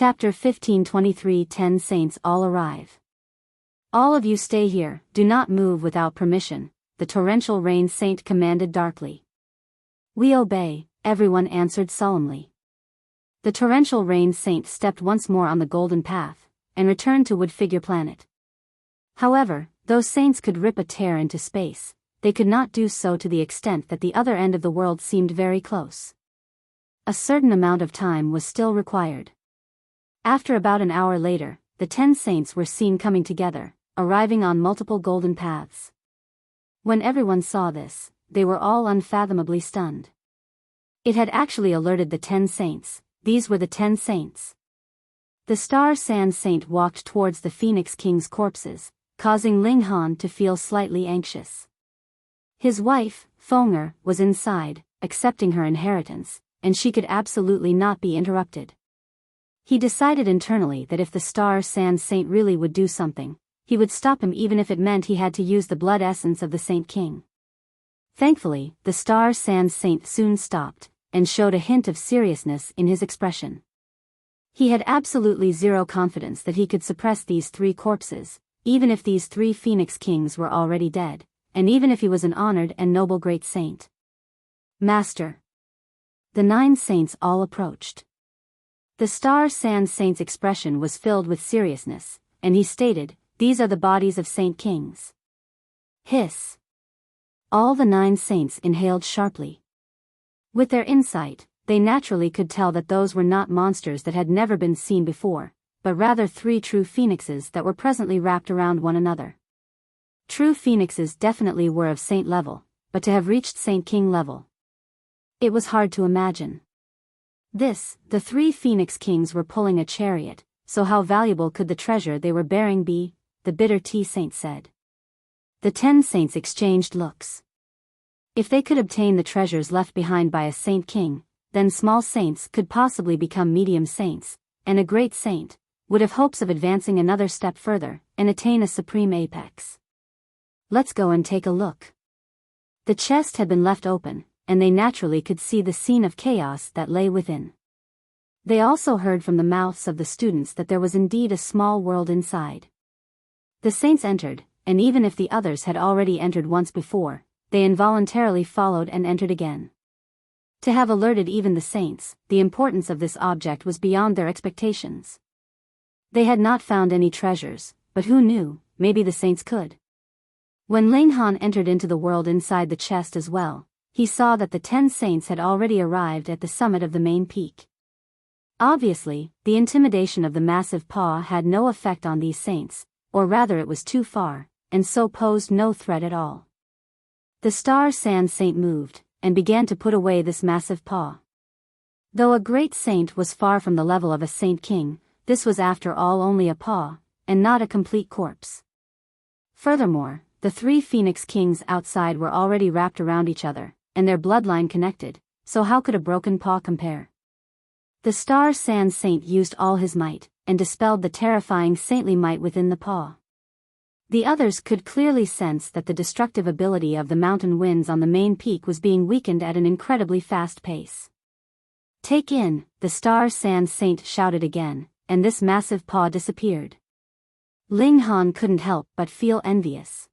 Chapter 15:23 10 Saints all arrive. All of you stay here, do not move without permission, the torrential rain saint commanded darkly. We obey, everyone answered solemnly. The torrential rain saint stepped once more on the golden path, and returned to Wood Figure Planet. However, those saints could rip a tear into space, they could not do so to the extent that the other end of the world seemed very close. A certain amount of time was still required. After about an hour later, the 10 saints were seen coming together, arriving on multiple golden paths. When everyone saw this, they were all unfathomably stunned. It had actually alerted the 10 saints, these were the 10 saints. The Star Sand Saint walked towards the Phoenix King's corpses, causing Ling Han to feel slightly anxious. His wife, Feng'er, was inside, accepting her inheritance, and she could absolutely not be interrupted. He decided internally that if the Star Sand Saint really would do something, he would stop him even if it meant he had to use the blood essence of the Saint King. Thankfully, the Star Sand Saint soon stopped, and showed a hint of seriousness in his expression. He had absolutely zero confidence that he could suppress these 3 corpses, even if these 3 Phoenix Kings were already dead, and even if he was an honored and noble great saint. Master. The 9 saints all approached. The Star Sand Saint's expression was filled with seriousness, and he stated, "These are the bodies of Saint Kings." Hiss. All the 9 saints inhaled sharply. With their insight, they naturally could tell that those were not monsters that had never been seen before, but rather 3 true phoenixes that were presently wrapped around one another. True phoenixes definitely were of saint level, but to have reached Saint King level, it was hard to imagine. The 3 Phoenix Kings were pulling a chariot, so how valuable could the treasure they were bearing be, the bitter tea saint said. The 10 saints exchanged looks. If they could obtain the treasures left behind by a Saint King, then small saints could possibly become medium saints, and a great saint would have hopes of advancing another step further, and attain a supreme apex. Let's go and take a look. The chest had been left open, and they naturally could see the scene of chaos that lay within. They also heard from the mouths of the students that there was indeed a small world inside. The saints entered, and even if the others had already entered once before, they involuntarily followed and entered again. To have alerted even the saints, the importance of this object was beyond their expectations. They had not found any treasures, but who knew, maybe the saints could. When Ling Han entered into the world inside the chest as well, he saw that the 10 saints had already arrived at the summit of the main peak. Obviously, the intimidation of the massive paw had no effect on these saints, or rather it was too far, and so posed no threat at all. The Star Sand Saint moved, and began to put away this massive paw. Though a great saint was far from the level of a Saint King, this was after all only a paw, and not a complete corpse. Furthermore, the 3 Phoenix Kings outside were already wrapped around each other, and their bloodline connected, so how could a broken paw compare? The Star Sand Saint used all his might, and dispelled the terrifying saintly might within the paw. The others could clearly sense that the destructive ability of the mountain winds on the main peak was being weakened at an incredibly fast pace. "Take in," the Star Sand Saint shouted again, and this massive paw disappeared. Ling Han couldn't help but feel envious.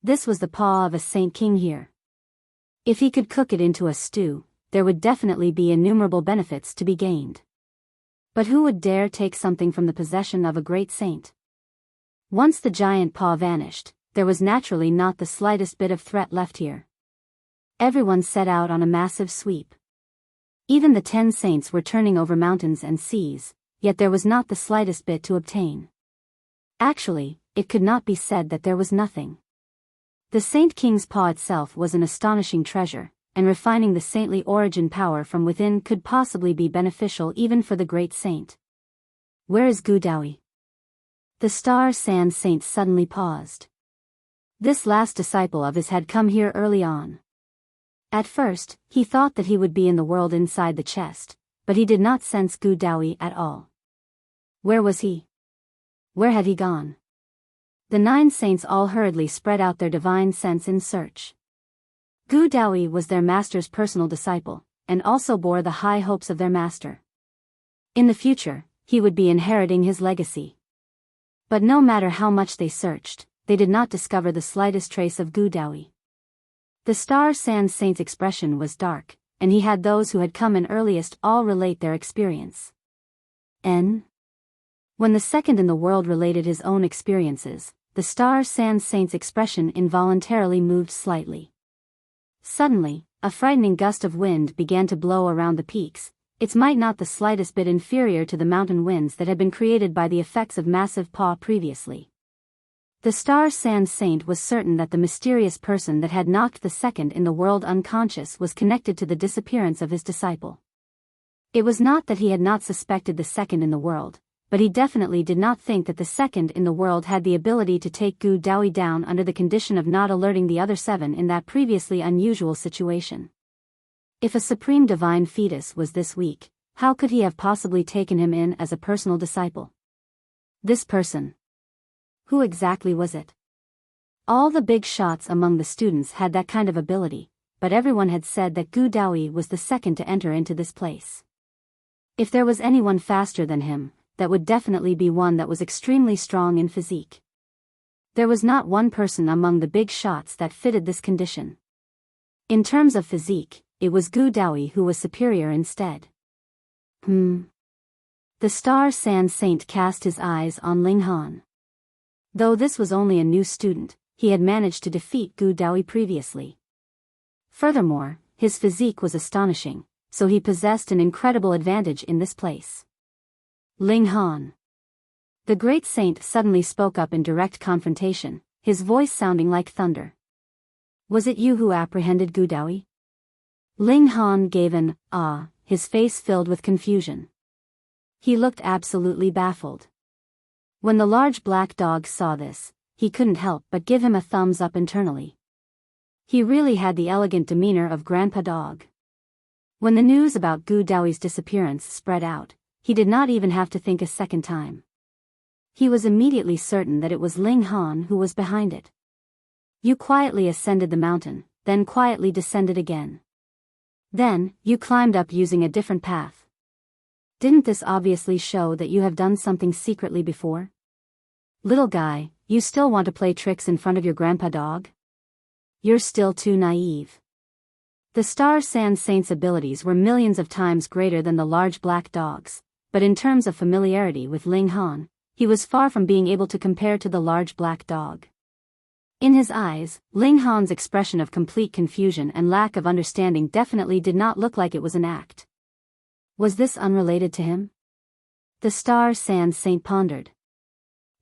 This was the paw of a Saint King here. If he could cook it into a stew, there would definitely be innumerable benefits to be gained. But who would dare take something from the possession of a great saint? Once the giant paw vanished, there was naturally not the slightest bit of threat left here. Everyone set out on a massive sweep. Even the 10 saints were turning over mountains and seas, yet there was not the slightest bit to obtain. Actually, it could not be said that there was nothing. The Saint King's paw itself was an astonishing treasure, and refining the saintly origin power from within could possibly be beneficial even for the great saint. Where is Gu Daoyi? The Star Sand Saint suddenly paused. This last disciple of his had come here early on. At first, he thought that he would be in the world inside the chest, but he did not sense Gu Daoyi at all. Where was he? Where had he gone? The 9 saints all hurriedly spread out their divine sense in search. Gu Daoyi was their master's personal disciple, and also bore the high hopes of their master. In the future, he would be inheriting his legacy. But no matter how much they searched, they did not discover the slightest trace of Gu Daoyi. The Star Sand Saint's expression was dark, and he had those who had come in earliest all relate their experience. When the second in the world related his own experiences, the Star Sand Saint's expression involuntarily moved slightly. Suddenly, a frightening gust of wind began to blow around the peaks, its might not the slightest bit inferior to the mountain winds that had been created by the effects of massive paw previously. The Star Sand Saint was certain that the mysterious person that had knocked the second in the world unconscious was connected to the disappearance of his disciple. It was not that he had not suspected the second in the world, but he definitely did not think that the second in the world had the ability to take Gu Daoyi down under the condition of not alerting the other 7 in that previously unusual situation. If a supreme divine fetus was this weak, how could he have possibly taken him in as a personal disciple? This person. Who exactly was it? All the big shots among the students had that kind of ability, but everyone had said that Gu Daoyi was the second to enter into this place. If there was anyone faster than him, that would definitely be one that was extremely strong in physique. There was not one person among the big shots that fitted this condition. In terms of physique, it was Gu Daoyi who was superior instead. The Star Sand Saint cast his eyes on Ling Han. Though this was only a new student, he had managed to defeat Gu Daoyi previously. Furthermore, his physique was astonishing, so he possessed an incredible advantage in this place. Ling Han. The great saint suddenly spoke up in direct confrontation, his voice sounding like thunder. Was it you who apprehended Gu Daoyi? Ling Han gave an "ah," his face filled with confusion. He looked absolutely baffled. When the large black dog saw this, he couldn't help but give him a thumbs up internally. He really had the elegant demeanor of Grandpa Dog. When the news about Gu Daoyi's disappearance spread out, he did not even have to think a second time. He was immediately certain that it was Ling Han who was behind it. You quietly ascended the mountain, then quietly descended again. Then, you climbed up using a different path. Didn't this obviously show that you have done something secretly before? Little guy, you still want to play tricks in front of your Grandpa Dog? You're still too naive. The Star Sand Saint's abilities were millions of times greater than the large black dog's, but in terms of familiarity with Ling Han, he was far from being able to compare to the large black dog. In his eyes, Ling Han's expression of complete confusion and lack of understanding definitely did not look like it was an act. Was this unrelated to him? The Star Sand Saint pondered.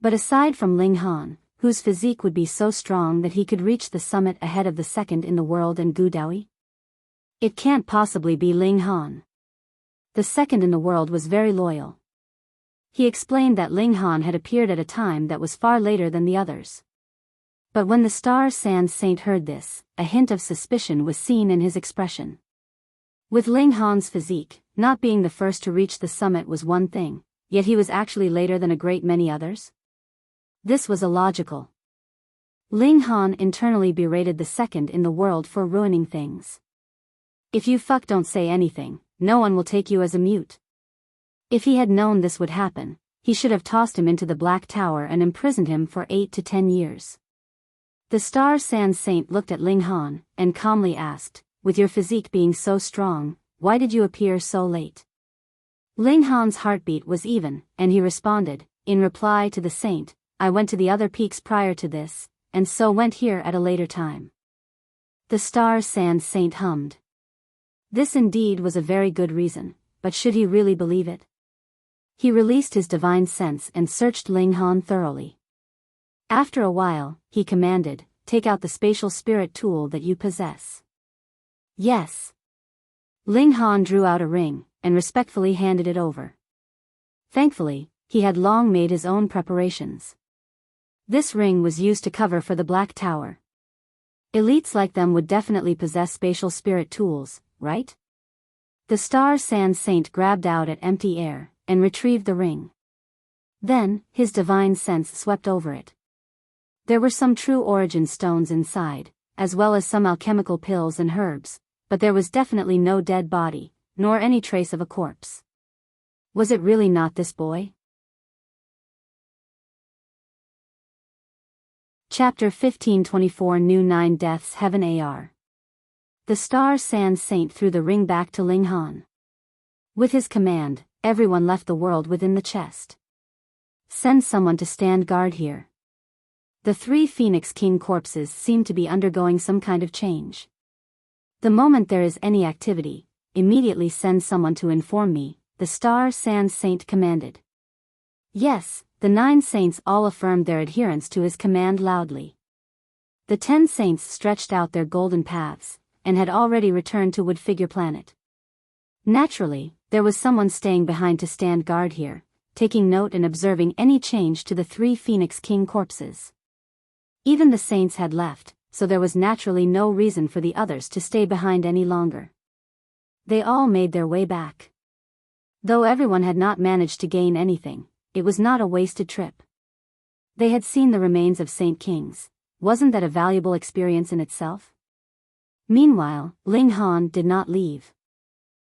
But aside from Ling Han, whose physique would be so strong that he could reach the summit ahead of the second in the world and Gu Daoyi? It can't possibly be Ling Han. The second in the world was very loyal. He explained that Ling Han had appeared at a time that was far later than the others. But when the Star Sand Saint heard this, a hint of suspicion was seen in his expression. With Ling Han's physique, not being the first to reach the summit was one thing, yet he was actually later than a great many others? This was illogical. Ling Han internally berated the second in the world for ruining things. If you don't say anything, no one will take you as a mute. If he had known this would happen, he should have tossed him into the Black Tower and imprisoned him for 8 to 10 years. The Star Sand Saint looked at Ling Han, and calmly asked, with your physique being so strong, why did you appear so late? Ling Han's heartbeat was even, and he responded, in reply to the saint, I went to the other peaks prior to this, and so went here at a later time. The Star Sand Saint hummed. This indeed was a very good reason, but should he really believe it? He released his divine sense and searched Ling Han thoroughly. After a while, he commanded, take out the spatial spirit tool that you possess. Yes. Ling Han drew out a ring, and respectfully handed it over. Thankfully, he had long made his own preparations. This ring was used to cover for the Black Tower. Elites like them would definitely possess spatial spirit tools, right? The Star Sand Saint grabbed out at empty air, and retrieved the ring. Then, his divine sense swept over it. There were some true origin stones inside, as well as some alchemical pills and herbs, but there was definitely no dead body, nor any trace of a corpse. Was it really not this boy? Chapter 1524 New 9 Deaths Heaven AR. The Star Sand Saint threw the ring back to Ling Han. With his command, everyone left the world within the chest. Send someone to stand guard here. The 3 Phoenix King corpses seem to be undergoing some kind of change. The moment there is any activity, immediately send someone to inform me, the Star Sand Saint commanded. Yes, the 9 saints all affirmed their adherence to his command loudly. The 10 saints stretched out their golden paths, and had already returned to Woodfigure Planet. Naturally, there was someone staying behind to stand guard here, taking note and observing any change to the 3 Phoenix King corpses. Even the saints had left, so there was naturally no reason for the others to stay behind any longer. They all made their way back. Though everyone had not managed to gain anything, it was not a wasted trip. They had seen the remains of Saint Kings. Wasn't that a valuable experience in itself? Meanwhile, Ling Han did not leave.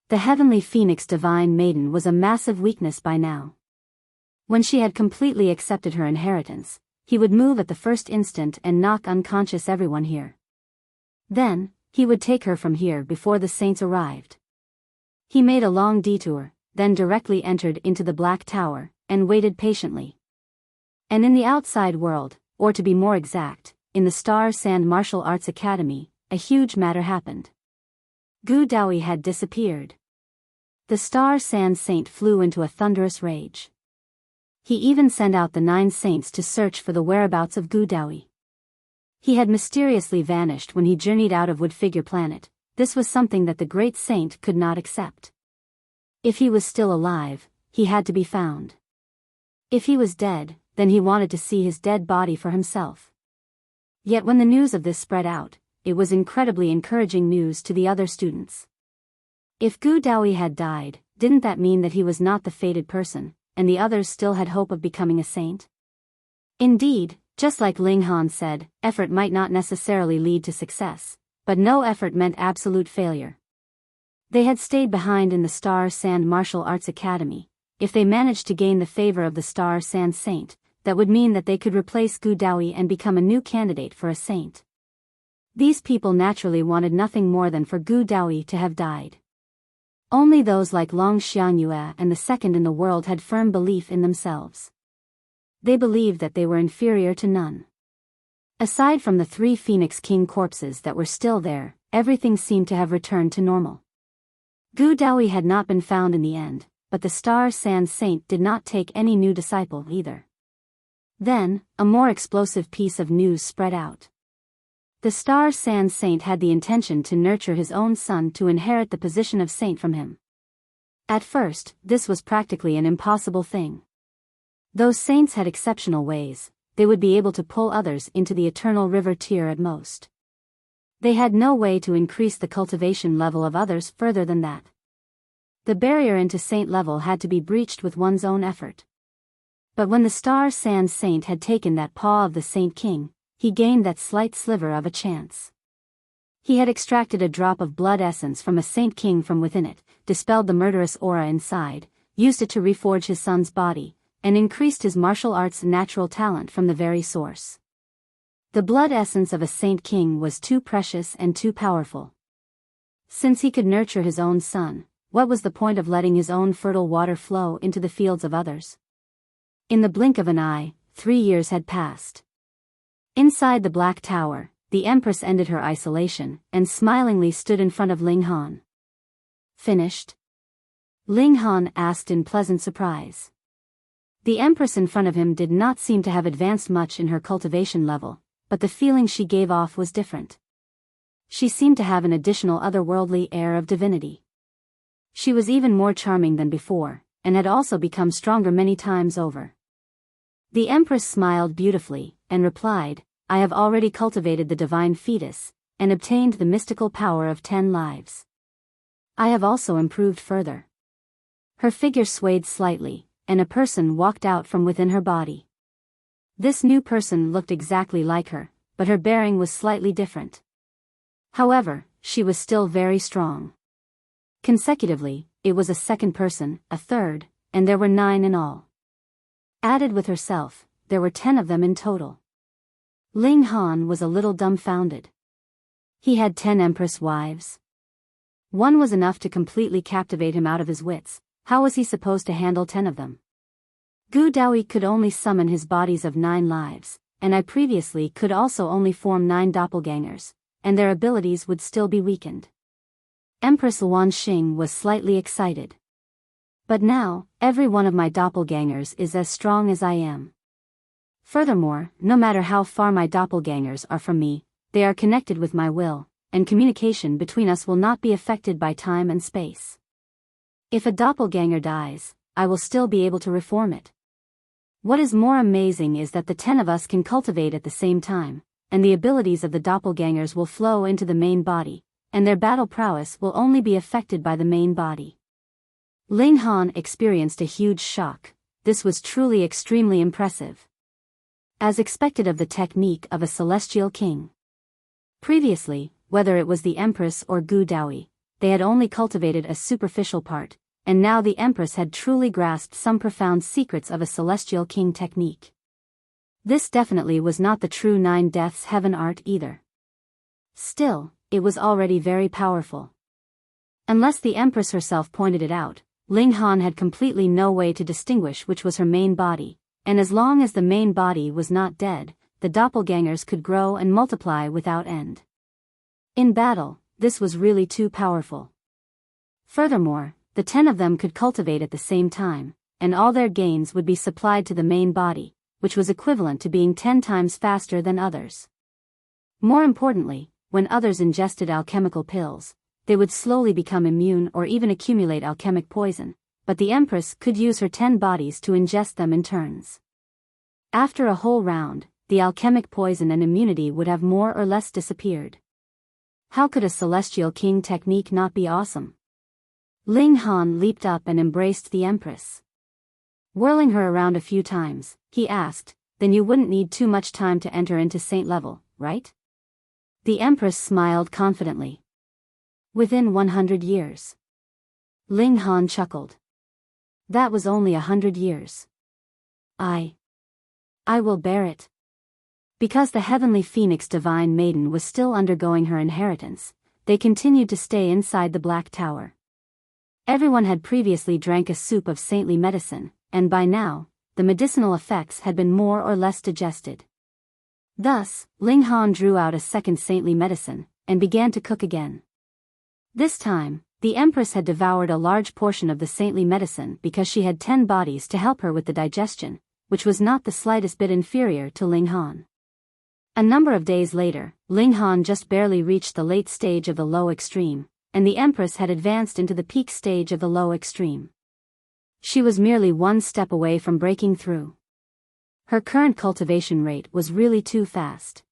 The heavenly Phoenix Divine Maiden was a massive weakness by now. When she had completely accepted her inheritance, he would move at the first instant and knock unconscious everyone here. Then, he would take her from here before the saints arrived. He made a long detour, then directly entered into the Black Tower, and waited patiently. And in the outside world, or to be more exact, in the Star Sand Martial Arts Academy, a huge matter happened. Gu Daoyi had disappeared. The Star Sand Saint flew into a thunderous rage. He even sent out the 9 saints to search for the whereabouts of Gu Daoyi. He had mysteriously vanished when he journeyed out of Woodfigure Planet. This was something that the great saint could not accept. If he was still alive, he had to be found. If he was dead, then he wanted to see his dead body for himself. Yet when the news of this spread out, it was incredibly encouraging news to the other students. If Gu Daoyi had died, didn't that mean that he was not the fated person, and the others still had hope of becoming a saint? Indeed, just like Ling Han said, effort might not necessarily lead to success, but no effort meant absolute failure. They had stayed behind in the Star Sand Martial Arts Academy. If they managed to gain the favor of the Star Sand Saint, that would mean that they could replace Gu Daoyi and become a new candidate for a saint. These people naturally wanted nothing more than for Gu Daoyi to have died. Only those like Long Xiangyue and the second in the world had firm belief in themselves. They believed that they were inferior to none. Aside from the 3 Phoenix King corpses that were still there, everything seemed to have returned to normal. Gu Daoyi had not been found in the end, but the Star Sand Saint did not take any new disciple either. Then, a more explosive piece of news spread out. The Star Sand Saint had the intention to nurture his own son to inherit the position of saint from him. At first, this was practically an impossible thing. Though saints had exceptional ways, they would be able to pull others into the eternal river tier at most. They had no way to increase the cultivation level of others further than that. The barrier into saint level had to be breached with one's own effort. But when the Star Sand Saint had taken that paw of the Saint King, he gained that slight sliver of a chance. He had extracted a drop of blood essence from a Saint King from within it, dispelled the murderous aura inside, used it to reforge his son's body, and increased his martial arts' natural talent from the very source. The blood essence of a Saint King was too precious and too powerful. Since he could nurture his own son, what was the point of letting his own fertile water flow into the fields of others? In the blink of an eye, 3 years had passed. Inside the Black Tower, the Empress ended her isolation and smilingly stood in front of Ling Han. Finished? Ling Han asked in pleasant surprise. The Empress in front of him did not seem to have advanced much in her cultivation level, but the feeling she gave off was different. She seemed to have an additional otherworldly air of divinity. She was even more charming than before, and had also become stronger many times over. The Empress smiled beautifully, and replied, "I have already cultivated the divine fetus, and obtained the mystical power of 10 lives. I have also improved further." Her figure swayed slightly, and a person walked out from within her body. This new person looked exactly like her, but her bearing was slightly different. However, she was still very strong. Consecutively, it was a second person, a third, and there were 9 in all. Added with herself, there were 10 of them in total. Ling Han was a little dumbfounded. He had 10 empress wives. One was enough to completely captivate him out of his wits. How was he supposed to handle 10 of them? Gu Daoyi could only summon his bodies of 9 lives, and I previously could also only form 9 doppelgangers, and their abilities would still be weakened. Empress Luan Xing was slightly excited. But now, every one of my doppelgangers is as strong as I am. Furthermore, no matter how far my doppelgangers are from me, they are connected with my will, and communication between us will not be affected by time and space. If a doppelganger dies, I will still be able to reform it. What is more amazing is that the 10 of us can cultivate at the same time, and the abilities of the doppelgangers will flow into the main body, and their battle prowess will only be affected by the main body. Ling Han experienced a huge shock. This was truly extremely impressive. As expected of the technique of a celestial king. Previously, whether it was the Empress or Gu Daoyi, they had only cultivated a superficial part, and now the Empress had truly grasped some profound secrets of a celestial king technique. This definitely was not the true 9 Deaths Heaven art either. Still, it was already very powerful. Unless the Empress herself pointed it out, Ling Han had completely no way to distinguish which was her main body, and as long as the main body was not dead, the doppelgangers could grow and multiply without end. In battle, this was really too powerful. Furthermore, the 10 of them could cultivate at the same time, and all their gains would be supplied to the main body, which was equivalent to being 10 times faster than others. More importantly, when others ingested alchemical pills, they would slowly become immune or even accumulate alchemic poison, but the Empress could use her 10 bodies to ingest them in turns. After a whole round, the alchemic poison and immunity would have more or less disappeared. How could a celestial king technique not be awesome? Ling Han leaped up and embraced the Empress. Whirling her around a few times, he asked, "Then you wouldn't need too much time to enter into saint level, right?" The Empress smiled confidently. "Within 100 years. Ling Han chuckled. "That was only 100 years. I will bear it." Because the heavenly phoenix divine maiden was still undergoing her inheritance, they continued to stay inside the Black Tower. Everyone had previously drank a soup of saintly medicine, and by now, the medicinal effects had been more or less digested. Thus, Ling Han drew out a second saintly medicine, and began to cook again. This time, the Empress had devoured a large portion of the saintly medicine because she had 10 bodies to help her with the digestion, which was not the slightest bit inferior to Ling Han. A number of days later, Ling Han just barely reached the late stage of the low extreme, and the Empress had advanced into the peak stage of the low extreme. She was merely one step away from breaking through. Her current cultivation rate was really too fast.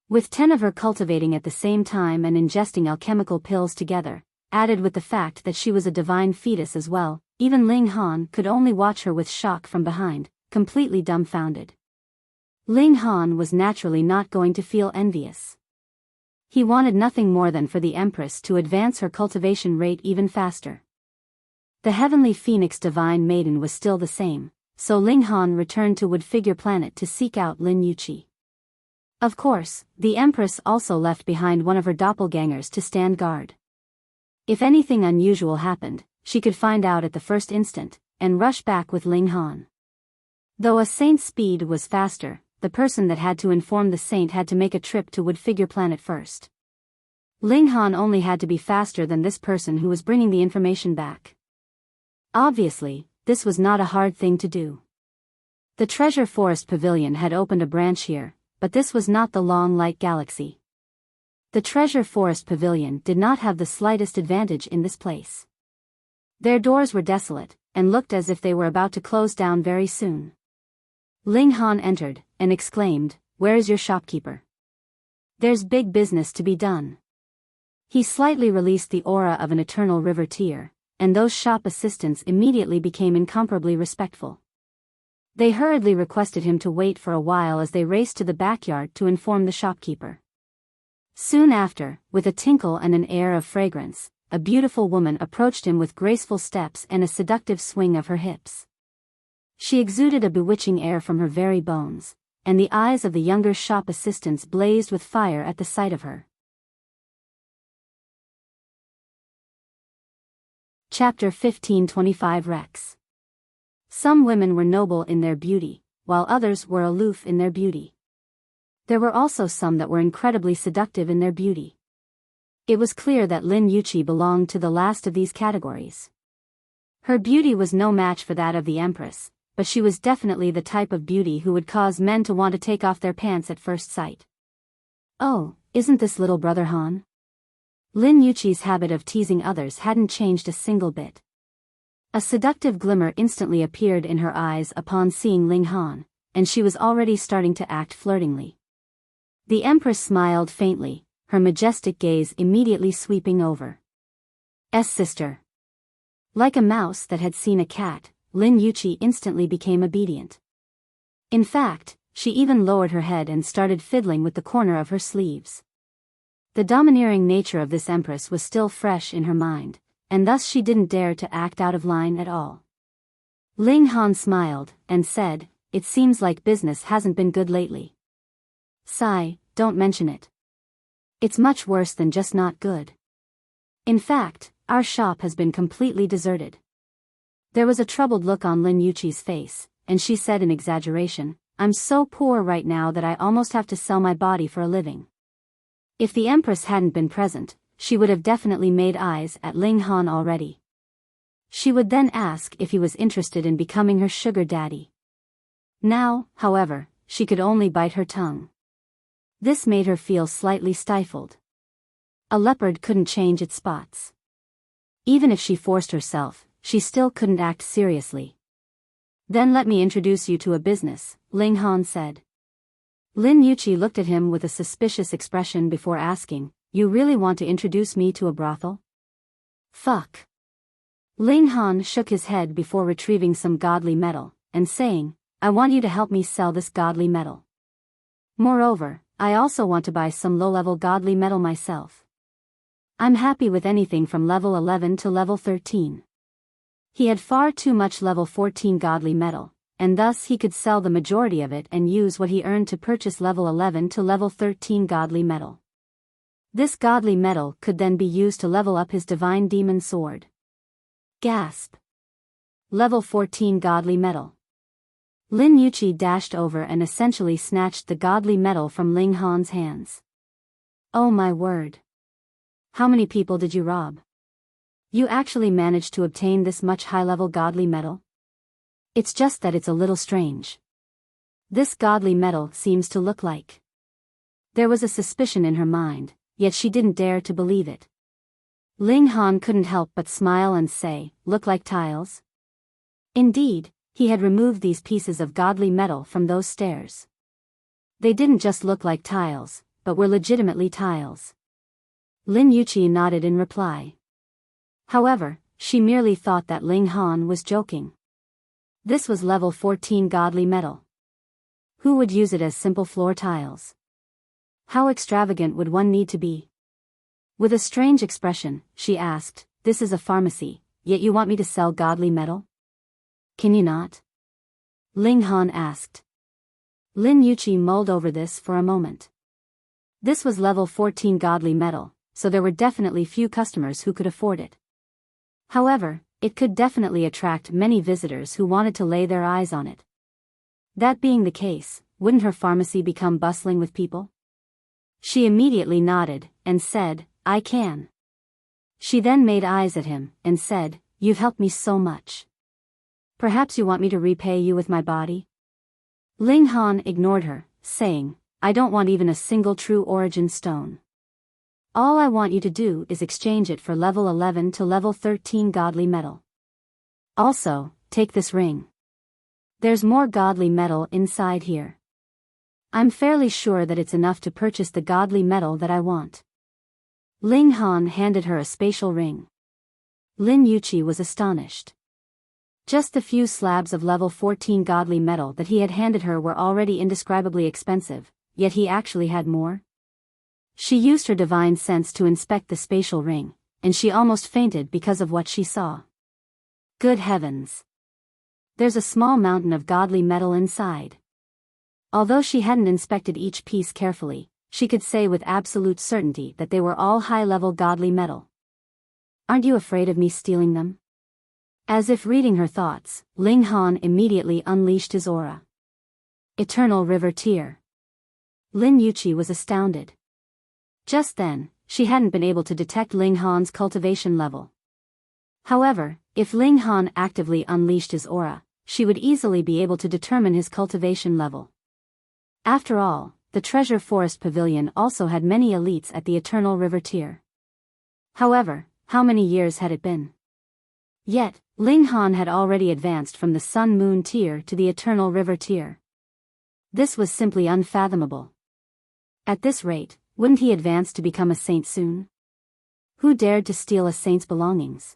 With 10 of her cultivating at the same time and ingesting alchemical pills together, added with the fact that she was a divine fetus as well, even Ling Han could only watch her with shock from behind, completely dumbfounded. Ling Han was naturally not going to feel envious. He wanted nothing more than for the Empress to advance her cultivation rate even faster. The heavenly phoenix divine maiden was still the same, so Ling Han returned to Wood Figure Planet to seek out Lin Yuqi. Of course, the Empress also left behind one of her doppelgangers to stand guard. If anything unusual happened, she could find out at the first instant, and rush back with Ling Han. Though a saint's speed was faster, the person that had to inform the saint had to make a trip to Wood Figure Planet first. Ling Han only had to be faster than this person who was bringing the information back. Obviously, this was not a hard thing to do. The Treasure Forest Pavilion had opened a branch here, but this was not the Long Light Galaxy. The Treasure Forest Pavilion did not have the slightest advantage in this place. Their doors were desolate, and looked as if they were about to close down very soon. Ling Han entered, and exclaimed, "Where is your shopkeeper? There's big business to be done." He slightly released the aura of an eternal river tear, and those shop assistants immediately became incomparably respectful. They hurriedly requested him to wait for a while as they raced to the backyard to inform the shopkeeper. Soon after, with a tinkle and an air of fragrance, a beautiful woman approached him with graceful steps and a seductive swing of her hips. She exuded a bewitching air from her very bones, and the eyes of the younger shop assistants blazed with fire at the sight of her. Chapter 1525 Reques. Some women were noble in their beauty, while others were aloof in their beauty. There were also some that were incredibly seductive in their beauty. It was clear that Lin Yuqi belonged to the last of these categories. Her beauty was no match for that of the Empress, but she was definitely the type of beauty who would cause men to want to take off their pants at first sight. Oh, isn't this little brother Han? Lin Yuqi's habit of teasing others hadn't changed a single bit. A seductive glimmer instantly appeared in her eyes upon seeing Ling Han, and she was already starting to act flirtingly. The Empress smiled faintly, her majestic gaze immediately sweeping over S sister. Like a mouse that had seen a cat, Lin Yuqi instantly became obedient. In fact, she even lowered her head and started fiddling with the corner of her sleeves. The domineering nature of this Empress was still fresh in her mind, and thus she didn't dare to act out of line at all. Ling Han smiled, and said, "It seems like business hasn't been good lately." "Sigh, don't mention it. It's much worse than just not good. In fact, our shop has been completely deserted." There was a troubled look on Lin Yuqi's face, and she said in exaggeration, "I'm so poor right now that I almost have to sell my body for a living." If the Empress hadn't been present, she would have definitely made eyes at Ling Han already. She would then ask if he was interested in becoming her sugar daddy. Now, however, she could only bite her tongue. This made her feel slightly stifled. A leopard couldn't change its spots. Even if she forced herself, she still couldn't act seriously. "Then let me introduce you to a business," Ling Han said. Lin Yuqi looked at him with a suspicious expression before asking, "You really want to introduce me to a brothel?" "Fuck." Ling Han shook his head before retrieving some godly metal, and saying, "I want you to help me sell this godly metal. Moreover, I also want to buy some low-level godly metal myself. I'm happy with anything from level 11 to level 13. He had far too much level 14 godly metal, and thus he could sell the majority of it and use what he earned to purchase level 11 to level 13 godly metal. This godly metal could then be used to level up his divine demon sword. Gasp. Level 14 godly metal. Lin Yuqi dashed over and essentially snatched the godly metal from Ling Han's hands. "Oh my word. How many people did you rob? You actually managed to obtain this much high-level godly metal? It's just that it's a little strange. This godly metal seems to look like..." There was a suspicion in her mind, yet she didn't dare to believe it. Ling Han couldn't help but smile and say, "Look like tiles?" Indeed, he had removed these pieces of godly metal from those stairs. They didn't just look like tiles, but were legitimately tiles. Lin Yuqi nodded in reply. However, she merely thought that Ling Han was joking. This was level 14 godly metal. Who would use it as simple floor tiles? How extravagant would one need to be? With a strange expression, she asked, "This is a pharmacy, yet you want me to sell godly metal? Can you not?" Ling Han asked. Lin Yuqi mulled over this for a moment. This was level 14 godly metal, so there were definitely few customers who could afford it. However, it could definitely attract many visitors who wanted to lay their eyes on it. That being the case, wouldn't her pharmacy become bustling with people? She immediately nodded, and said, "I can." She then made eyes at him, and said, "You've helped me so much. Perhaps you want me to repay you with my body?" Ling Han ignored her, saying, "I don't want even a single true origin stone. All I want you to do is exchange it for level 11 to level 13 godly metal. Also, take this ring. There's more godly metal inside here. I'm fairly sure that it's enough to purchase the godly metal that I want." Ling Han handed her a spatial ring. Lin Yuqi was astonished. Just the few slabs of level 14 godly metal that he had handed her were already indescribably expensive, yet he actually had more. She used her divine sense to inspect the spatial ring, and she almost fainted because of what she saw. Good heavens! There's a small mountain of godly metal inside. Although she hadn't inspected each piece carefully, she could say with absolute certainty that they were all high-level godly metal. Aren't you afraid of me stealing them? As if reading her thoughts, Ling Han immediately unleashed his aura. Eternal River Tear. Lin Yuqi was astounded. Just then, she hadn't been able to detect Ling Han's cultivation level. However, if Ling Han actively unleashed his aura, she would easily be able to determine his cultivation level. After all, the Treasure Forest Pavilion also had many elites at the Eternal River Tier. However, how many years had it been? Yet, Ling Han had already advanced from the Sun Moon Tier to the Eternal River Tier. This was simply unfathomable. At this rate, wouldn't he advance to become a saint soon? Who dared to steal a saint's belongings?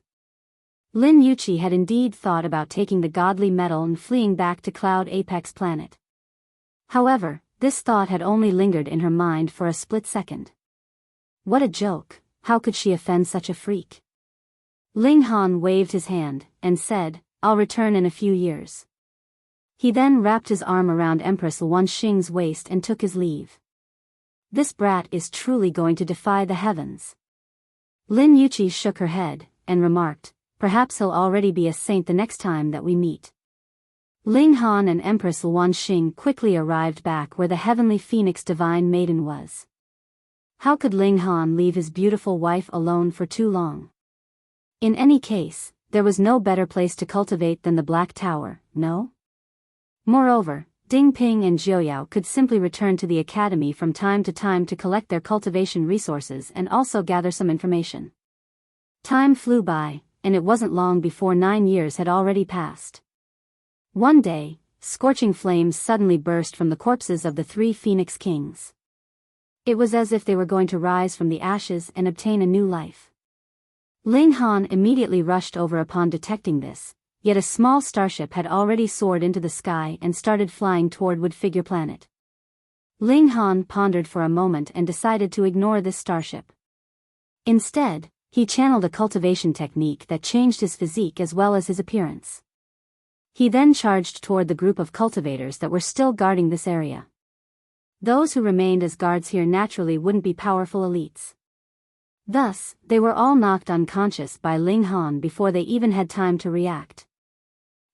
Lin Yuqi had indeed thought about taking the godly metal and fleeing back to Cloud Apex Planet. However, this thought had only lingered in her mind for a split second. What a joke, how could she offend such a freak? Ling Han waved his hand, and said, "I'll return in a few years." He then wrapped his arm around Empress Luan Xing's waist and took his leave. This brat is truly going to defy the heavens. Lin Yuqi shook her head, and remarked, "Perhaps he'll already be a saint the next time that we meet." Ling Han and Empress Luan Xing quickly arrived back where the heavenly phoenix divine maiden was. How could Ling Han leave his beautiful wife alone for too long? In any case, there was no better place to cultivate than the Black Tower, no? Moreover, Ding Ping and Jiuyao could simply return to the academy from time to time to collect their cultivation resources and also gather some information. Time flew by, and it wasn't long before 9 years had already passed. One day, scorching flames suddenly burst from the corpses of the 3 Phoenix Kings. It was as if they were going to rise from the ashes and obtain a new life. Ling Han immediately rushed over upon detecting this, yet a small starship had already soared into the sky and started flying toward Woodfigure Planet. Ling Han pondered for a moment and decided to ignore this starship. Instead, he channeled a cultivation technique that changed his physique as well as his appearance. He then charged toward the group of cultivators that were still guarding this area. Those who remained as guards here naturally wouldn't be powerful elites. Thus, they were all knocked unconscious by Ling Han before they even had time to react.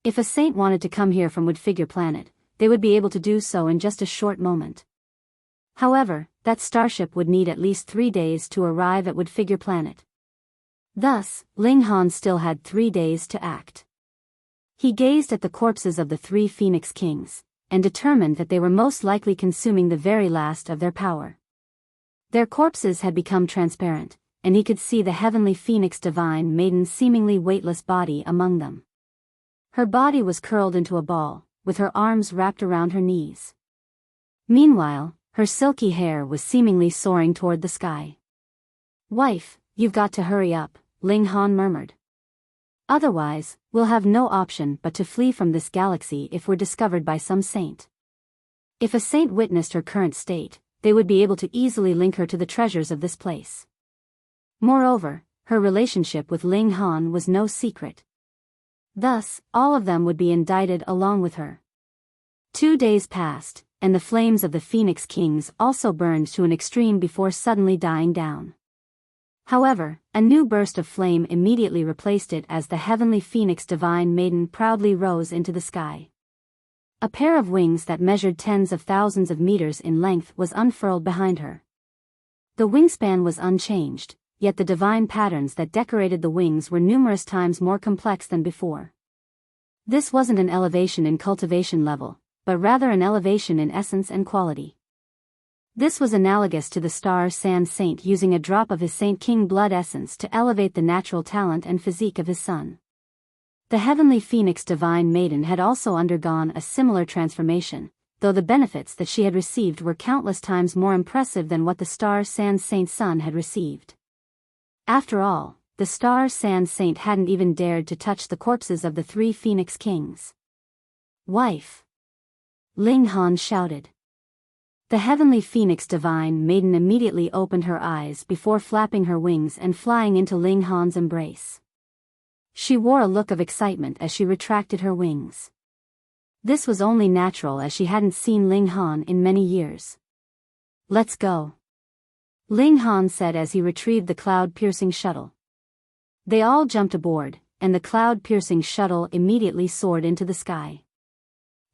If a saint wanted to come here from Woodfigure Planet, they would be able to do so in just a short moment. However, that starship would need at least 3 days to arrive at Woodfigure Planet. Thus, Ling Han still had 3 days to act. He gazed at the corpses of the 3 Phoenix Kings, and determined that they were most likely consuming the very last of their power. Their corpses had become transparent, and he could see the heavenly phoenix divine maiden's seemingly weightless body among them. Her body was curled into a ball, with her arms wrapped around her knees. Meanwhile, her silky hair was seemingly soaring toward the sky. "Wife, you've got to hurry up," Ling Han murmured. "Otherwise, we'll have no option but to flee from this galaxy if we're discovered by some saint." If a saint witnessed her current state, they would be able to easily link her to the treasures of this place. Moreover, her relationship with Ling Han was no secret. Thus, all of them would be indicted along with her. 2 days passed, and the flames of the Phoenix Kings also burned to an extreme before suddenly dying down. However, a new burst of flame immediately replaced it as the heavenly Phoenix divine maiden proudly rose into the sky. A pair of wings that measured tens of thousands of meters in length was unfurled behind her. The wingspan was unchanged, yet the divine patterns that decorated the wings were numerous times more complex than before. This wasn't an elevation in cultivation level, but rather an elevation in essence and quality. This was analogous to the star San Saint using a drop of his Saint King blood essence to elevate the natural talent and physique of his son. The heavenly Phoenix divine maiden had also undergone a similar transformation, though the benefits that she had received were countless times more impressive than what the star San Saint's son had received. After all, the star San Saint hadn't even dared to touch the corpses of the 3 Phoenix Kings. "Wife!" Ling Han shouted. The heavenly phoenix divine maiden immediately opened her eyes before flapping her wings and flying into Ling Han's embrace. She wore a look of excitement as she retracted her wings. This was only natural as she hadn't seen Ling Han in many years. "Let's go," Ling Han said as he retrieved the cloud-piercing shuttle. They all jumped aboard, and the cloud-piercing shuttle immediately soared into the sky.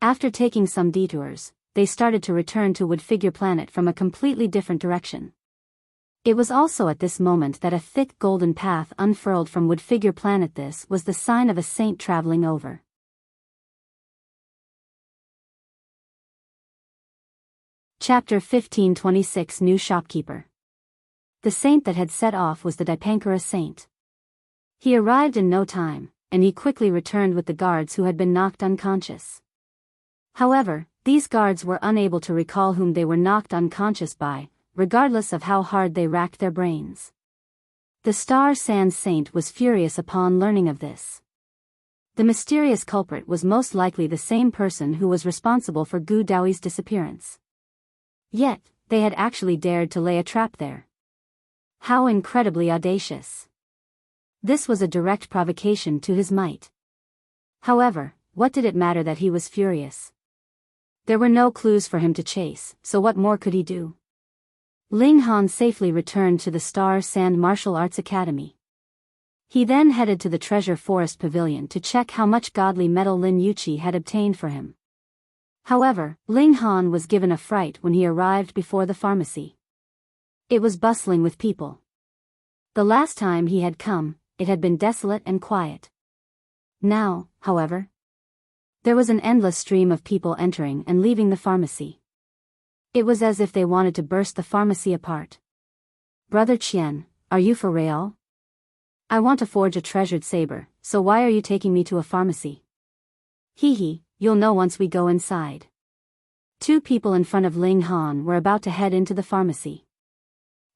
After taking some detours, they started to return to Woodfigure Planet from a completely different direction. It was also at this moment that a thick golden path unfurled from Woodfigure Planet. This was the sign of a saint traveling over. Chapter 1526 New Shopkeeper. The saint that had set off was the Dipankara saint. He arrived in no time, and he quickly returned with the guards who had been knocked unconscious. However, these guards were unable to recall whom they were knocked unconscious by, regardless of how hard they racked their brains. The Star Sand Saint was furious upon learning of this. The mysterious culprit was most likely the same person who was responsible for Gu Daoi's disappearance. Yet, they had actually dared to lay a trap there. How incredibly audacious. This was a direct provocation to his might. However, what did it matter that he was furious? There were no clues for him to chase, so what more could he do? Ling Han safely returned to the Star Sand Martial Arts Academy. He then headed to the Treasure Forest Pavilion to check how much godly metal Lin Yuqi had obtained for him. However, Ling Han was given a fright when he arrived before the pharmacy. It was bustling with people. The last time he had come, it had been desolate and quiet. Now, however, there was an endless stream of people entering and leaving the pharmacy. It was as if they wanted to burst the pharmacy apart. "Brother Qian, are you for real? I want to forge a treasured saber, so why are you taking me to a pharmacy?" "Hee, you'll know once we go inside." Two people in front of Ling Han were about to head into the pharmacy.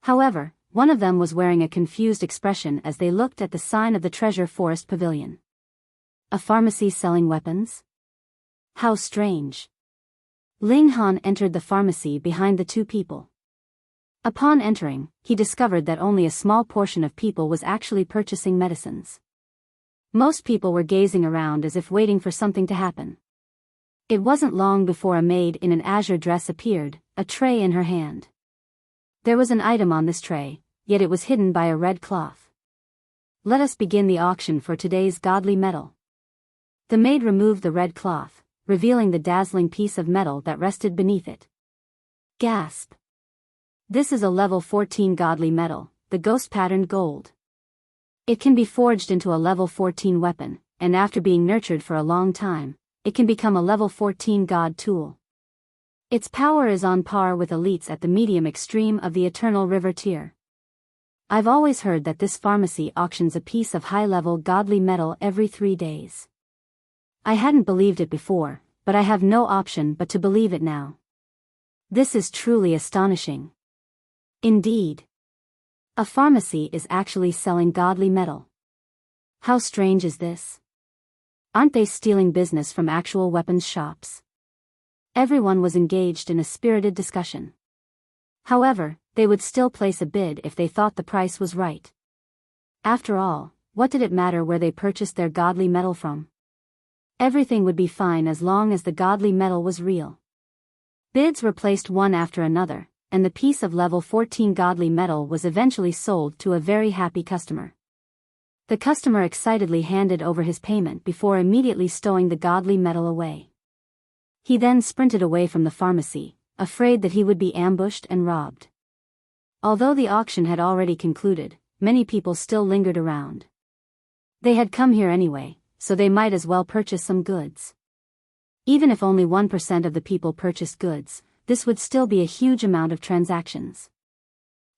However, one of them was wearing a confused expression as they looked at the sign of the Treasure Forest Pavilion. A pharmacy selling weapons? How strange. Ling Han entered the pharmacy behind the two people. Upon entering, he discovered that only a small portion of people was actually purchasing medicines. Most people were gazing around as if waiting for something to happen. It wasn't long before a maid in an azure dress appeared, a tray in her hand. There was an item on this tray, yet it was hidden by a red cloth. "Let us begin the auction for today's godly metal." The maid removed the red cloth, revealing the dazzling piece of metal that rested beneath it. Gasp! This is a level 14 godly metal, the ghost-patterned gold. It can be forged into a level 14 weapon, and after being nurtured for a long time, it can become a level 14 god tool. Its power is on par with elites at the medium extreme of the Eternal River tier. I've always heard that this pharmacy auctions a piece of high-level godly metal every 3 days. I hadn't believed it before, but I have no option but to believe it now. This is truly astonishing. Indeed. A pharmacy is actually selling godly metal. How strange is this? Aren't they stealing business from actual weapons shops? Everyone was engaged in a spirited discussion. However, they would still place a bid if they thought the price was right. After all, what did it matter where they purchased their godly metal from? Everything would be fine as long as the godly metal was real. Bids were placed one after another, and the piece of level 14 godly metal was eventually sold to a very happy customer. The customer excitedly handed over his payment before immediately stowing the godly metal away. He then sprinted away from the pharmacy, afraid that he would be ambushed and robbed. Although the auction had already concluded, many people still lingered around. They had come here anyway, so they might as well purchase some goods. Even if only 1% of the people purchased goods, this would still be a huge amount of transactions.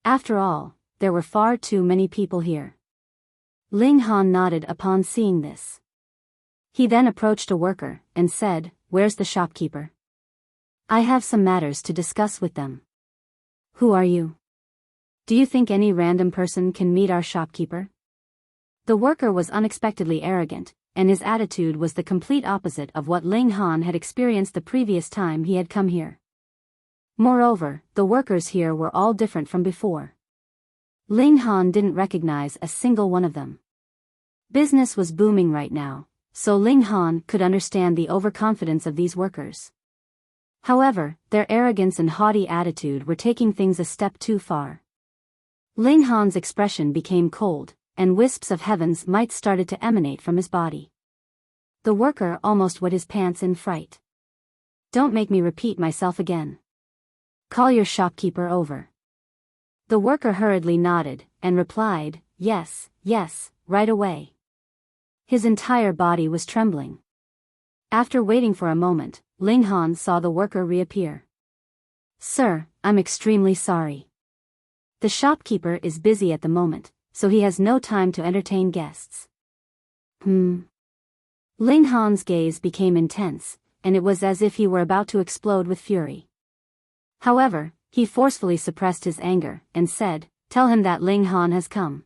After all, there were far too many people here. Ling Han nodded upon seeing this. He then approached a worker and said, "Where's the shopkeeper? I have some matters to discuss with them." "Who are you? Do you think any random person can meet our shopkeeper?" The worker was unexpectedly arrogant, and his attitude was the complete opposite of what Ling Han had experienced the previous time he had come here. Moreover, the workers here were all different from before. Ling Han didn't recognize a single one of them. Business was booming right now, so Ling Han could understand the overconfidence of these workers. However, their arrogance and haughty attitude were taking things a step too far. Ling Han's expression became cold, and wisps of heaven's might started to emanate from his body. The worker almost wet his pants in fright. Don't make me repeat myself again. Call your shopkeeper over. The worker hurriedly nodded, and replied, yes, right away. His entire body was trembling. After waiting for a moment, Ling Han saw the worker reappear. Sir, I'm extremely sorry. The shopkeeper is busy at the moment, so he has no time to entertain guests. Ling Han's gaze became intense, and it was as if he were about to explode with fury. However, he forcefully suppressed his anger, and said, tell him that Ling Han has come.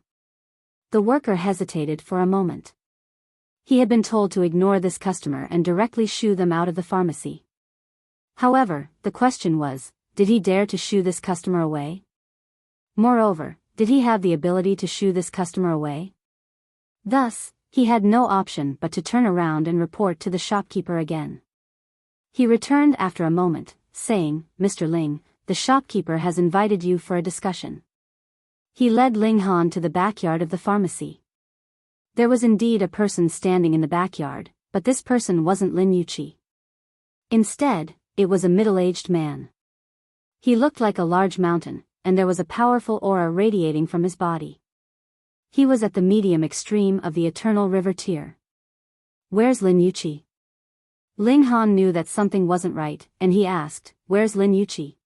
The worker hesitated for a moment. He had been told to ignore this customer and directly shoo them out of the pharmacy. However, the question was, did he dare to shoo this customer away? Moreover, did he have the ability to shoo this customer away? Thus, he had no option but to turn around and report to the shopkeeper again. He returned after a moment, saying, Mr. Ling, the shopkeeper has invited you for a discussion. He led Ling Han to the backyard of the pharmacy. There was indeed a person standing in the backyard, but this person wasn't Lin Yuqi. Instead, it was a middle-aged man. He looked like a large mountain, and there was a powerful aura radiating from his body. He was at the medium extreme of the eternal river tier. Where's Lin Yuqi? Ling Han knew that something wasn't right, and he asked, where's Lin Yuqi?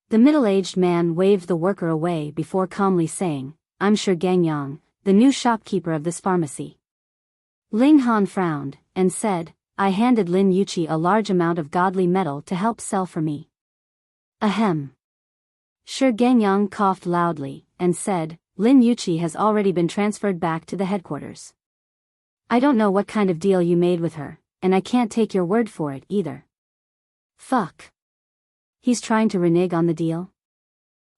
The middle-aged man waved the worker away before calmly saying, I'm sure Gangyang, the new shopkeeper of this pharmacy. Ling Han frowned, and said, I handed Lin Yuqi a large amount of godly metal to help sell for me. Ahem. Shi Gangyang coughed loudly, and said, Lin Yuqi has already been transferred back to the headquarters. I don't know what kind of deal you made with her, and I can't take your word for it either. Fuck. He's trying to renege on the deal?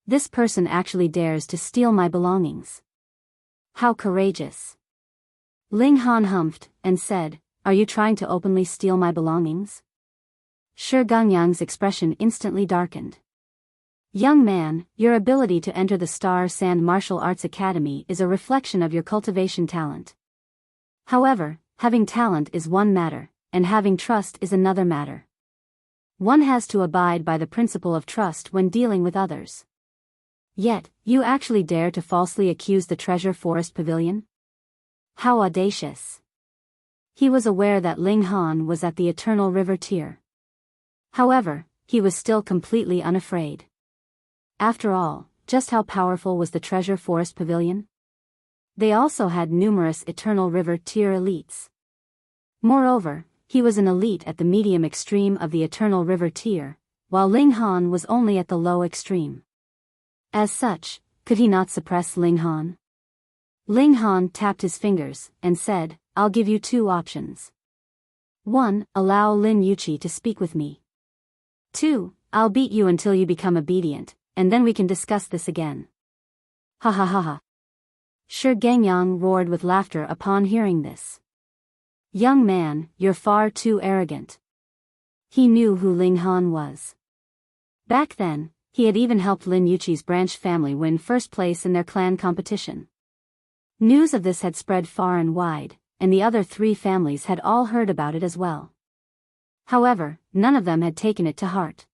This person actually dares to steal my belongings. How courageous. Ling Han humphed, and said, are you trying to openly steal my belongings? Shi Gangyang's expression instantly darkened. Young man, your ability to enter the Star Sand Martial Arts Academy is a reflection of your cultivation talent. However, having talent is one matter, and having trust is another matter. One has to abide by the principle of trust when dealing with others. Yet, you actually dare to falsely accuse the Treasure Forest Pavilion? How audacious. He was aware that Ling Han was at the Eternal River tier. However, he was still completely unafraid. After all, just how powerful was the Treasure Forest Pavilion? They also had numerous Eternal River tier elites. Moreover, he was an elite at the medium extreme of the Eternal River tier, while Ling Han was only at the low extreme. As such, could he not suppress Ling Han? Ling Han tapped his fingers, and said, I'll give you two options. 1. Allow Lin Yuqi to speak with me. 2. I'll beat you until you become obedient, and then we can discuss this again. Ha ha ha ha. Shi Gangyang roared with laughter upon hearing this. Young man, you're far too arrogant. He knew who Ling Han was. Back then, he had even helped Lin Yuqi's branch family win first place in their clan competition. News of this had spread far and wide, and the other three families had all heard about it as well. However, none of them had taken it to heart.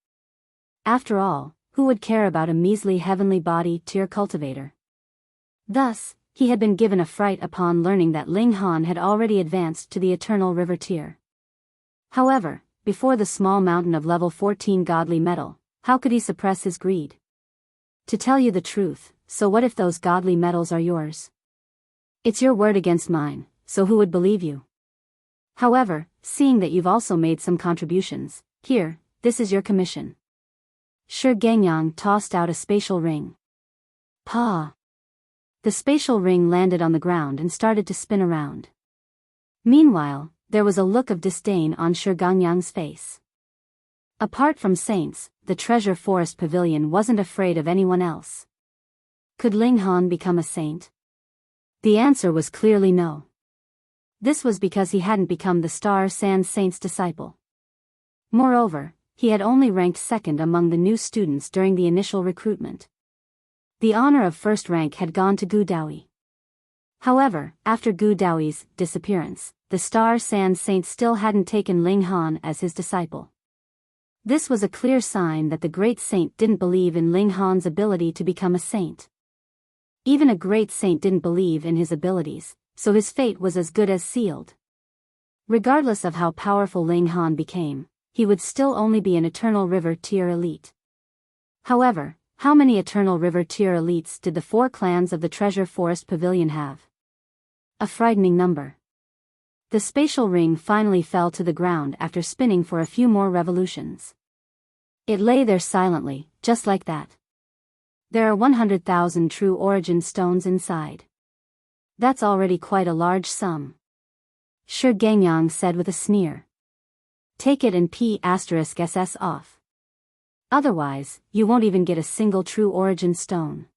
After all, who would care about a measly heavenly body tier cultivator? Thus, he had been given a fright upon learning that Ling Han had already advanced to the Eternal River tier. However, before the small mountain of level 14 godly metal, how could he suppress his greed? To tell you the truth, so what if those godly metals are yours? It's your word against mine, so who would believe you? However, seeing that you've also made some contributions, here, this is your commission. Shi Gangyang tossed out a spatial ring. Pa! The spatial ring landed on the ground and started to spin around. Meanwhile, there was a look of disdain on Shi Gangyang's face. Apart from saints, the Treasure Forest Pavilion wasn't afraid of anyone else. Could Ling Han become a saint? The answer was clearly no. This was because he hadn't become the Star Sand Saint's disciple. Moreover, he had only ranked second among the new students during the initial recruitment. The honor of first rank had gone to Gu Daoyi. However, after Gu Daoyi's disappearance, the Star Sand Saint still hadn't taken Ling Han as his disciple. This was a clear sign that the great saint didn't believe in Ling Han's ability to become a saint. Even a great saint didn't believe in his abilities, so his fate was as good as sealed. Regardless of how powerful Ling Han became, he would still only be an Eternal River tier elite. However, how many Eternal River tier elites did the 4 clans of the Treasure Forest Pavilion have? A frightening number. The spatial ring finally fell to the ground after spinning for a few more revolutions. It lay there silently, just like that. There are 100,000 true origin stones inside. That's already quite a large sum. Shi Gangyang said with a sneer. Take it and P*SS off. Otherwise, you won't even get a single true origin stone.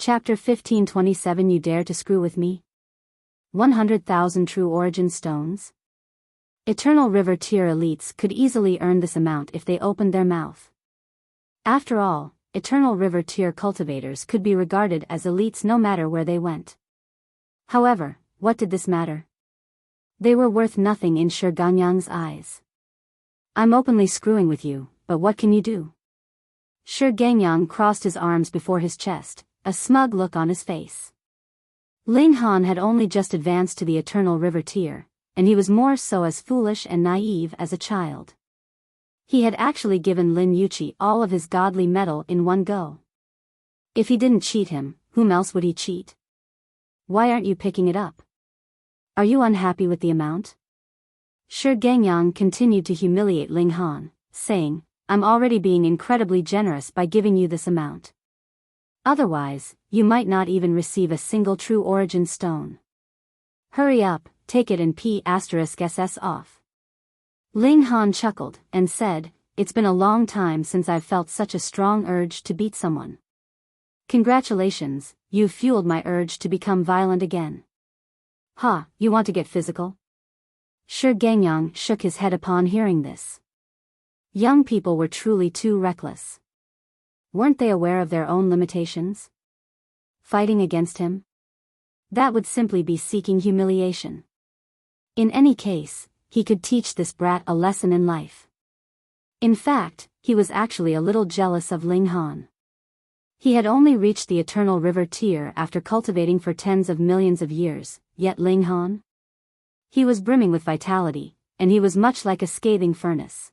Chapter 1527 You dare to screw with me? 100,000 true origin stones? Eternal River tier elites could easily earn this amount if they opened their mouth. After all, Eternal River tier cultivators could be regarded as elites no matter where they went. However, what did this matter? They were worth nothing in Shi Gangyang's eyes. I'm openly screwing with you, but what can you do? Shi Gangyang crossed his arms before his chest, a smug look on his face. Ling Han had only just advanced to the Eternal River tier, and he was more so as foolish and naive as a child. He had actually given Lin Yuqi all of his godly metal in one go. If he didn't cheat him, whom else would he cheat? Why aren't you picking it up? Are you unhappy with the amount? Shi Gangyang continued to humiliate Ling Han, saying, I'm already being incredibly generous by giving you this amount. Otherwise, you might not even receive a single true origin stone. Hurry up, take it and P*SS off. Ling Han chuckled, and said, It's been a long time since I've felt such a strong urge to beat someone. Congratulations, you've fueled my urge to become violent again. Ha, you want to get physical? Shi Gangyang shook his head upon hearing this. Young people were truly too reckless. Weren't they aware of their own limitations? Fighting against him? That would simply be seeking humiliation. In any case, he could teach this brat a lesson in life. In fact, he was actually a little jealous of Ling Han. He had only reached the Eternal River tier after cultivating for tens of millions of years, yet Ling Han? He was brimming with vitality, and he was much like a scathing furnace.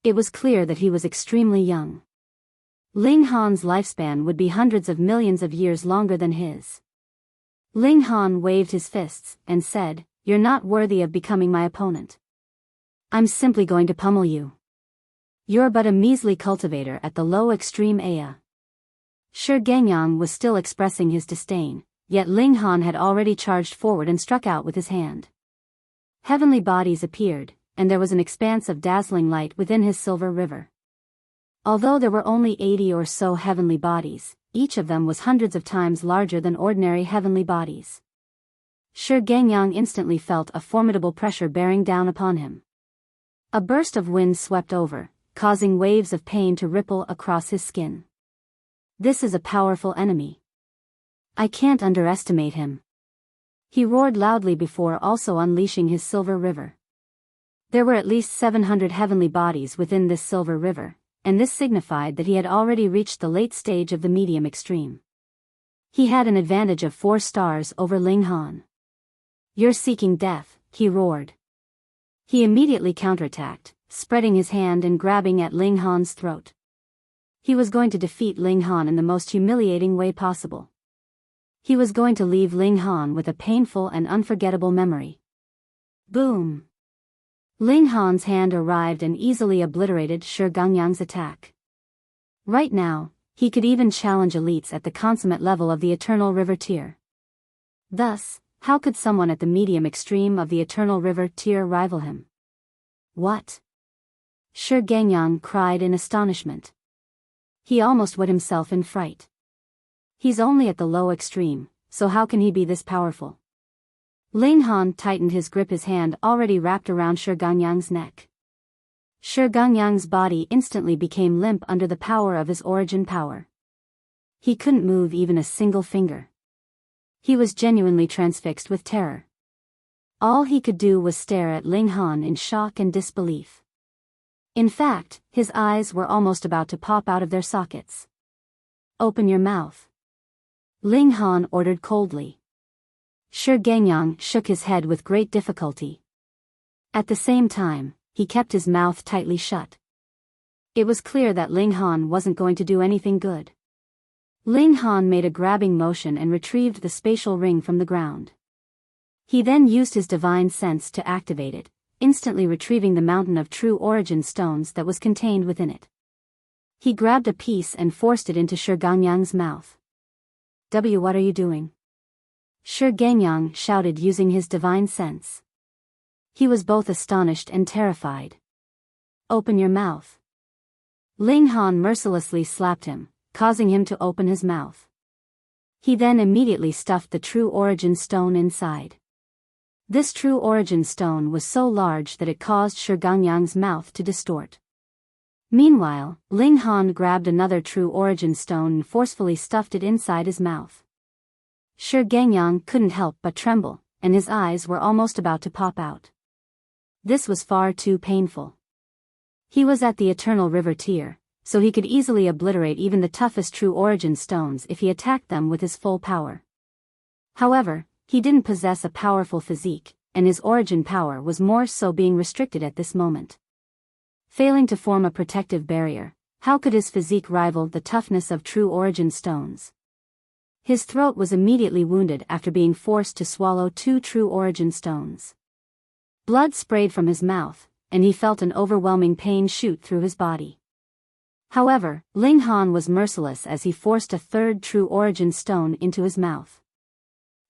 It was clear that he was extremely young. Ling Han's lifespan would be hundreds of millions of years longer than his. Ling Han waved his fists, and said, You're not worthy of becoming my opponent. I'm simply going to pummel you. You're but a measly cultivator at the low extreme Aya. Shi Gangyang was still expressing his disdain, yet Ling Han had already charged forward and struck out with his hand. Heavenly bodies appeared, and there was an expanse of dazzling light within his silver river. Although there were only 80 or so heavenly bodies, each of them was hundreds of times larger than ordinary heavenly bodies. Shi Gangyang instantly felt a formidable pressure bearing down upon him. A burst of wind swept over, causing waves of pain to ripple across his skin. This is a powerful enemy. I can't underestimate him. He roared loudly before also unleashing his silver river. There were at least 700 heavenly bodies within this silver river, and this signified that he had already reached the late stage of the medium extreme. He had an advantage of 4 stars over Ling Han. You're seeking death, he roared. He immediately counterattacked, spreading his hand and grabbing at Ling Han's throat. He was going to defeat Ling Han in the most humiliating way possible. He was going to leave Ling Han with a painful and unforgettable memory. Boom! Ling Han's hand arrived and easily obliterated Shi Gangyang's attack. Right now, he could even challenge elites at the consummate level of the Eternal River tier. Thus, How could someone at the medium extreme of the Eternal River tier rival him? What? Shi Gangyang cried in astonishment. He almost wet himself in fright. He's only at the low extreme, so how can he be this powerful? Ling Han tightened his grip, his hand already wrapped around Shi Gangyang's neck. Shi Gangyang's body instantly became limp under the power of his origin power. He couldn't move even a single finger. He was genuinely transfixed with terror. All he could do was stare at Ling Han in shock and disbelief. In fact, his eyes were almost about to pop out of their sockets. Open your mouth. Ling Han ordered coldly. Shi Gangyang shook his head with great difficulty. At the same time, he kept his mouth tightly shut. It was clear that Ling Han wasn't going to do anything good. Ling Han made a grabbing motion and retrieved the spatial ring from the ground. He then used his divine sense to activate it, instantly retrieving the mountain of true origin stones that was contained within it. He grabbed a piece and forced it into Shi Gangyang's mouth. What are you doing? Shi Gangyang shouted using his divine sense. He was both astonished and terrified. Open your mouth. Ling Han mercilessly slapped him, causing him to open his mouth. He then immediately stuffed the true origin stone inside. This true origin stone was so large that it caused Shi Gangyang's mouth to distort. Meanwhile, Ling Han grabbed another true origin stone and forcefully stuffed it inside his mouth. Shi Gangyang couldn't help but tremble, and his eyes were almost about to pop out. This was far too painful. He was at the Eternal River tier, so he could easily obliterate even the toughest true origin stones if he attacked them with his full power. However, he didn't possess a powerful physique, and his origin power was more so being restricted at this moment. Failing to form a protective barrier, how could his physique rival the toughness of true origin stones? His throat was immediately wounded after being forced to swallow 2 true origin stones. Blood sprayed from his mouth, and he felt an overwhelming pain shoot through his body. However, Ling Han was merciless as he forced a 3rd true origin stone into his mouth.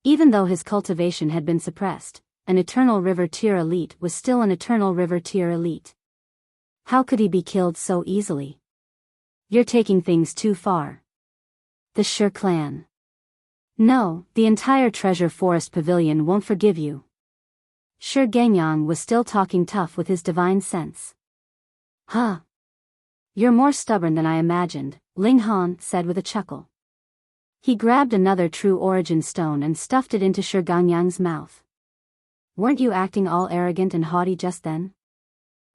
Even though his cultivation had been suppressed, an Eternal River tier elite was still an Eternal River tier elite. How could he be killed so easily? You're taking things too far. The Shi clan. No, the entire Treasure Forest Pavilion won't forgive you. Shi Gangyang was still talking tough with his divine sense. Huh. You're more stubborn than I imagined, Ling Han said with a chuckle. He grabbed another true origin stone and stuffed it into Shi Gangyang's mouth. Weren't you acting all arrogant and haughty just then?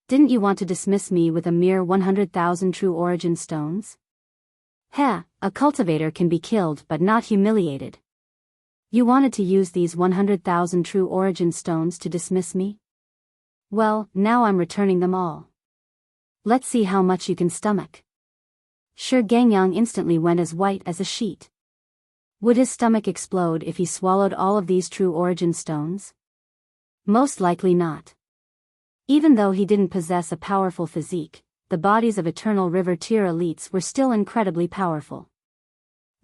Didn't you want to dismiss me with a mere 100,000 true origin stones? Heh, a cultivator can be killed but not humiliated. You wanted to use these 100,000 true origin stones to dismiss me? Well, now I'm returning them all. Let's see how much you can stomach. Shi Gangyang instantly went as white as a sheet. Would his stomach explode if he swallowed all of these true origin stones? Most likely not. Even though he didn't possess a powerful physique, the bodies of Eternal River tier elites were still incredibly powerful.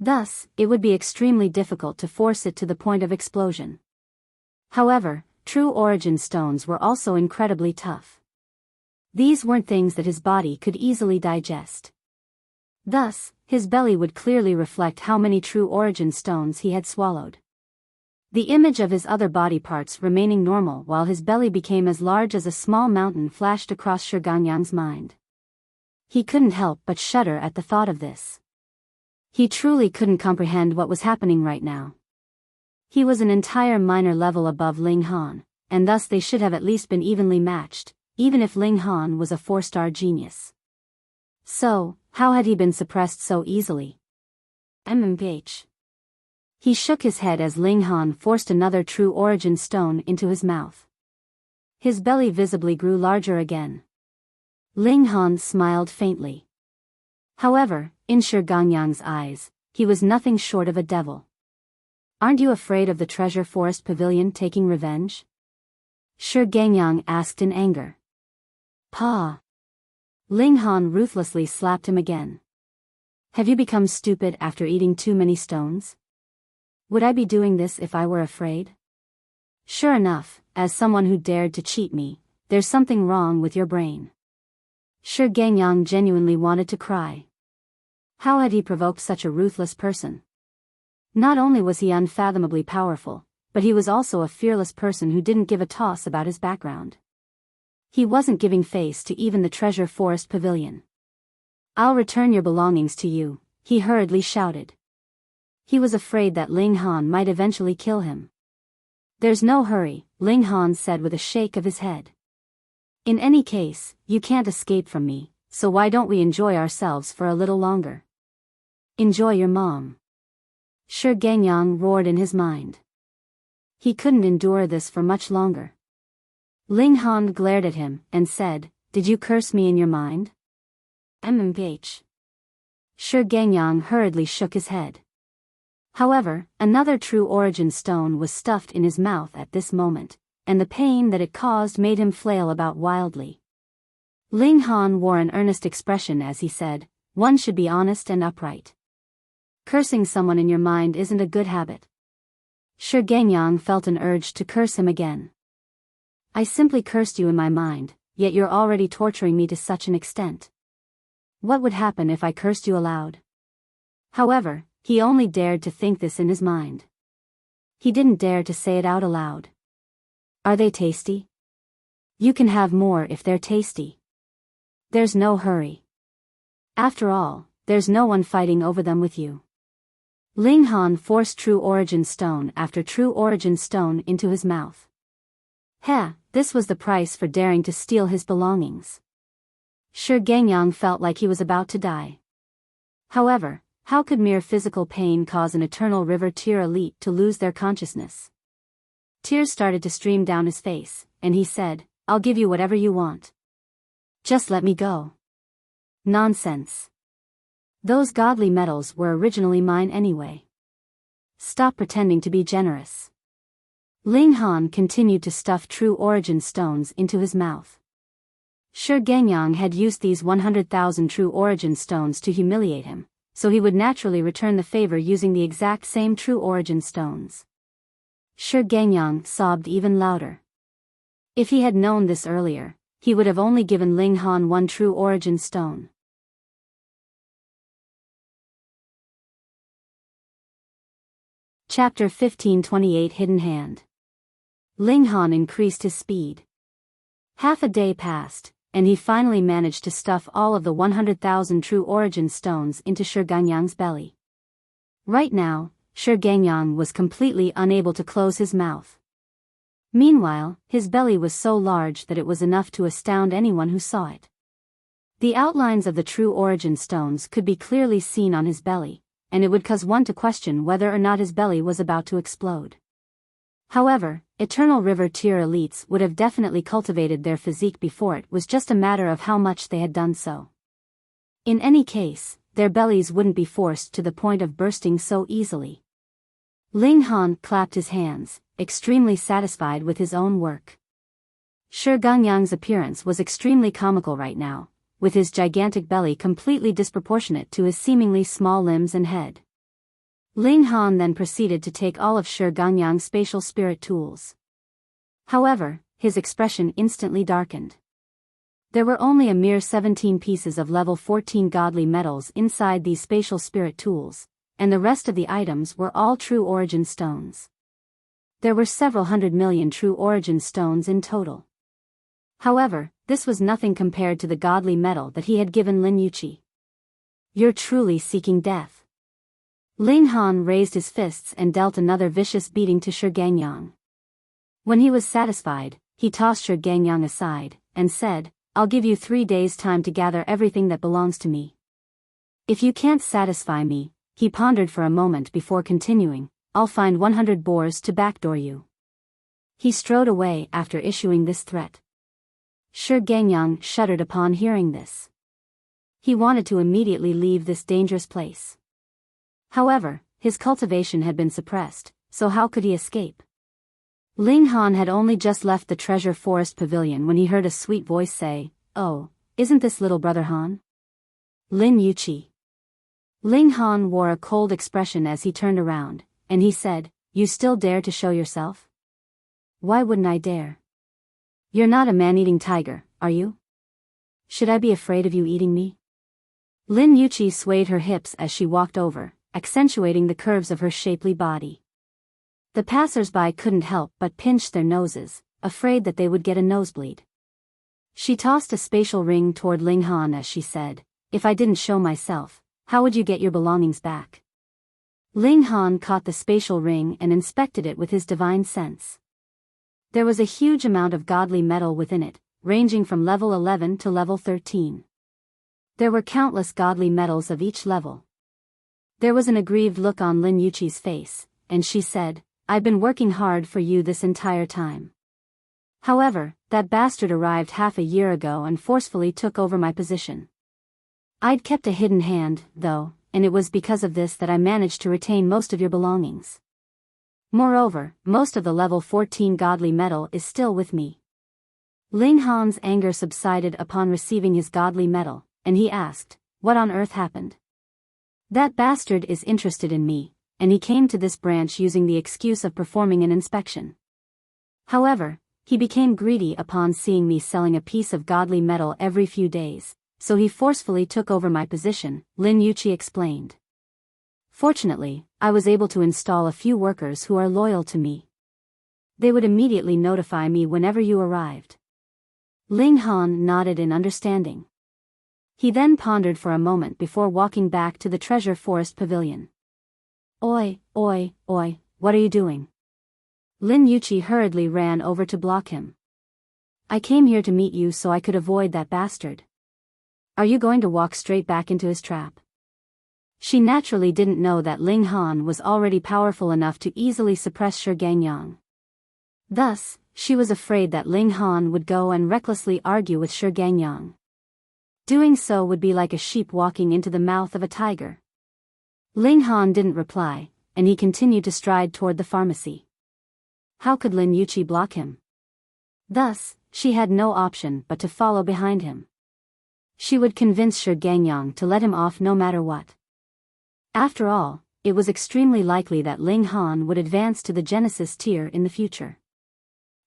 Thus, it would be extremely difficult to force it to the point of explosion. However, true origin stones were also incredibly tough. These weren't things that his body could easily digest. Thus, his belly would clearly reflect how many true origin stones he had swallowed. The image of his other body parts remaining normal while his belly became as large as a small mountain flashed across Shi Gangyang's mind. He couldn't help but shudder at the thought of this. He truly couldn't comprehend what was happening right now. He was an entire minor level above Ling Han, and thus they should have at least been evenly matched, even if Ling Han was a 4-star genius. So, how had he been suppressed so easily? MMPH. He shook his head as Ling Han forced another true origin stone into his mouth. His belly visibly grew larger again. Ling Han smiled faintly. However, in Shi Gangyang's eyes, he was nothing short of a devil. Aren't you afraid of the Treasure Forest Pavilion taking revenge? Shi Gangyang asked in anger. Pa! Ling Han ruthlessly slapped him again. Have you become stupid after eating too many stones? Would I be doing this if I were afraid? Sure enough, as someone who dared to cheat me, there's something wrong with your brain. Shi Gangyang genuinely wanted to cry. How had he provoked such a ruthless person? Not only was he unfathomably powerful, but he was also a fearless person who didn't give a toss about his background. He wasn't giving face to even the treasure forest pavilion. I'll return your belongings to you, he hurriedly shouted. He was afraid that Ling Han might eventually kill him. There's no hurry, Ling Han said with a shake of his head. In any case, you can't escape from me, so why don't we enjoy ourselves for a little longer? Enjoy your mom. Shi Gangyang roared in his mind. He couldn't endure this for much longer. Ling Han glared at him and said, "Did you curse me in your mind?" MMH. Shi Gangyang hurriedly shook his head. However, another true origin stone was stuffed in his mouth at this moment, and the pain that it caused made him flail about wildly. Ling Han wore an earnest expression as he said, "One should be honest and upright. Cursing someone in your mind isn't a good habit." Shi Gangyang felt an urge to curse him again. "I simply cursed you in my mind, yet you're already torturing me to such an extent. What would happen if I cursed you aloud?" However, he only dared to think this in his mind. He didn't dare to say it out aloud. "Are they tasty? You can have more if they're tasty. There's no hurry. After all, there's no one fighting over them with you." Ling Han forced true origin stone after true origin stone into his mouth. This was the price for daring to steal his belongings. Shi Gangyang felt like he was about to die. However, how could mere physical pain cause an eternal river tier elite to lose their consciousness? Tears started to stream down his face, and he said, "I'll give you whatever you want. Just let me go." Nonsense. Those godly metals were originally mine anyway. Stop pretending to be generous. Ling Han continued to stuff true origin stones into his mouth. Shi Gangyang had used these 100,000 true origin stones to humiliate him, so he would naturally return the favor using the exact same true origin stones. Shi Gangyang sobbed even louder. If he had known this earlier, he would have only given Ling Han one true origin stone. Chapter 1528 Hidden Hand. Ling Han increased his speed. Half a day passed, and he finally managed to stuff all of the 100,000 true origin stones into Shi Gangyang's belly. Right now, Shi Gangyang was completely unable to close his mouth. Meanwhile, his belly was so large that it was enough to astound anyone who saw it. The outlines of the true origin stones could be clearly seen on his belly, and it would cause one to question whether or not his belly was about to explode. However, Eternal River tier elites would have definitely cultivated their physique before it was just a matter of how much they had done so. In any case, their bellies wouldn't be forced to the point of bursting so easily. Ling Han clapped his hands, extremely satisfied with his own work. Shi Gangyang's appearance was extremely comical right now, with his gigantic belly completely disproportionate to his seemingly small limbs and head. Ling Han then proceeded to take all of Shi Gangyang's spatial spirit tools. However, his expression instantly darkened. There were only a mere 17 pieces of level 14 godly metals inside these spatial spirit tools, and the rest of the items were all true origin stones. There were several 100 million true origin stones in total. However, this was nothing compared to the godly metal that he had given Lin Yuqi. "You're truly seeking death." Ling Han raised his fists and dealt another vicious beating to Shi Gangyang. When he was satisfied, he tossed Shi Gangyang aside, and said, "I'll give you 3 days' time to gather everything that belongs to me. If you can't satisfy me," he pondered for a moment before continuing, "I'll find 100 boars to backdoor you." He strode away after issuing this threat. Shi Gangyang shuddered upon hearing this. He wanted to immediately leave this dangerous place. However, his cultivation had been suppressed, so how could he escape? Ling Han had only just left the treasure forest pavilion when he heard a sweet voice say, "Oh, isn't this little brother Han?" Lin Yuqi. Ling Han wore a cold expression as he turned around, and he said, "You still dare to show yourself?" Why wouldn't I dare? You're not a man-eating tiger, are you? Should I be afraid of you eating me? Lin Yuqi swayed her hips as she walked over, accentuating the curves of her shapely body. The passers-by couldn't help but pinch their noses, afraid that they would get a nosebleed. She tossed a spatial ring toward Ling Han as she said, "If I didn't show myself, how would you get your belongings back?" Ling Han caught the spatial ring and inspected it with his divine sense. There was a huge amount of godly metal within it, ranging from level 11 to level 13. There were countless godly metals of each level. There was an aggrieved look on Lin Yuqi's face, and she said, "I've been working hard for you this entire time. However, that bastard arrived half a year ago and forcefully took over my position. I'd kept a hidden hand, though, and it was because of this that I managed to retain most of your belongings. Moreover, most of the level 14 godly metal is still with me." Ling Han's anger subsided upon receiving his godly metal, and he asked, "What on earth happened?" "That bastard is interested in me, and he came to this branch using the excuse of performing an inspection. However, he became greedy upon seeing me selling a piece of godly metal every few days, so he forcefully took over my position," Lin Yuqi explained. "Fortunately, I was able to install a few workers who are loyal to me. They would immediately notify me whenever you arrived." Ling Han nodded in understanding. He then pondered for a moment before walking back to the treasure forest pavilion. Oi, what are you doing?" Lin Yuqi hurriedly ran over to block him. "I came here to meet you so I could avoid that bastard. Are you going to walk straight back into his trap?" She naturally didn't know that Ling Han was already powerful enough to easily suppress Shi Gangyang. Thus, she was afraid that Ling Han would go and recklessly argue with Shi Gangyang. Doing so would be like a sheep walking into the mouth of a tiger. Ling Han didn't reply, and he continued to stride toward the pharmacy. How could Lin Yuqi block him? Thus, she had no option but to follow behind him. She would convince Shi Gangyang to let him off no matter what. After all, it was extremely likely that Ling Han would advance to the Genesis tier in the future.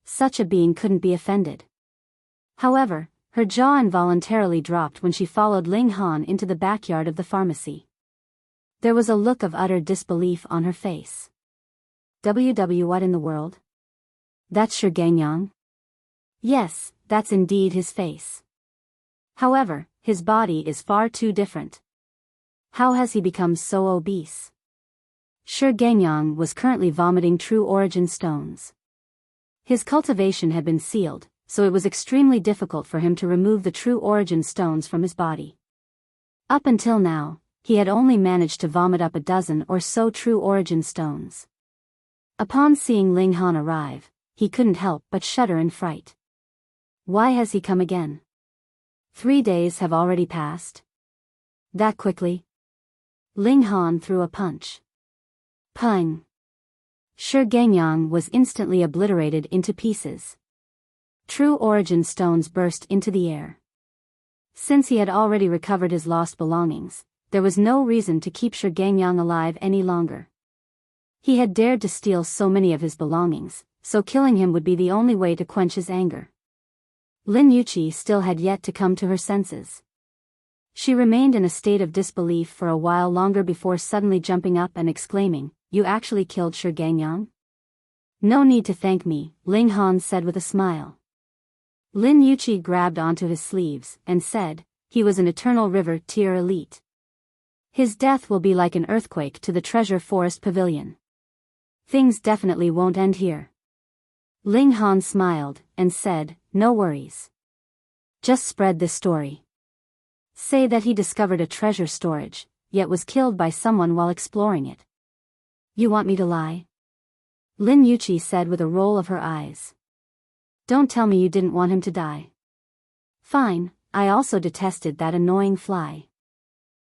Such a being couldn't be offended. However, her jaw involuntarily dropped when she followed Ling Han into the backyard of the pharmacy. There was a look of utter disbelief on her face. What in the world? That's Shi Gangyang? Yes, that's indeed his face. However, his body is far too different. How has he become so obese? Shi Gangyang was currently vomiting true origin stones. His cultivation had been sealed, so it was extremely difficult for him to remove the true origin stones from his body. Up until now, he had only managed to vomit up a dozen or so true origin stones. Upon seeing Ling Han arrive, he couldn't help but shudder in fright. Why has he come again? 3 days have already passed? That quickly? Ling Han threw a punch. Pung! Shi Gangyang was instantly obliterated into pieces. True origin stones burst into the air. Since he had already recovered his lost belongings, there was no reason to keep Shi Gangyang alive any longer. He had dared to steal so many of his belongings, so killing him would be the only way to quench his anger. Lin Yuqi still had yet to come to her senses. She remained in a state of disbelief for a while longer before suddenly jumping up and exclaiming, "You actually killed Shi Gangyang?" "No need to thank me," Ling Han said with a smile. Lin Yuqi grabbed onto his sleeves and said, "He was an Eternal River tier elite. His death will be like an earthquake to the treasure forest pavilion. Things definitely won't end here." Ling Han smiled and said, "No worries. Just spread this story. Say that he discovered a treasure storage, yet was killed by someone while exploring it." "You want me to lie?" Lin Yuqi said with a roll of her eyes. "Don't tell me you didn't want him to die." "Fine, I also detested that annoying fly.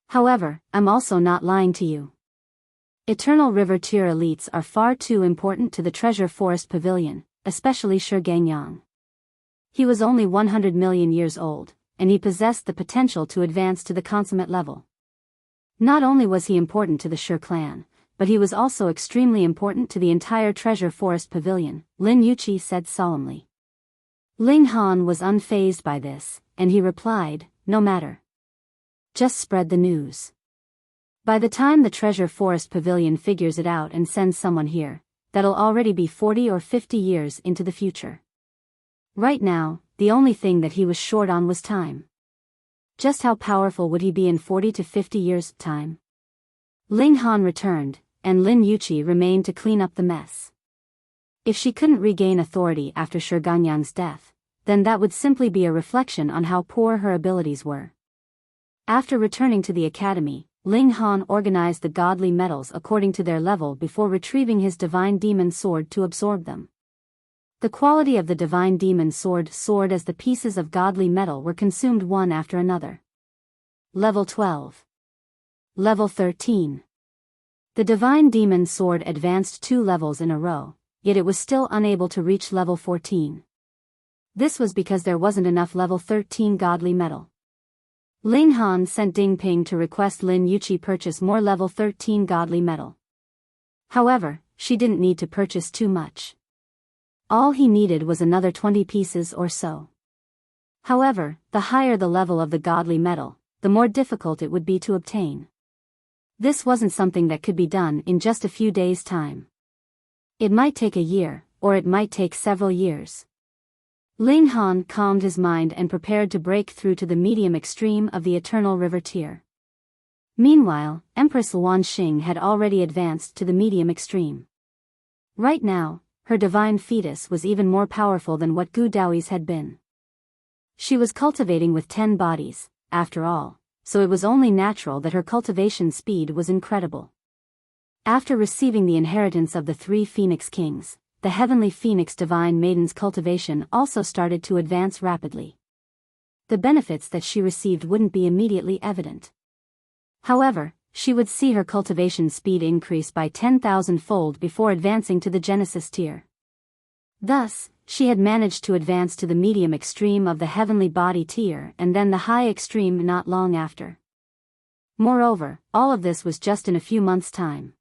However, I'm also not lying to you. Eternal River tier elites are far too important to the treasure forest pavilion, especially Shi Gangyang. He was only 100 million years old, and he possessed the potential to advance to the consummate level. Not only was he important to the Shi clan, but he was also extremely important to the entire treasure forest pavilion, Lin Yuqi said solemnly. Ling Han was unfazed by this, and he replied, no matter. Just spread the news. By the time the treasure forest pavilion figures it out and sends someone here, that'll already be 40 or 50 years into the future. Right now, the only thing that he was short on was time. Just how powerful would he be in 40 to 50 years' time? Ling Han returned, and Lin Yuqi remained to clean up the mess. If she couldn't regain authority after Shiganyang's death, then that would simply be a reflection on how poor her abilities were. After returning to the academy, Ling Han organized the godly metals according to their level before retrieving his divine demon sword to absorb them. The quality of the divine demon sword soared as the pieces of godly metal were consumed one after another. Level 12. Level 13. The divine demon sword advanced 2 levels in a row, yet it was still unable to reach level 14. This was because there wasn't enough level 13 godly metal. Ling Han sent Ding Ping to request Lin Yuqi purchase more level 13 godly metal. However, she didn't need to purchase too much. All he needed was another 20 pieces or so. However, the higher the level of the godly metal, the more difficult it would be to obtain. This wasn't something that could be done in just a few days' time. It might take a year, or it might take several years. Ling Han calmed his mind and prepared to break through to the medium extreme of the Eternal River tier. Meanwhile, Empress Luan Xing had already advanced to the medium extreme. Right now, her divine fetus was even more powerful than what Gu Daoi's had been. She was cultivating with 10 bodies, after all, so it was only natural that her cultivation speed was incredible. After receiving the inheritance of the 3 Phoenix Kings, the Heavenly Phoenix Divine Maiden's cultivation also started to advance rapidly. The benefits that she received wouldn't be immediately evident. However, she would see her cultivation speed increase by 10,000-fold before advancing to the Genesis tier. Thus, she had managed to advance to the medium extreme of the Heavenly Body tier and then the high extreme not long after. Moreover, all of this was just in a few months' time.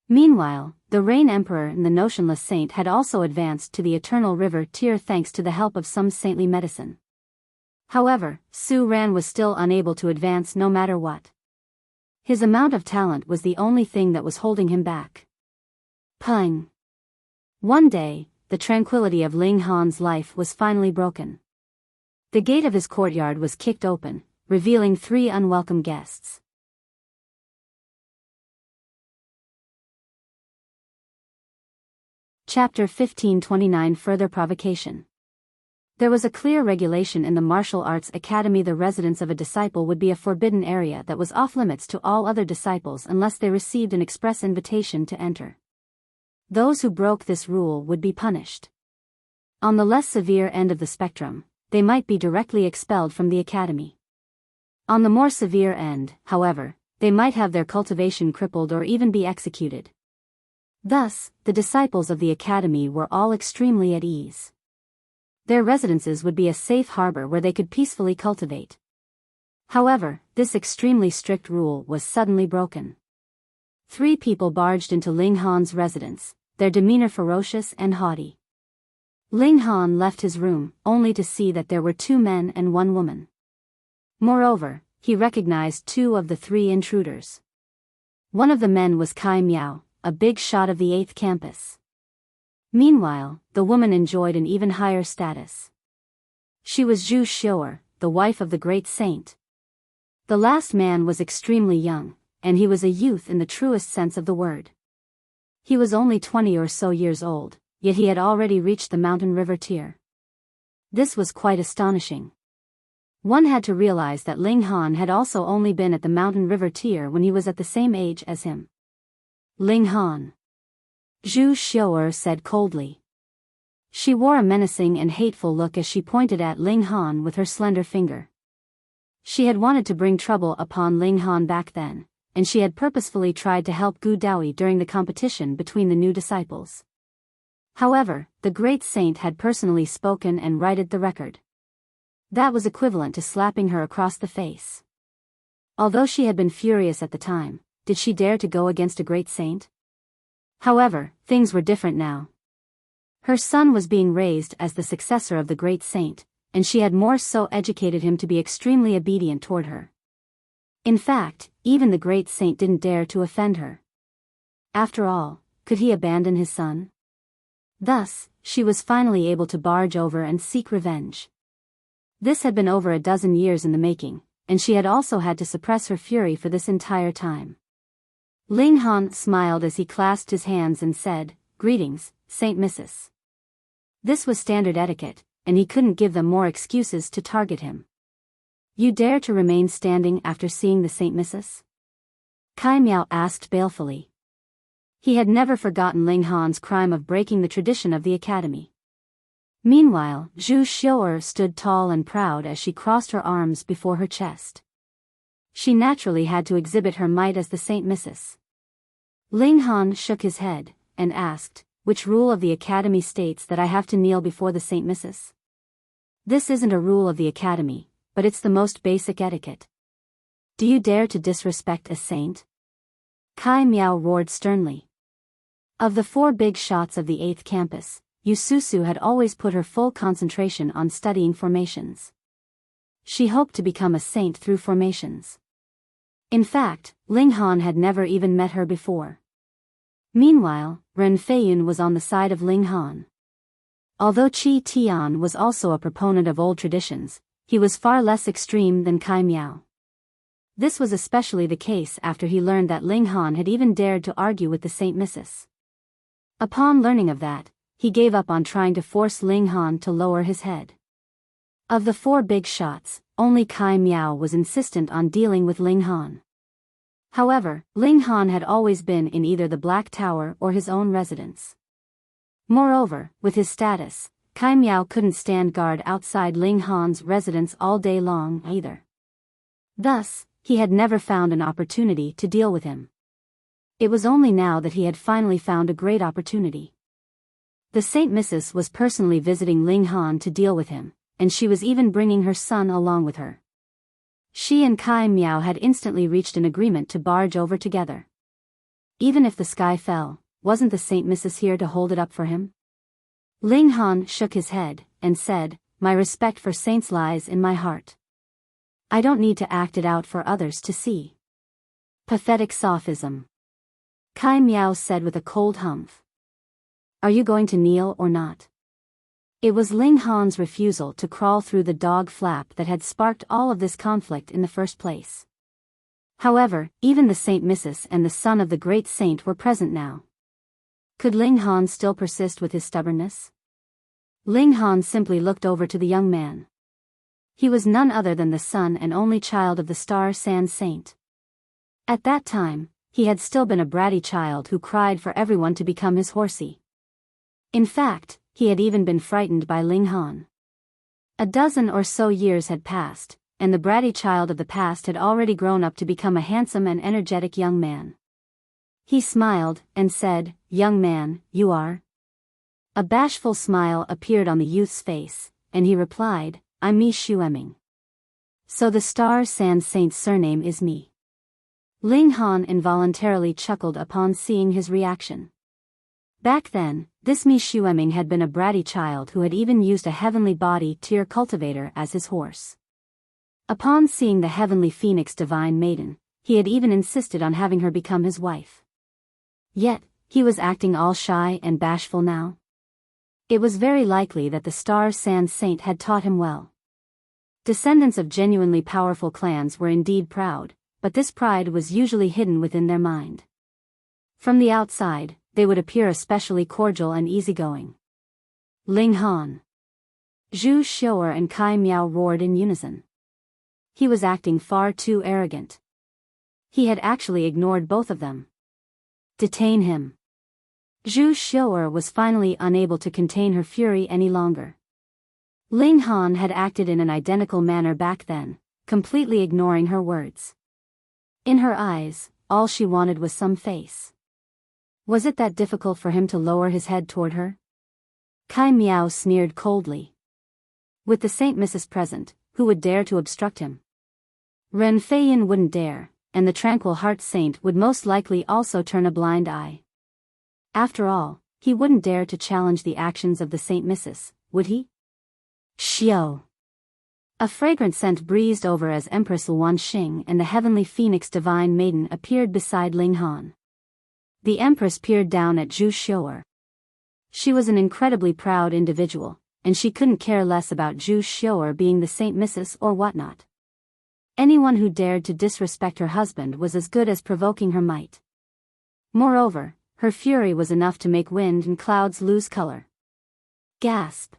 Meanwhile, the Rain Emperor and the Notionless Saint had also advanced to the Eternal River tier thanks to the help of some saintly medicine. However, Su Ran was still unable to advance no matter what. His amount of talent was the only thing that was holding him back. Pung. One day, the tranquility of Ling Han's life was finally broken. The gate of his courtyard was kicked open, revealing 3 unwelcome guests. Chapter 1529 Further Provocation. There was a clear regulation in the martial arts academy. The residence of a disciple would be a forbidden area that was off-limits to all other disciples unless they received an express invitation to enter. Those who broke this rule would be punished. On the less severe end of the spectrum, they might be directly expelled from the academy. On the more severe end, however, they might have their cultivation crippled or even be executed. Thus, the disciples of the academy were all extremely at ease. Their residences would be a safe harbor where they could peacefully cultivate. However, this extremely strict rule was suddenly broken. 3 people barged into Ling Han's residence, their demeanor ferocious and haughty. Ling Han left his room, only to see that there were 2 men and 1 woman. Moreover, he recognized 2 of the 3 intruders. One of the men was Kai Miao, a big shot of the 8th campus. Meanwhile, the woman enjoyed an even higher status. She was Zhu Xiu'er, the wife of the great saint. The last man was extremely young, and he was a youth in the truest sense of the word. He was only 20 or so years old, yet he had already reached the mountain river tier. This was quite astonishing. One had to realize that Ling Han had also only been at the mountain river tier when he was at the same age as him. Ling Han. Zhu Xiu'er said coldly. She wore a menacing and hateful look as she pointed at Ling Han with her slender finger. She had wanted to bring trouble upon Ling Han back then, and she had purposefully tried to help Gu Daoi during the competition between the new disciples. However, the great saint had personally spoken and righted the record. That was equivalent to slapping her across the face. Although she had been furious at the time, did she dare to go against a great saint? However, things were different now. Her son was being raised as the successor of the great saint, and she had more so educated him to be extremely obedient toward her. In fact, even the great saint didn't dare to offend her. After all, could he abandon his son? Thus, she was finally able to barge over and seek revenge. This had been over a dozen years in the making, and she had also had to suppress her fury for this entire time. Ling Han smiled as he clasped his hands and said, "Greetings, Saint Mrs." This was standard etiquette, and he couldn't give them more excuses to target him. "You dare to remain standing after seeing the Saint Mrs.?" Kai Miao asked balefully. He had never forgotten Ling Han's crime of breaking the tradition of the academy. Meanwhile, Zhu Xiu'er stood tall and proud as she crossed her arms before her chest. She naturally had to exhibit her might as the Saint Mrs. Ling Han shook his head, and asked, "Which rule of the academy states that I have to kneel before the Saint Mrs.? This isn't a rule of the academy, but it's the most basic etiquette. Do you dare to disrespect a saint?" Kai Miao roared sternly. Of the 4 big shots of the 8th campus, Yu Susu had always put her full concentration on studying formations. She hoped to become a saint through formations. In fact, Ling Han had never even met her before. Meanwhile, Ren Feiyun was on the side of Ling Han. Although Qi Tian was also a proponent of old traditions, he was far less extreme than Kai Miao. This was especially the case after he learned that Ling Han had even dared to argue with the Saint Mrs. Upon learning of that, he gave up on trying to force Ling Han to lower his head. Of the 4 big shots, only Kai Miao was insistent on dealing with Ling Han. However, Ling Han had always been in either the Black Tower or his own residence. Moreover, with his status, Kai Miao couldn't stand guard outside Ling Han's residence all day long either. Thus, he had never found an opportunity to deal with him. It was only now that he had finally found a great opportunity. The Saint Mrs. was personally visiting Ling Han to deal with him, and she was even bringing her son along with her. She and Kai Miao had instantly reached an agreement to barge over together. Even if the sky fell, wasn't the Saint Mrs. here to hold it up for him? Ling Han shook his head, and said, "My respect for saints lies in my heart. I don't need to act it out for others to see." Pathetic sophism. Kai Miao said with a cold humph. "Are you going to kneel or not?" It was Ling Han's refusal to crawl through the dog flap that had sparked all of this conflict in the first place. However, even the Saint Mrs. and the son of the great saint were present now. Could Ling Han still persist with his stubbornness? Ling Han simply looked over to the young man. He was none other than the son and only child of the Star Sand Saint. At that time, he had still been a bratty child who cried for everyone to become his horsey. In fact, he had even been frightened by Ling Han. A dozen or so years had passed, and the bratty child of the past had already grown up to become a handsome and energetic young man. He smiled, and said, "Young man, you are?" A bashful smile appeared on the youth's face, and he replied, "I'm Mi Xueming." "So the Star Sand Saint's surname is Mi." Ling Han involuntarily chuckled upon seeing his reaction. Back then, this Mi Xueming had been a bratty child who had even used a heavenly body tier cultivator as his horse. Upon seeing the heavenly phoenix divine maiden, he had even insisted on having her become his wife. Yet, he was acting all shy and bashful now. It was very likely that the Star Sand Saint had taught him well. Descendants of genuinely powerful clans were indeed proud, but this pride was usually hidden within their mind. From the outside, they would appear especially cordial and easygoing. Ling Han, Zhu Xiu'er and Kai Miao roared in unison. He was acting far too arrogant. He had actually ignored both of them. Detain him. Zhu Xiu'er was finally unable to contain her fury any longer. Ling Han had acted in an identical manner back then, completely ignoring her words. In her eyes, all she wanted was some face. Was it that difficult for him to lower his head toward her? Kai Miao sneered coldly. With the Saint Mrs. present, who would dare to obstruct him? Ren Feiyun wouldn't dare, and the tranquil heart saint would most likely also turn a blind eye. After all, he wouldn't dare to challenge the actions of the Saint Missus, would he? Xiao. A fragrant scent breezed over as Empress Luan Xing and the heavenly phoenix divine maiden appeared beside Ling Han. The Empress peered down at Zhu Xiu'er. She was an incredibly proud individual, and she couldn't care less about Zhu Xiu'er being the Saint Missus or whatnot. Anyone who dared to disrespect her husband was as good as provoking her might. Moreover, her fury was enough to make wind and clouds lose color. Gasp.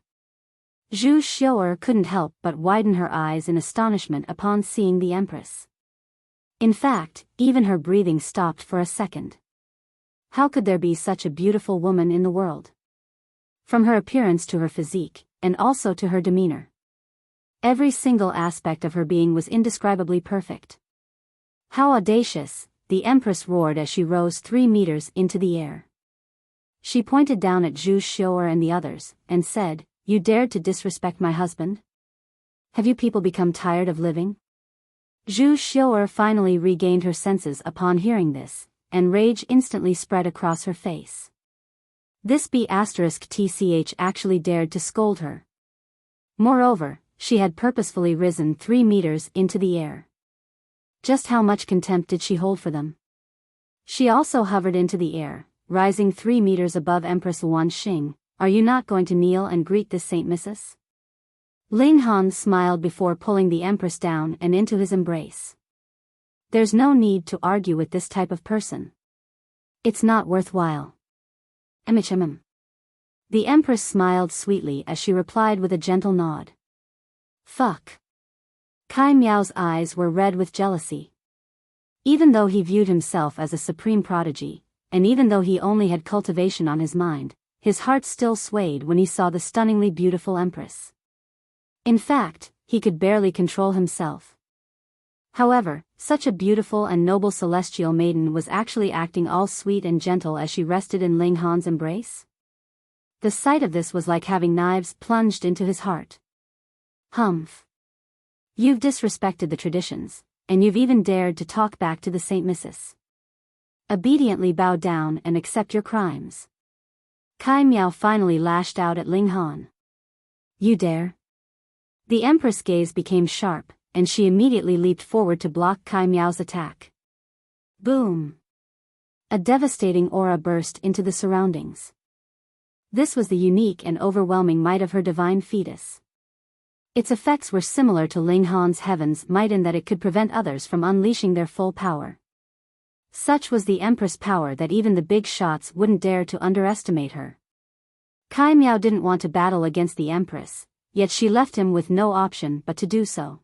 Zhu Xiu'er couldn't help but widen her eyes in astonishment upon seeing the Empress. In fact, even her breathing stopped for a second. How could there be such a beautiful woman in the world? From her appearance to her physique, and also to her demeanor. Every single aspect of her being was indescribably perfect. How audacious, the Empress roared as she rose 3 meters into the air. She pointed down at Zhu Xiu'er and the others, and said, "You dared to disrespect my husband? Have you people become tired of living?" Zhu Xiu'er finally regained her senses upon hearing this, and rage instantly spread across her face. This B***TCH actually dared to scold her. Moreover, she had purposefully risen 3 meters into the air. Just how much contempt did she hold for them? She also hovered into the air, rising 3 meters above Empress Luan Xing. "Are you not going to kneel and greet this Saint Missus?" Ling Han smiled before pulling the Empress down and into his embrace. "There's no need to argue with this type of person. It's not worthwhile." The Empress smiled sweetly as she replied with a gentle nod. Fuck. Kai Miao's eyes were red with jealousy. Even though he viewed himself as a supreme prodigy, and even though he only had cultivation on his mind, his heart still swayed when he saw the stunningly beautiful Empress. In fact, he could barely control himself. However, such a beautiful and noble celestial maiden was actually acting all sweet and gentle as she rested in Ling Han's embrace. The sight of this was like having knives plunged into his heart. Humph. You've disrespected the traditions, and you've even dared to talk back to the Saint Missus. Obediently bow down and accept your crimes. Kai Miao finally lashed out at Ling Han. You dare? The Empress' gaze became sharp, and she immediately leaped forward to block Kai Miao's attack. Boom! A devastating aura burst into the surroundings. This was the unique and overwhelming might of her divine fetus. Its effects were similar to Ling Han's heaven's might in that it could prevent others from unleashing their full power. Such was the Empress' power that even the big shots wouldn't dare to underestimate her. Kai Miao didn't want to battle against the Empress, yet she left him with no option but to do so.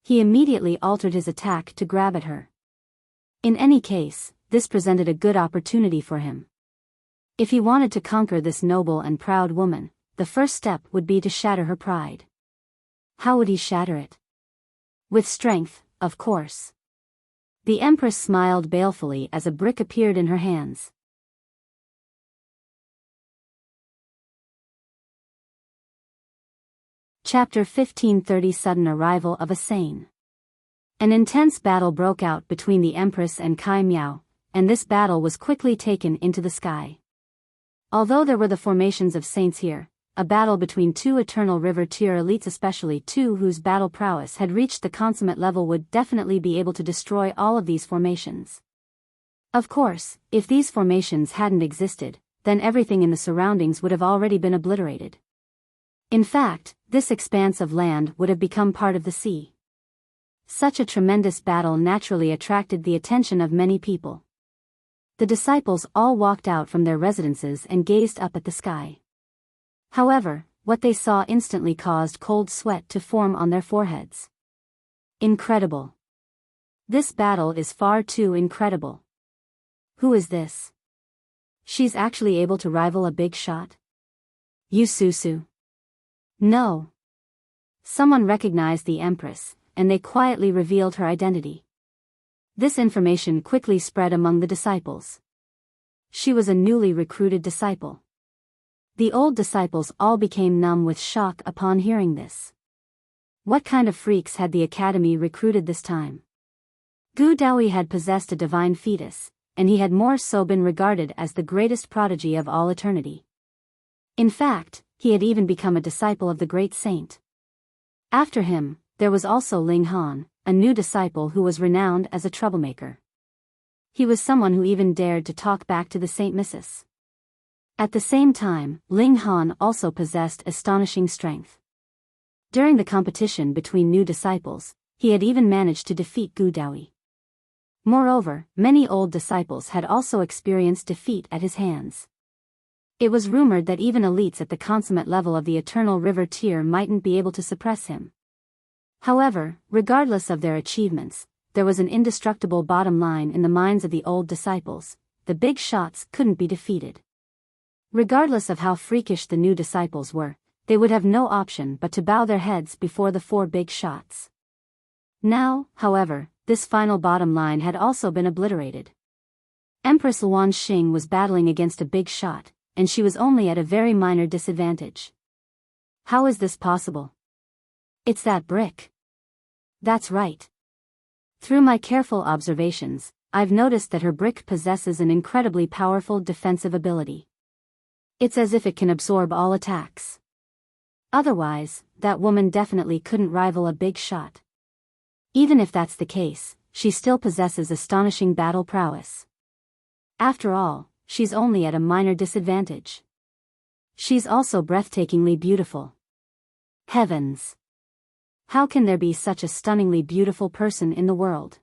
He immediately altered his attack to grab at her. In any case, this presented a good opportunity for him. If he wanted to conquer this noble and proud woman, the first step would be to shatter her pride. How would he shatter it? With strength, of course. The Empress smiled balefully as a brick appeared in her hands. Chapter 1530 Sudden Arrival of a Sain. An intense battle broke out between the Empress and Kai Miao, and this battle was quickly taken into the sky. Although there were the formations of saints here, a battle between two eternal river tier elites, especially two whose battle prowess had reached the consummate level, would definitely be able to destroy all of these formations. Of course, if these formations hadn't existed, then everything in the surroundings would have already been obliterated. In fact, this expanse of land would have become part of the sea. Such a tremendous battle naturally attracted the attention of many people. The disciples all walked out from their residences and gazed up at the sky. However, what they saw instantly caused cold sweat to form on their foreheads. Incredible. This battle is far too incredible. Who is this? She's actually able to rival a big shot? Yususu. No. Someone recognized the Empress, and they quietly revealed her identity. This information quickly spread among the disciples. She was a newly recruited disciple. The old disciples all became numb with shock upon hearing this. What kind of freaks had the academy recruited this time? Gu Daoyi had possessed a divine fetus, and he had more so been regarded as the greatest prodigy of all eternity. In fact, he had even become a disciple of the great saint. After him, there was also Ling Han, a new disciple who was renowned as a troublemaker. He was someone who even dared to talk back to the Saint Missus. At the same time, Ling Han also possessed astonishing strength. During the competition between new disciples, he had even managed to defeat Gu Daoyi. Moreover, many old disciples had also experienced defeat at his hands. It was rumored that even elites at the consummate level of the Eternal River tier mightn't be able to suppress him. However, regardless of their achievements, there was an indestructible bottom line in the minds of the old disciples: the big shots couldn't be defeated. Regardless of how freakish the new disciples were, they would have no option but to bow their heads before the 4 big shots. Now, however, this final bottom line had also been obliterated. Empress Luan Xing was battling against a big shot, and she was only at a very minor disadvantage. How is this possible? It's that brick. That's right. Through my careful observations, I've noticed that her brick possesses an incredibly powerful defensive ability. It's as if it can absorb all attacks. Otherwise, that woman definitely couldn't rival a big shot. Even if that's the case, she still possesses astonishing battle prowess. After all, she's only at a minor disadvantage. She's also breathtakingly beautiful. Heavens! How can there be such a stunningly beautiful person in the world?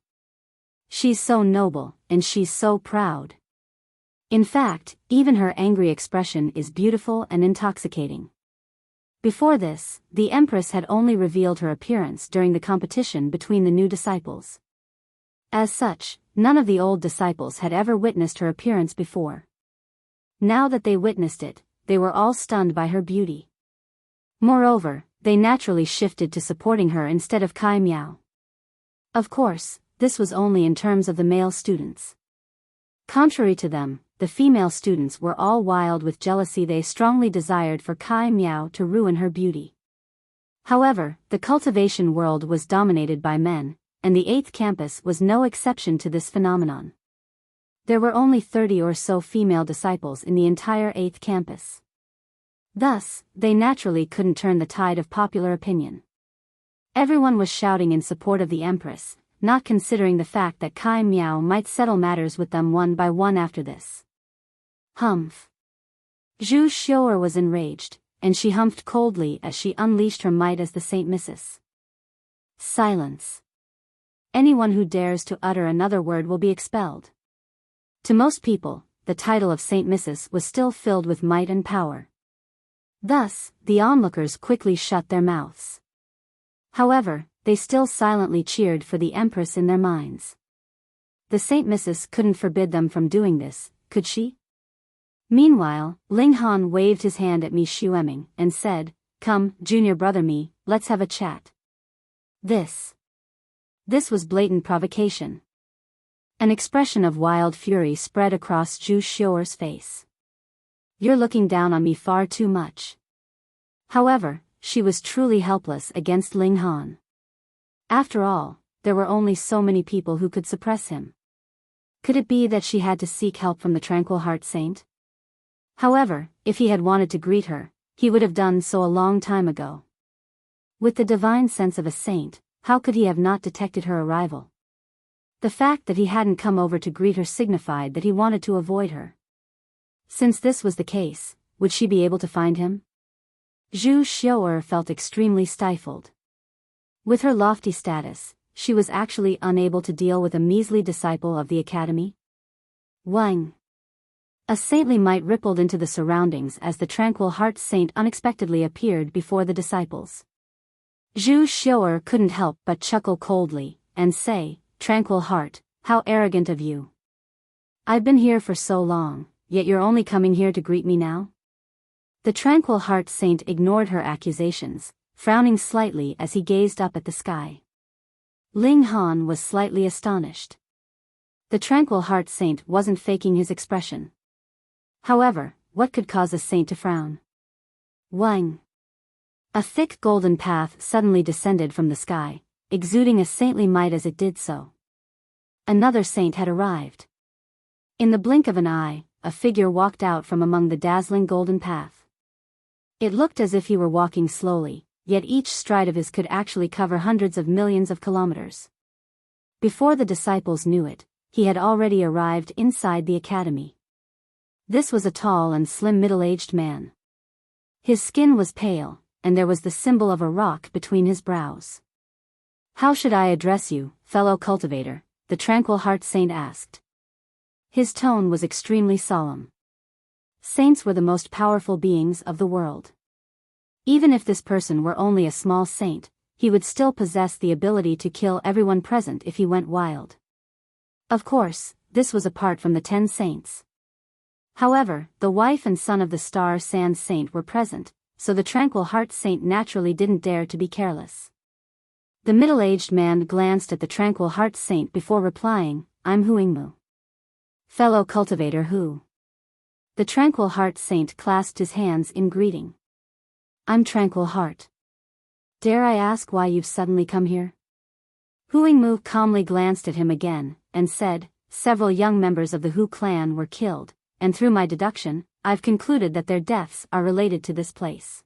She's so noble, and she's so proud. In fact, even her angry expression is beautiful and intoxicating. Before this, the Empress had only revealed her appearance during the competition between the new disciples. As such, none of the old disciples had ever witnessed her appearance before. Now that they witnessed it, they were all stunned by her beauty. Moreover, they naturally shifted to supporting her instead of Kai Miao. Of course, this was only in terms of the male students. Contrary to them, the female students were all wild with jealousy. They strongly desired for Kai Miao to ruin her beauty. However, the cultivation world was dominated by men, and the 8th campus was no exception to this phenomenon. There were only 30 or so female disciples in the entire 8th campus. Thus, they naturally couldn't turn the tide of popular opinion. Everyone was shouting in support of the Empress, not considering the fact that Kai Miao might settle matters with them one by one after this. Humph. Zhu Xiu'er was enraged, and she humphed coldly as she unleashed her might as the Saint Missus. Silence. Anyone who dares to utter another word will be expelled. To most people, the title of Saint Missus was still filled with might and power. Thus, the onlookers quickly shut their mouths. However, they still silently cheered for the Empress in their minds. The Saint Missus couldn't forbid them from doing this, could she? Meanwhile, Ling Han waved his hand at Mi Xueming and said, "Come, junior brother Mi, let's have a chat." This was blatant provocation. An expression of wild fury spread across Zhu Xiu'er's face. "You're looking down on me far too much." However, she was truly helpless against Ling Han. After all, there were only so many people who could suppress him. Could it be that she had to seek help from the Tranquil Heart Saint? However, if he had wanted to greet her, he would have done so a long time ago. With the divine sense of a saint, how could he have not detected her arrival? The fact that he hadn't come over to greet her signified that he wanted to avoid her. Since this was the case, would she be able to find him? Zhu Xiu'er felt extremely stifled. With her lofty status, she was actually unable to deal with a measly disciple of the academy. Wang. A saintly might rippled into the surroundings as the Tranquil Heart Saint unexpectedly appeared before the disciples. Zhu Xiu'er couldn't help but chuckle coldly, and say, "Tranquil Heart, how arrogant of you. I've been here for so long, yet you're only coming here to greet me now?" The Tranquil Heart Saint ignored her accusations, frowning slightly as he gazed up at the sky. Ling Han was slightly astonished. The Tranquil Heart Saint wasn't faking his expression. However, what could cause a saint to frown? Wang. A thick golden path suddenly descended from the sky, exuding a saintly might as it did so. Another saint had arrived. In the blink of an eye, a figure walked out from among the dazzling golden path. It looked as if he were walking slowly, yet each stride of his could actually cover hundreds of millions of kilometers. Before the disciples knew it, he had already arrived inside the academy. This was a tall and slim middle-aged man. His skin was pale, and there was the symbol of a rock between his brows. "How should I address you, fellow cultivator?" the tranquil heart saint asked. His tone was extremely solemn. Saints were the most powerful beings of the world. Even if this person were only a small saint, he would still possess the ability to kill everyone present if he went wild. Of course, this was apart from the 10 saints. However, the wife and son of the Star Sand Saint were present, so the Tranquil Heart Saint naturally didn't dare to be careless. The middle-aged man glanced at the Tranquil Heart Saint before replying, "I'm Huingmu." "Fellow cultivator who?" The Tranquil Heart Saint clasped his hands in greeting. "I'm Tranquil Heart. Dare I ask why you've suddenly come here?" Huingmu calmly glanced at him again, and said, "Several young members of the Hu clan were killed, and through my deduction, I've concluded that their deaths are related to this place."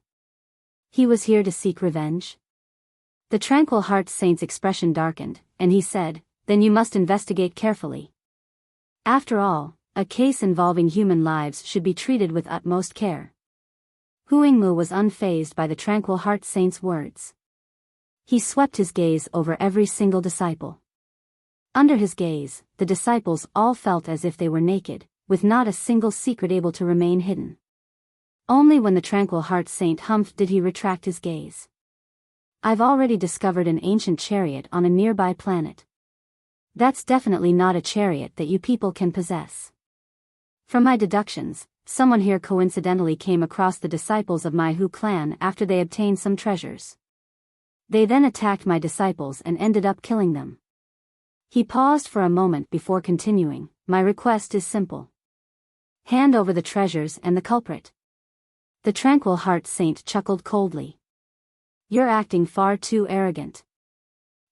He was here to seek revenge? The Tranquil Heart Saint's expression darkened, and he said, "Then you must investigate carefully. After all, a case involving human lives should be treated with utmost care." Huingmu was unfazed by the Tranquil Heart Saint's words. He swept his gaze over every single disciple. Under his gaze, the disciples all felt as if they were naked, with not a single secret able to remain hidden. Only when the Tranquil Heart Saint humphed did he retract his gaze. "I've already discovered an ancient chariot on a nearby planet. That's definitely not a chariot that you people can possess. From my deductions, someone here coincidentally came across the disciples of my Hu clan after they obtained some treasures. They then attacked my disciples and ended up killing them." He paused for a moment before continuing, "My request is simple. Hand over the treasures and the culprit." The Tranquil Heart Saint chuckled coldly. "You're acting far too arrogant.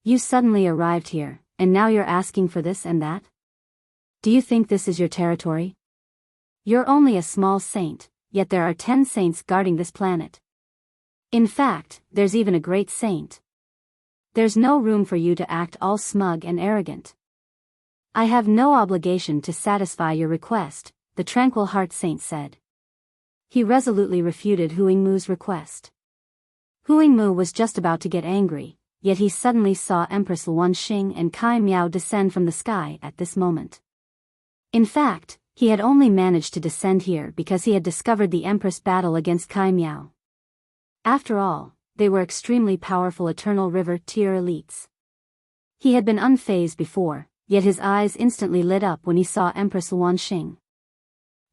You suddenly arrived here, and now you're asking for this and that? Do you think this is your territory? You're only a small saint, yet there are 10 saints guarding this planet. In fact, there's even a great saint. There's no room for you to act all smug and arrogant. I have no obligation to satisfy your request," the Tranquil Heart Saint said. He resolutely refuted Huingmu's request. Huingmu was just about to get angry, yet he suddenly saw Empress Luanxing and Kai Miao descend from the sky at this moment. In fact, he had only managed to descend here because he had discovered the Empress battle against Kai Miao. After all, they were extremely powerful Eternal River tier elites. He had been unfazed before, yet his eyes instantly lit up when he saw Empress Luanxing.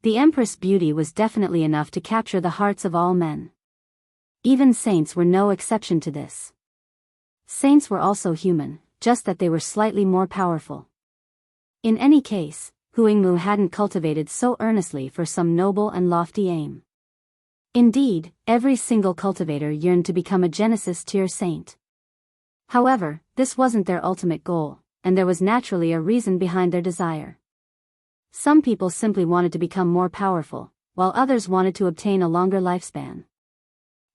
The Empress' beauty was definitely enough to capture the hearts of all men. Even saints were no exception to this. Saints were also human, just that they were slightly more powerful. In any case, Huingmu hadn't cultivated so earnestly for some noble and lofty aim. Indeed, every single cultivator yearned to become a Genesis tier saint. However, this wasn't their ultimate goal, and there was naturally a reason behind their desire. Some people simply wanted to become more powerful, while others wanted to obtain a longer lifespan.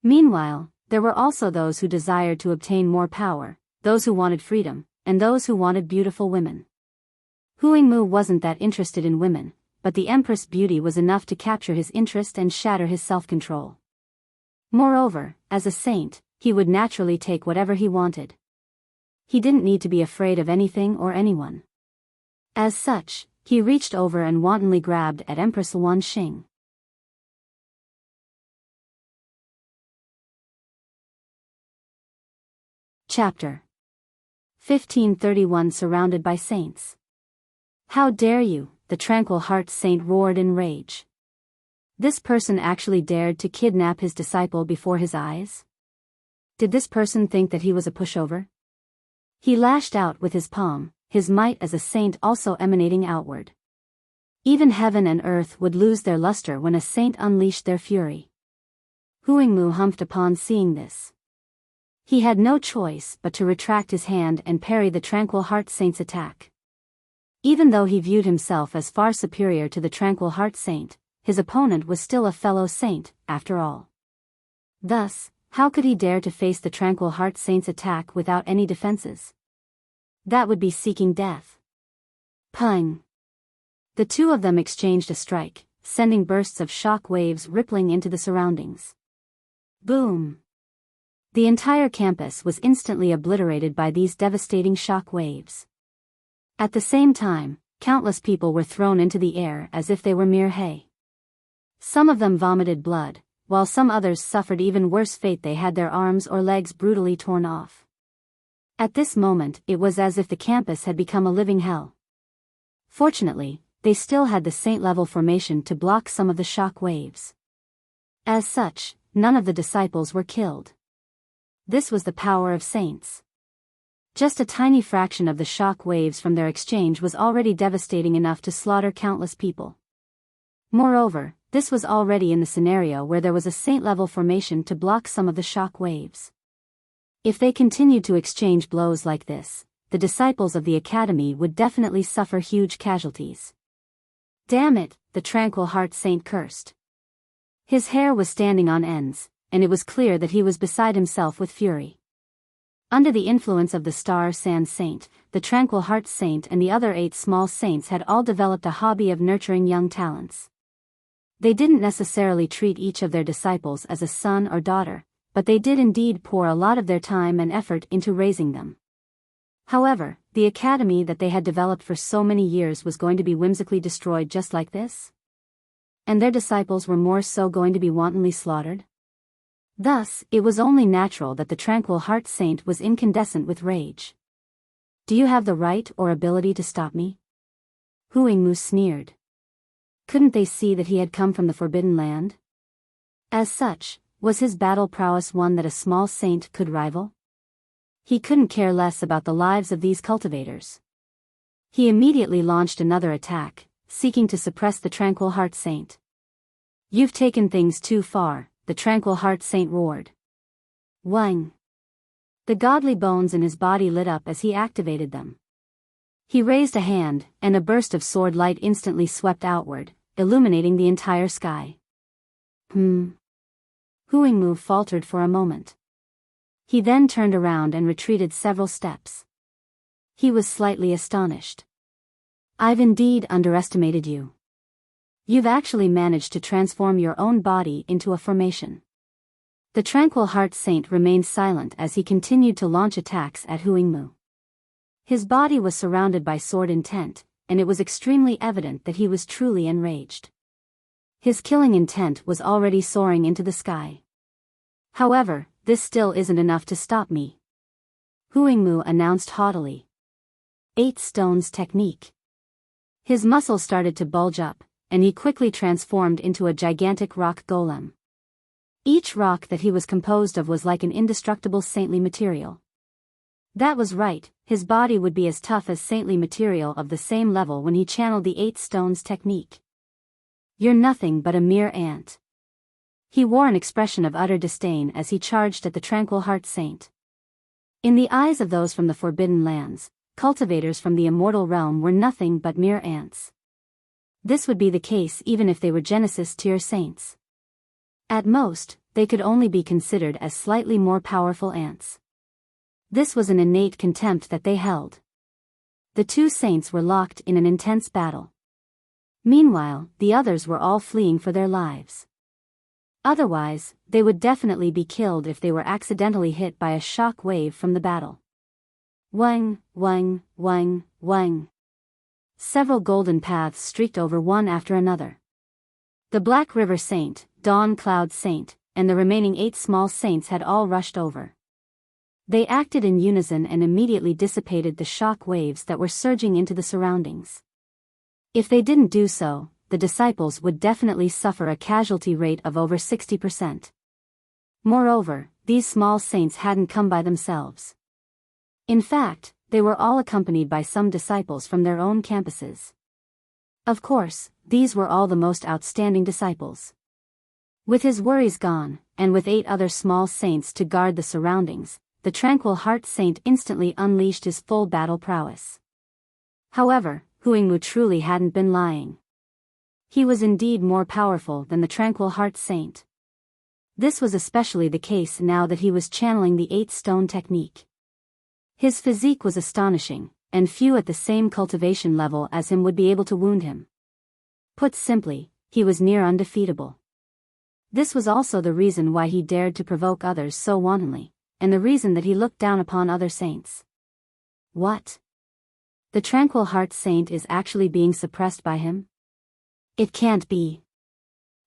Meanwhile, there were also those who desired to obtain more power, those who wanted freedom, and those who wanted beautiful women. Huingmu wasn't that interested in women, but the Empress' beauty was enough to capture his interest and shatter his self-control. Moreover, as a saint, he would naturally take whatever he wanted. He didn't need to be afraid of anything or anyone. As such, he reached over and wantonly grabbed at Empress Luanxing. Chapter 1531 Surrounded by Saints. "How dare you?" the Tranquil Heart Saint roared in rage. This person actually dared to kidnap his disciple before his eyes? Did this person think that he was a pushover? He lashed out with his palm, his might as a saint also emanating outward. Even heaven and earth would lose their luster when a saint unleashed their fury. Huingmu humphed upon seeing this. He had no choice but to retract his hand and parry the Tranquil Heart Saint's attack. Even though he viewed himself as far superior to the Tranquil Heart Saint, his opponent was still a fellow saint, after all. Thus, how could he dare to face the Tranquil Heart Saint's attack without any defenses? That would be seeking death. Pung! The two of them exchanged a strike, sending bursts of shock waves rippling into the surroundings. Boom! The entire campus was instantly obliterated by these devastating shock waves. At the same time, countless people were thrown into the air as if they were mere hay. Some of them vomited blood, while some others suffered even worse fate. They had their arms or legs brutally torn off. At this moment, it was as if the campus had become a living hell. Fortunately, they still had the saint-level formation to block some of the shock waves. As such, none of the disciples were killed. This was the power of saints. Just a tiny fraction of the shock waves from their exchange was already devastating enough to slaughter countless people. Moreover, this was already in the scenario where there was a saint-level formation to block some of the shock waves. If they continued to exchange blows like this, the disciples of the Academy would definitely suffer huge casualties. Damn it, the Tranquil Heart Saint cursed. His hair was standing on ends, and it was clear that he was beside himself with fury. Under the influence of the Star Sand Saint, the Tranquil Heart Saint and the other 8 small saints had all developed a hobby of nurturing young talents. They didn't necessarily treat each of their disciples as a son or daughter, but they did indeed pour a lot of their time and effort into raising them. However, the academy that they had developed for so many years was going to be whimsically destroyed just like this? And their disciples were more so going to be wantonly slaughtered? Thus, it was only natural that the Tranquil Heart Saint was incandescent with rage. Do you have the right or ability to stop me? Huangmu sneered. Couldn't they see that he had come from the Forbidden Land? As such, was his battle prowess one that a small saint could rival? He couldn't care less about the lives of these cultivators. He immediately launched another attack, seeking to suppress the Tranquil Heart Saint. You've taken things too far, the Tranquil Heart Saint roared. Wang! The godly bones in his body lit up as he activated them. He raised a hand, and a burst of sword light instantly swept outward, illuminating the entire sky. Huangmu faltered for a moment. He then turned around and retreated several steps. He was slightly astonished. I've indeed underestimated you. You've actually managed to transform your own body into a formation. The Tranquil Heart Saint remained silent as he continued to launch attacks at Huangmu. His body was surrounded by sword intent, and it was extremely evident that he was truly enraged. His killing intent was already soaring into the sky. However, this still isn't enough to stop me, Huangmu announced haughtily. 8 Stones Technique. His muscles started to bulge up, and he quickly transformed into a gigantic rock golem. Each rock that he was composed of was like an indestructible saintly material. That was right, his body would be as tough as saintly material of the same level when he channeled the 8 Stones Technique. You're nothing but a mere ant. He wore an expression of utter disdain as he charged at the Tranquil Heart Saint. In the eyes of those from the Forbidden Lands, cultivators from the immortal realm were nothing but mere ants. This would be the case even if they were Genesis tier saints. At most, they could only be considered as slightly more powerful ants. This was an innate contempt that they held. The 2 saints were locked in an intense battle. Meanwhile, the others were all fleeing for their lives. Otherwise, they would definitely be killed if they were accidentally hit by a shock wave from the battle. Wang, wang, wang, wang. Several golden paths streaked over one after another. The Black River Saint, Dawn Cloud Saint, and the remaining 8 small saints had all rushed over. They acted in unison and immediately dissipated the shock waves that were surging into the surroundings. If they didn't do so, the disciples would definitely suffer a casualty rate of over 60%. Moreover, these small saints hadn't come by themselves. In fact, they were all accompanied by some disciples from their own campuses. Of course, these were all the most outstanding disciples. With his worries gone, and with 8 other small saints to guard the surroundings, the Tranquil Heart Saint instantly unleashed his full battle prowess. However, Huingmu truly hadn't been lying. He was indeed more powerful than the Tranquil Heart Saint. This was especially the case now that he was channeling the 8-stone technique. His physique was astonishing, and few at the same cultivation level as him would be able to wound him. Put simply, he was near undefeatable. This was also the reason why he dared to provoke others so wantonly, and the reason that he looked down upon other saints. What? The Tranquil Heart Saint is actually being suppressed by him? It can't be.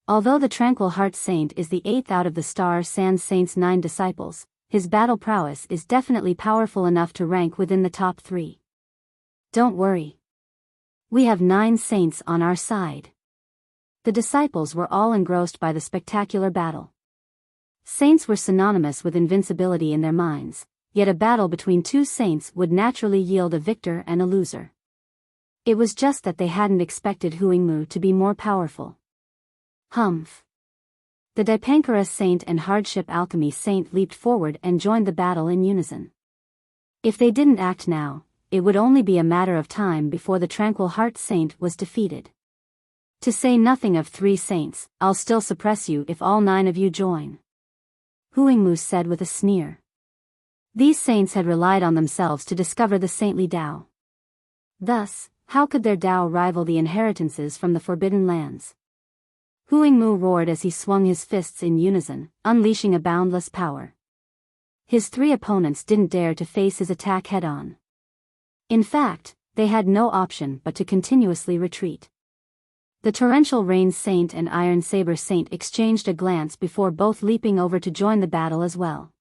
Although the Tranquil Heart Saint is the 8th out of the Star Sand Saint's 9 disciples, his battle prowess is definitely powerful enough to rank within the top 3. Don't worry. We have 9 saints on our side. The disciples were all engrossed by the spectacular battle. Saints were synonymous with invincibility in their minds, yet a battle between 2 saints would naturally yield a victor and a loser. It was just that they hadn't expected Huingmu to be more powerful. Humph. The Dipankara Saint and Hardship Alchemy Saint leaped forward and joined the battle in unison. If they didn't act now, it would only be a matter of time before the Tranquil Heart Saint was defeated. To say nothing of 3 saints, I'll still suppress you if all 9 of you join. Huingmu said with a sneer. These saints had relied on themselves to discover the saintly Tao. Thus, how could their Tao rival the inheritances from the Forbidden Lands? Huingmu roared as he swung his fists in unison, unleashing a boundless power. His 3 opponents didn't dare to face his attack head-on. In fact, they had no option but to continuously retreat. The Torrential Rain Saint and Iron Saber Saint exchanged a glance before both leaping over to join the battle as well.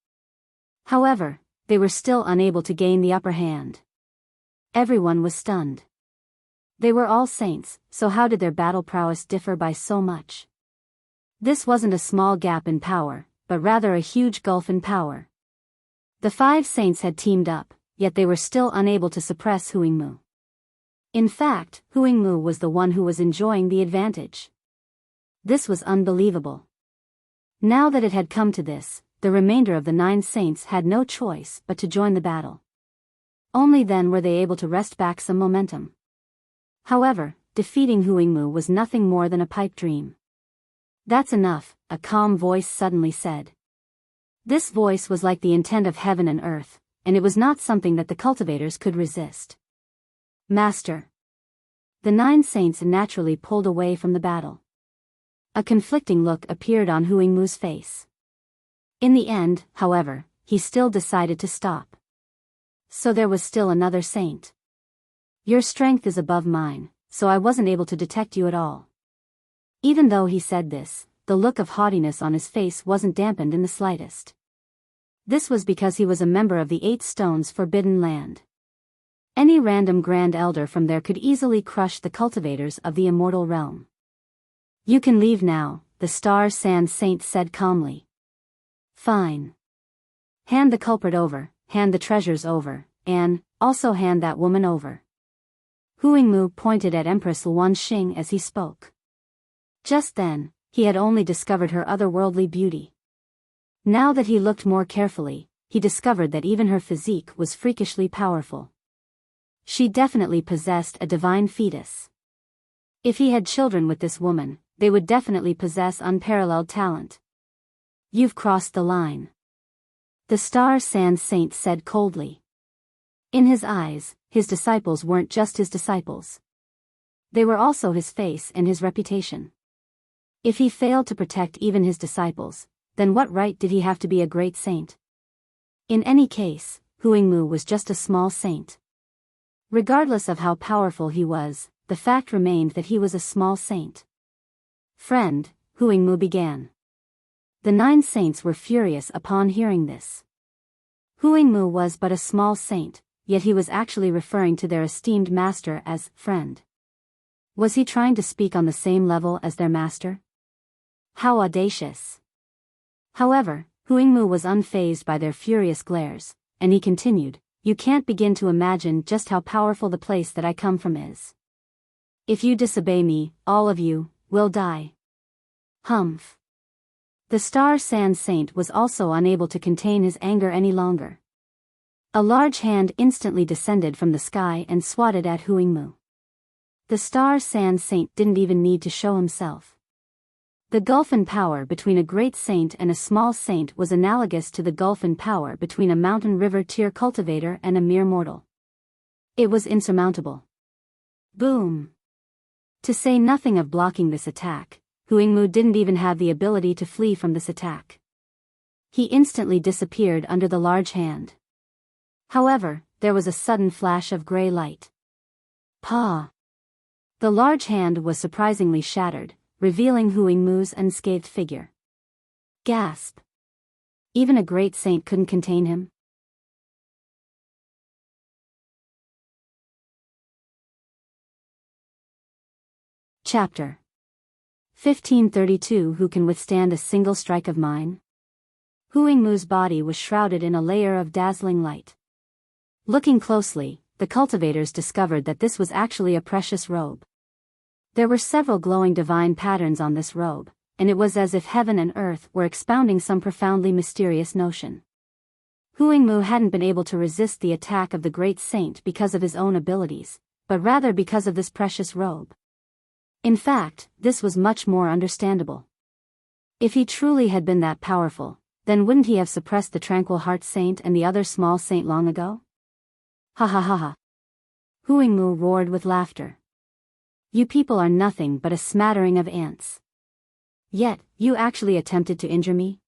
However, they were still unable to gain the upper hand. Everyone was stunned. They were all saints, so how did their battle prowess differ by so much? This wasn't a small gap in power, but rather a huge gulf in power. The 5 saints had teamed up, yet they were still unable to suppress Huingmu. In fact, Huingmu was the one who was enjoying the advantage. This was unbelievable. Now that it had come to this, the remainder of the 9 saints had no choice but to join the battle. Only then were they able to wrest back some momentum. However, defeating Huingmu was nothing more than a pipe dream. That's enough, a calm voice suddenly said. This voice was like the intent of heaven and earth, and it was not something that the cultivators could resist. Master. The 9 saints naturally pulled away from the battle. A conflicting look appeared on Huingmu's face. In the end, however, he still decided to stop. So there was still another saint. Your strength is above mine, so I wasn't able to detect you at all. Even though he said this, the look of haughtiness on his face wasn't dampened in the slightest. This was because he was a member of the 8 Stones Forbidden Land. Any random Grand Elder from there could easily crush the cultivators of the immortal realm. You can leave now, the Star Sand Saint said calmly. Fine. Hand the culprit over, hand the treasures over, and also hand that woman over. Huingmu pointed at Empress Luan Xing as he spoke. Just then, he had only discovered her otherworldly beauty. Now that he looked more carefully, he discovered that even her physique was freakishly powerful. She definitely possessed a divine fetus. If he had children with this woman, they would definitely possess unparalleled talent. You've crossed the line. The Star Sand Saint said coldly. In his eyes, his disciples weren't just his disciples. They were also his face and his reputation. If he failed to protect even his disciples, then what right did he have to be a great saint? In any case, Huingmu was just a small saint. Regardless of how powerful he was, the fact remained that he was a small saint. Friend, Huingmu began. The 9 saints were furious upon hearing this. Huingmu was but a small saint, yet he was actually referring to their esteemed master as friend. Was he trying to speak on the same level as their master? How audacious! However, Huingmu was unfazed by their furious glares, and he continued, You can't begin to imagine just how powerful the place that I come from is. If you disobey me, all of you will die. Humph. The Star Sand Saint was also unable to contain his anger any longer. A large hand instantly descended from the sky and swatted at Huingmu. The Star Sand Saint didn't even need to show himself. The gulf in power between a great saint and a small saint was analogous to the gulf in power between a mountain river tier cultivator and a mere mortal. It was insurmountable. Boom! To say nothing of blocking this attack, Huangmu didn't even have the ability to flee from this attack. He instantly disappeared under the large hand. However, there was a sudden flash of gray light. Pa! The large hand was surprisingly shattered, revealing Huangmu's unscathed figure. Gasp! Even a great saint couldn't contain him? Chapter 1532. Who can withstand a single strike of mine? Huangmu's body was shrouded in a layer of dazzling light. Looking closely, the cultivators discovered that this was actually a precious robe. There were several glowing divine patterns on this robe, and it was as if heaven and earth were expounding some profoundly mysterious notion. Huangmu hadn't been able to resist the attack of the great saint because of his own abilities, but rather because of this precious robe. In fact, this was much more understandable. If he truly had been that powerful, then wouldn't he have suppressed the Tranquil Heart Saint and the other small saint long ago? Ha ha ha ha. Huangmu roared with laughter. You people are nothing but a smattering of ants. Yet, you actually attempted to injure me?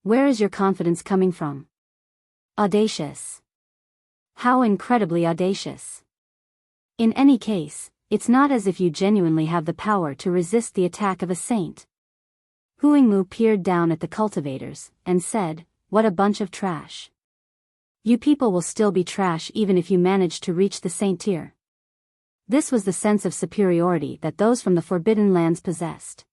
Where is your confidence coming from? Audacious. How incredibly audacious. In any case, it's not as if you genuinely have the power to resist the attack of a saint. Huangmu peered down at the cultivators, and said, what a bunch of trash. You people will still be trash even if you manage to reach the saint tier. This was the sense of superiority that those from the Forbidden Lands possessed.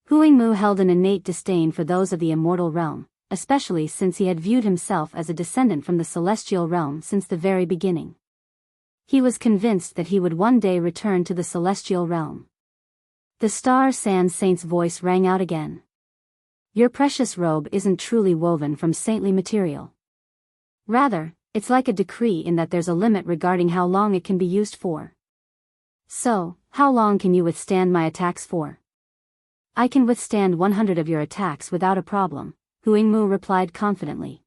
Huangmu held an innate disdain for those of the immortal realm, especially since he had viewed himself as a descendant from the celestial realm since the very beginning. He was convinced that he would one day return to the celestial realm. The Star Sand Saint's voice rang out again. Your precious robe isn't truly woven from saintly material. Rather, it's like a decree in that there's a limit regarding how long it can be used for. So, how long can you withstand my attacks for? I can withstand 100 of your attacks without a problem, Huangmu replied confidently.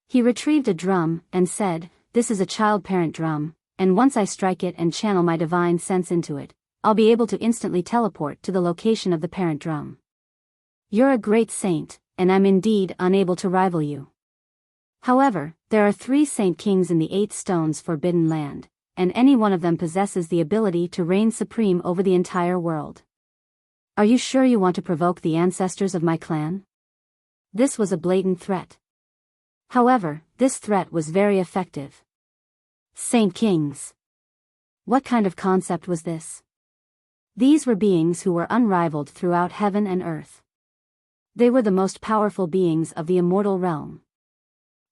He retrieved a drum, and said, this is a child-parent drum, and once I strike it and channel my divine sense into it, I'll be able to instantly teleport to the location of the parent drum. You're a great saint, and I'm indeed unable to rival you. However, there are 3 saint kings in the 8 stones Forbidden Land, and any one of them possesses the ability to reign supreme over the entire world. Are you sure you want to provoke the ancestors of my clan? This was a blatant threat. However, this threat was very effective. Saint Kings. What kind of concept was this? These were beings who were unrivaled throughout heaven and earth. They were the most powerful beings of the immortal realm.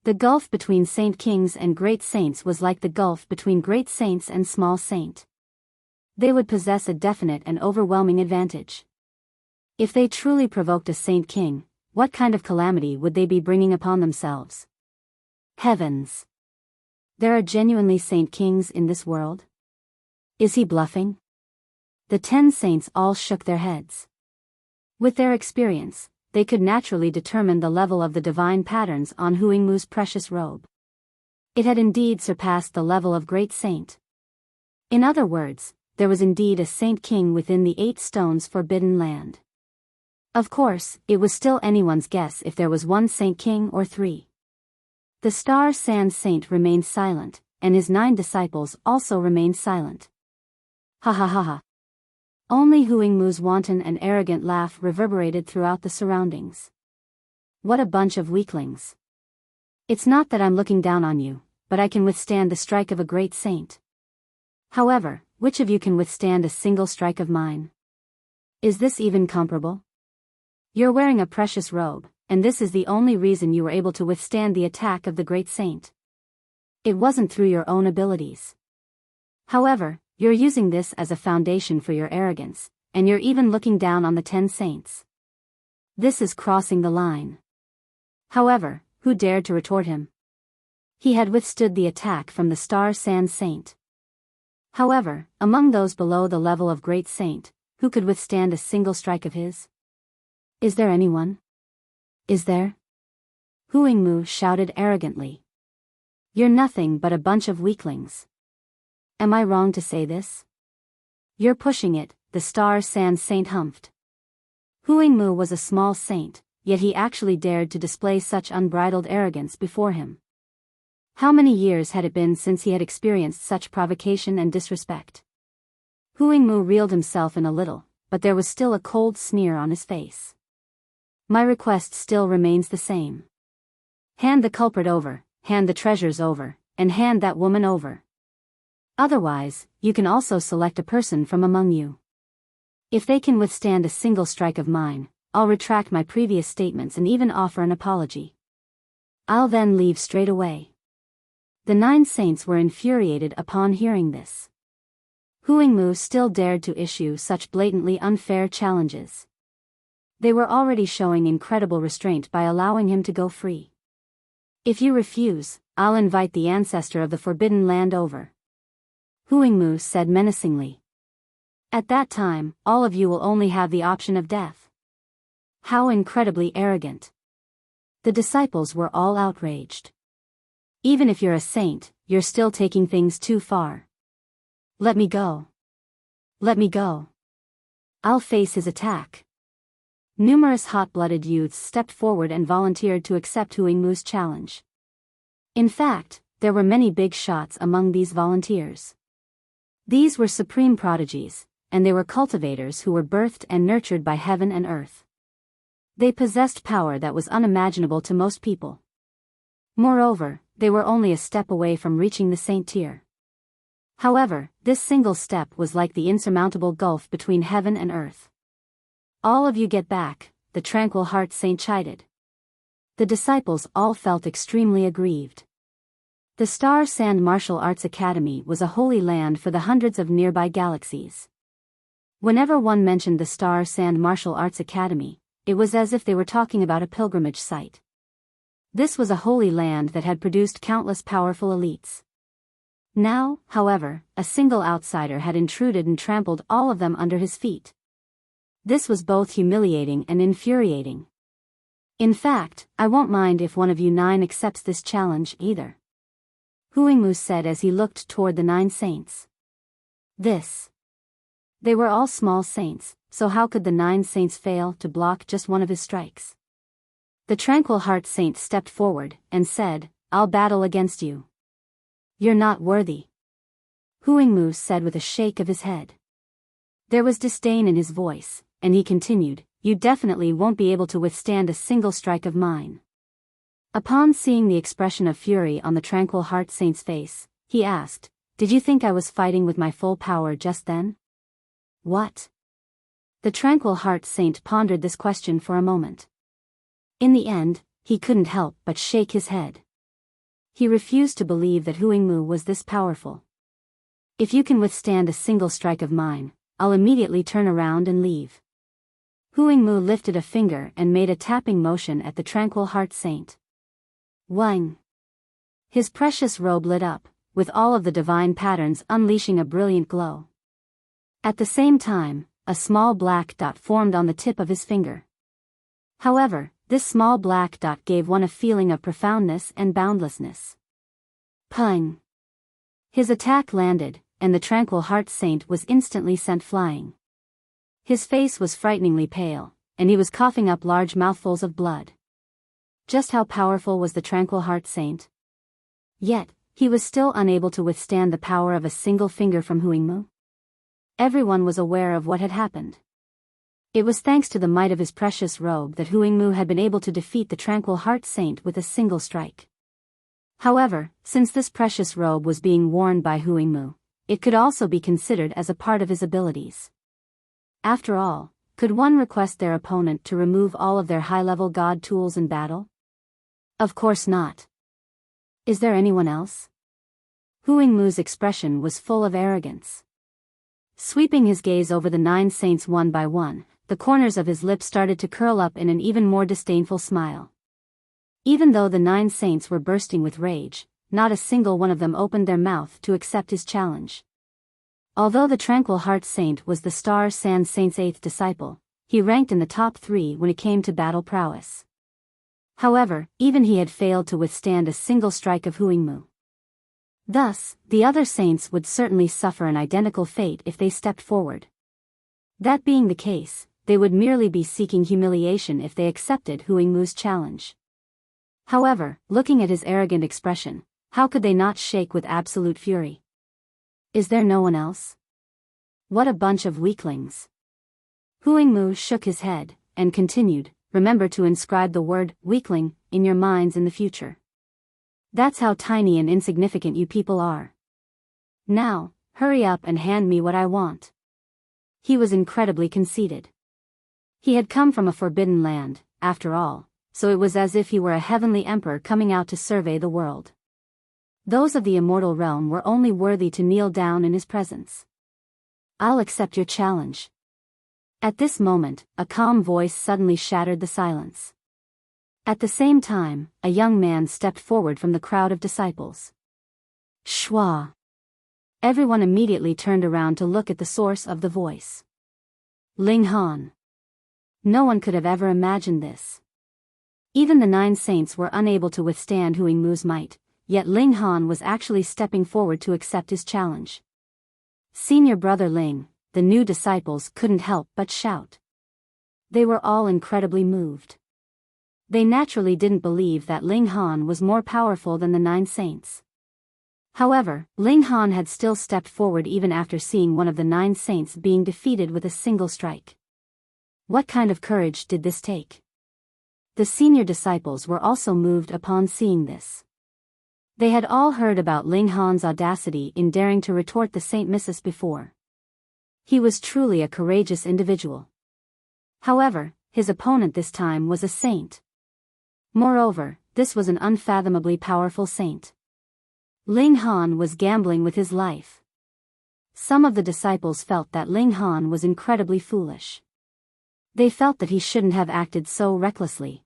The gulf between Saint Kings and Great Saints was like the gulf between Great Saints and Small Saint. They would possess a definite and overwhelming advantage. If they truly provoked a Saint King, what kind of calamity would they be bringing upon themselves? Heavens! There are genuinely Saint Kings in this world? Is he bluffing? The 10 saints all shook their heads. With their experience, they could naturally determine the level of the divine patterns on Huangmu's precious robe. It had indeed surpassed the level of Great Saint. In other words, there was indeed a Saint King within the 8 stones Forbidden Land. Of course, it was still anyone's guess if there was 1 Saint King or 3. The Star Sand Saint remained silent, and his 9 disciples also remained silent. Ha ha ha ha. Only Huangmu's wanton and arrogant laugh reverberated throughout the surroundings. What a bunch of weaklings. It's not that I'm looking down on you, but I can withstand the strike of a great saint. However, which of you can withstand a single strike of mine? Is this even comparable? You're wearing a precious robe, and this is the only reason you were able to withstand the attack of the great saint. It wasn't through your own abilities. However, you're using this as a foundation for your arrogance, and you're even looking down on the 10 saints. This is crossing the line. However, who dared to retort him? He had withstood the attack from the Star Sand Saint. However, among those below the level of Great Saint, who could withstand a single strike of his? Is there anyone? Is there? Huangmu shouted arrogantly. You're nothing but a bunch of weaklings. Am I wrong to say this? You're pushing it, the Star Sand Saint humphed. Huangmu was a small saint, yet he actually dared to display such unbridled arrogance before him. How many years had it been since he had experienced such provocation and disrespect? Huangmu reeled himself in a little, but there was still a cold sneer on his face. My request still remains the same. Hand the culprit over, hand the treasures over, and hand that woman over. Otherwise, you can also select a person from among you. If they can withstand a single strike of mine, I'll retract my previous statements and even offer an apology. I'll then leave straight away. The 9 saints were infuriated upon hearing this. Huangmu still dared to issue such blatantly unfair challenges. They were already showing incredible restraint by allowing him to go free. If you refuse, I'll invite the ancestor of the Forbidden Land over. Huangmu said menacingly. At that time, all of you will only have the option of death. How incredibly arrogant. The disciples were all outraged. Even if you're a saint, you're still taking things too far. Let me go. Let me go. I'll face his attack. Numerous hot-blooded youths stepped forward and volunteered to accept Huangmu's challenge. In fact, there were many big shots among these volunteers. These were supreme prodigies, and they were cultivators who were birthed and nurtured by heaven and earth. They possessed power that was unimaginable to most people. Moreover, they were only a step away from reaching the saint tier. However, this single step was like the insurmountable gulf between heaven and earth. All of you get back, the tranquil heart saint chided. The disciples all felt extremely aggrieved. The Star Sand Martial Arts Academy was a holy land for the hundreds of nearby galaxies. Whenever one mentioned the Star Sand Martial Arts Academy, it was as if they were talking about a pilgrimage site. This was a holy land that had produced countless powerful elites. Now, however, a single outsider had intruded and trampled all of them under his feet. This was both humiliating and infuriating. In fact, I won't mind if one of you 9 accepts this challenge either. Huangmu said as he looked toward the 9 saints. They were all small saints, so how could the 9 saints fail to block just one of his strikes? The tranquil heart saint stepped forward and said, I'll battle against you. You're not worthy. Huangmu said with a shake of his head. There was disdain in his voice, and he continued, you definitely won't be able to withstand a single strike of mine. Upon seeing the expression of fury on the tranquil heart saint's face, he asked, did you think I was fighting with my full power just then? What? The tranquil heart saint pondered this question for a moment. In the end, he couldn't help but shake his head. He refused to believe that Huangmu was this powerful. If you can withstand a single strike of mine, I'll immediately turn around and leave. Huangmu lifted a finger and made a tapping motion at the tranquil heart saint. Wang! His precious robe lit up, with all of the divine patterns unleashing a brilliant glow. At the same time, a small black dot formed on the tip of his finger. However, this small black dot gave one a feeling of profoundness and boundlessness. Pung! His attack landed, and the tranquil heart saint was instantly sent flying. His face was frighteningly pale, and he was coughing up large mouthfuls of blood. Just how powerful was the tranquil heart saint? Yet, he was still unable to withstand the power of a single finger from Huangmu. Everyone was aware of what had happened. It was thanks to the might of his precious robe that Huangmu had been able to defeat the tranquil heart saint with a single strike. However, since this precious robe was being worn by Huangmu, it could also be considered as a part of his abilities. After all, could one request their opponent to remove all of their high-level god tools in battle? Of course not. Is there anyone else? Huangmu's expression was full of arrogance. Sweeping his gaze over the 9 saints one by one, the corners of his lips started to curl up in an even more disdainful smile. Even though the 9 saints were bursting with rage, not a single one of them opened their mouth to accept his challenge. Although the Tranquil Heart Saint was the Star Sand Saint's 8th disciple, he ranked in the top 3 when it came to battle prowess. However, even he had failed to withstand a single strike of Huingmu. Thus, the other saints would certainly suffer an identical fate if they stepped forward. That being the case, they would merely be seeking humiliation if they accepted Huingmu's challenge. However, looking at his arrogant expression, how could they not shake with absolute fury? Is there no one else? What a bunch of weaklings. Huingmu shook his head, and continued, remember to inscribe the word, weakling, in your minds in the future. That's how tiny and insignificant you people are. Now, hurry up and hand me what I want. He was incredibly conceited. He had come from a forbidden land, after all, so it was as if he were a heavenly emperor coming out to survey the world. Those of the immortal realm were only worthy to kneel down in his presence. I'll accept your challenge. At this moment, a calm voice suddenly shattered the silence. At the same time, a young man stepped forward from the crowd of disciples. Shua. Everyone immediately turned around to look at the source of the voice. Ling Han. No one could have ever imagined this. Even the 9 saints were unable to withstand Huingmu's might, yet Ling Han was actually stepping forward to accept his challenge. Senior brother Ling, the new disciples couldn't help but shout. They were all incredibly moved. They naturally didn't believe that Ling Han was more powerful than the 9 saints. However, Ling Han had still stepped forward even after seeing one of the 9 saints being defeated with a single strike. What kind of courage did this take? The senior disciples were also moved upon seeing this. They had all heard about Ling Han's audacity in daring to retort the Saint Missus before. He was truly a courageous individual. However, his opponent this time was a saint. Moreover, this was an unfathomably powerful saint. Ling Han was gambling with his life. Some of the disciples felt that Ling Han was incredibly foolish. They felt that he shouldn't have acted so recklessly.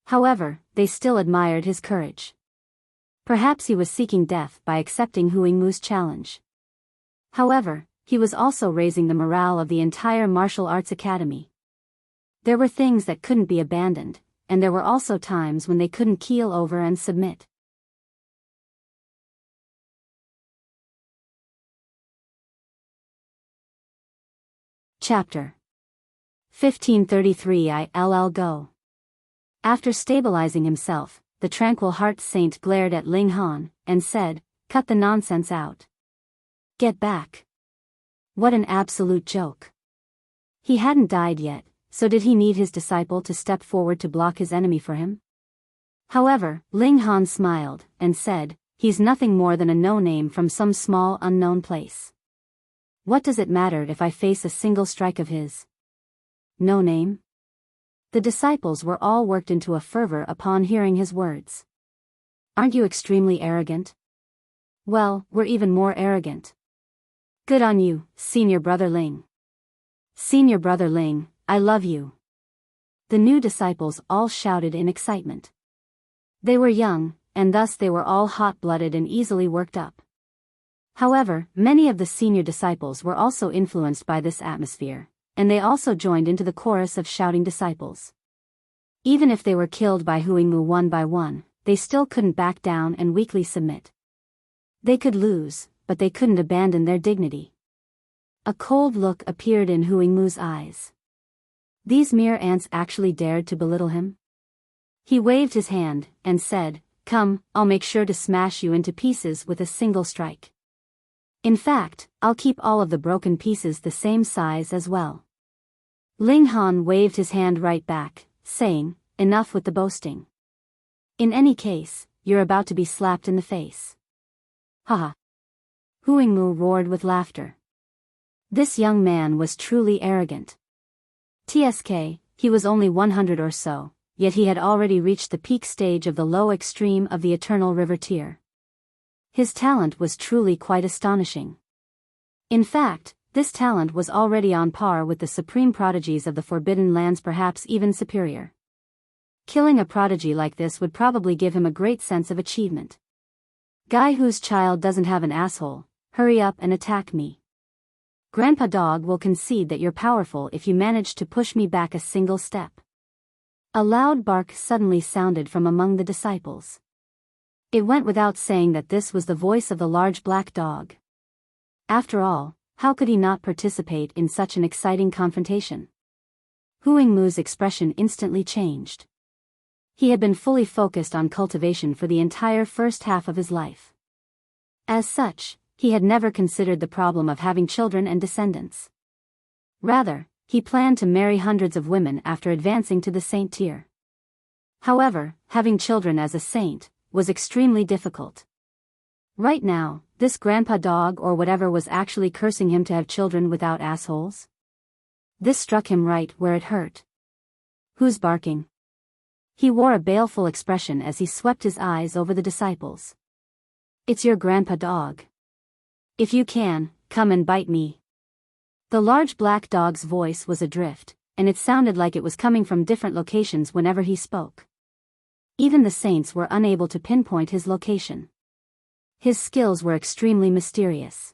However, they still admired his courage. Perhaps he was seeking death by accepting Huingmu's challenge. However, he was also raising the morale of the entire martial arts academy. There were things that couldn't be abandoned, and there were also times when they couldn't keel over and submit. Chapter 1533 ILL Go. After stabilizing himself, the Tranquil Heart Saint glared at Ling Han, and said, "Cut the nonsense out. Get back." What an absolute joke. He hadn't died yet, so did he need his disciple to step forward to block his enemy for him? However, Ling Han smiled, and said, "He's nothing more than a no-name from some small unknown place. What does it matter if I face a single strike of his? No name?" The disciples were all worked into a fervor upon hearing his words. "Aren't you extremely arrogant?" "Well, we're even more arrogant." "Good on you, Senior Brother Ling." "Senior Brother Ling, I love you." The new disciples all shouted in excitement. They were young, and thus they were all hot-blooded and easily worked up. However, many of the senior disciples were also influenced by this atmosphere, and they also joined into the chorus of shouting disciples. Even if they were killed by Huingmu one by one, they still couldn't back down and weakly submit. They could lose, but they couldn't abandon their dignity. A cold look appeared in Huingmu's eyes. These mere ants actually dared to belittle him? He waved his hand, and said, "Come, I'll make sure to smash you into pieces with a single strike. In fact, I'll keep all of the broken pieces the same size as well." Ling Han waved his hand right back, saying, "Enough with the boasting. In any case, you're about to be slapped in the face." Haha. Huingmu roared with laughter. This young man was truly arrogant. TSK, he was only 100 or so, yet he had already reached the peak stage of the low extreme of the eternal river tier. His talent was truly quite astonishing. In fact, this talent was already on par with the supreme prodigies of the Forbidden Lands, perhaps even superior. Killing a prodigy like this would probably give him a great sense of achievement. "Guy whose child doesn't have an asshole, hurry up and attack me." Grandpa Dog will concede that you're powerful if you manage to push me back a single step. A loud bark suddenly sounded from among the disciples. It went without saying that this was the voice of the large black dog. After all, how could he not participate in such an exciting confrontation? Huangmu's expression instantly changed. He had been fully focused on cultivation for the entire first half of his life. As such, he had never considered the problem of having children and descendants. Rather, he planned to marry hundreds of women after advancing to the saint tier. However, having children as a saint was extremely difficult. Right now, this grandpa dog or whatever was actually cursing him to have children without assholes. This struck him right where it hurt. Who's barking? He wore a baleful expression as he swept his eyes over the disciples. It's your grandpa dog. If you can, come and bite me. The large black dog's voice was adrift, and it sounded like it was coming from different locations whenever he spoke. Even the saints were unable to pinpoint his location. His skills were extremely mysterious.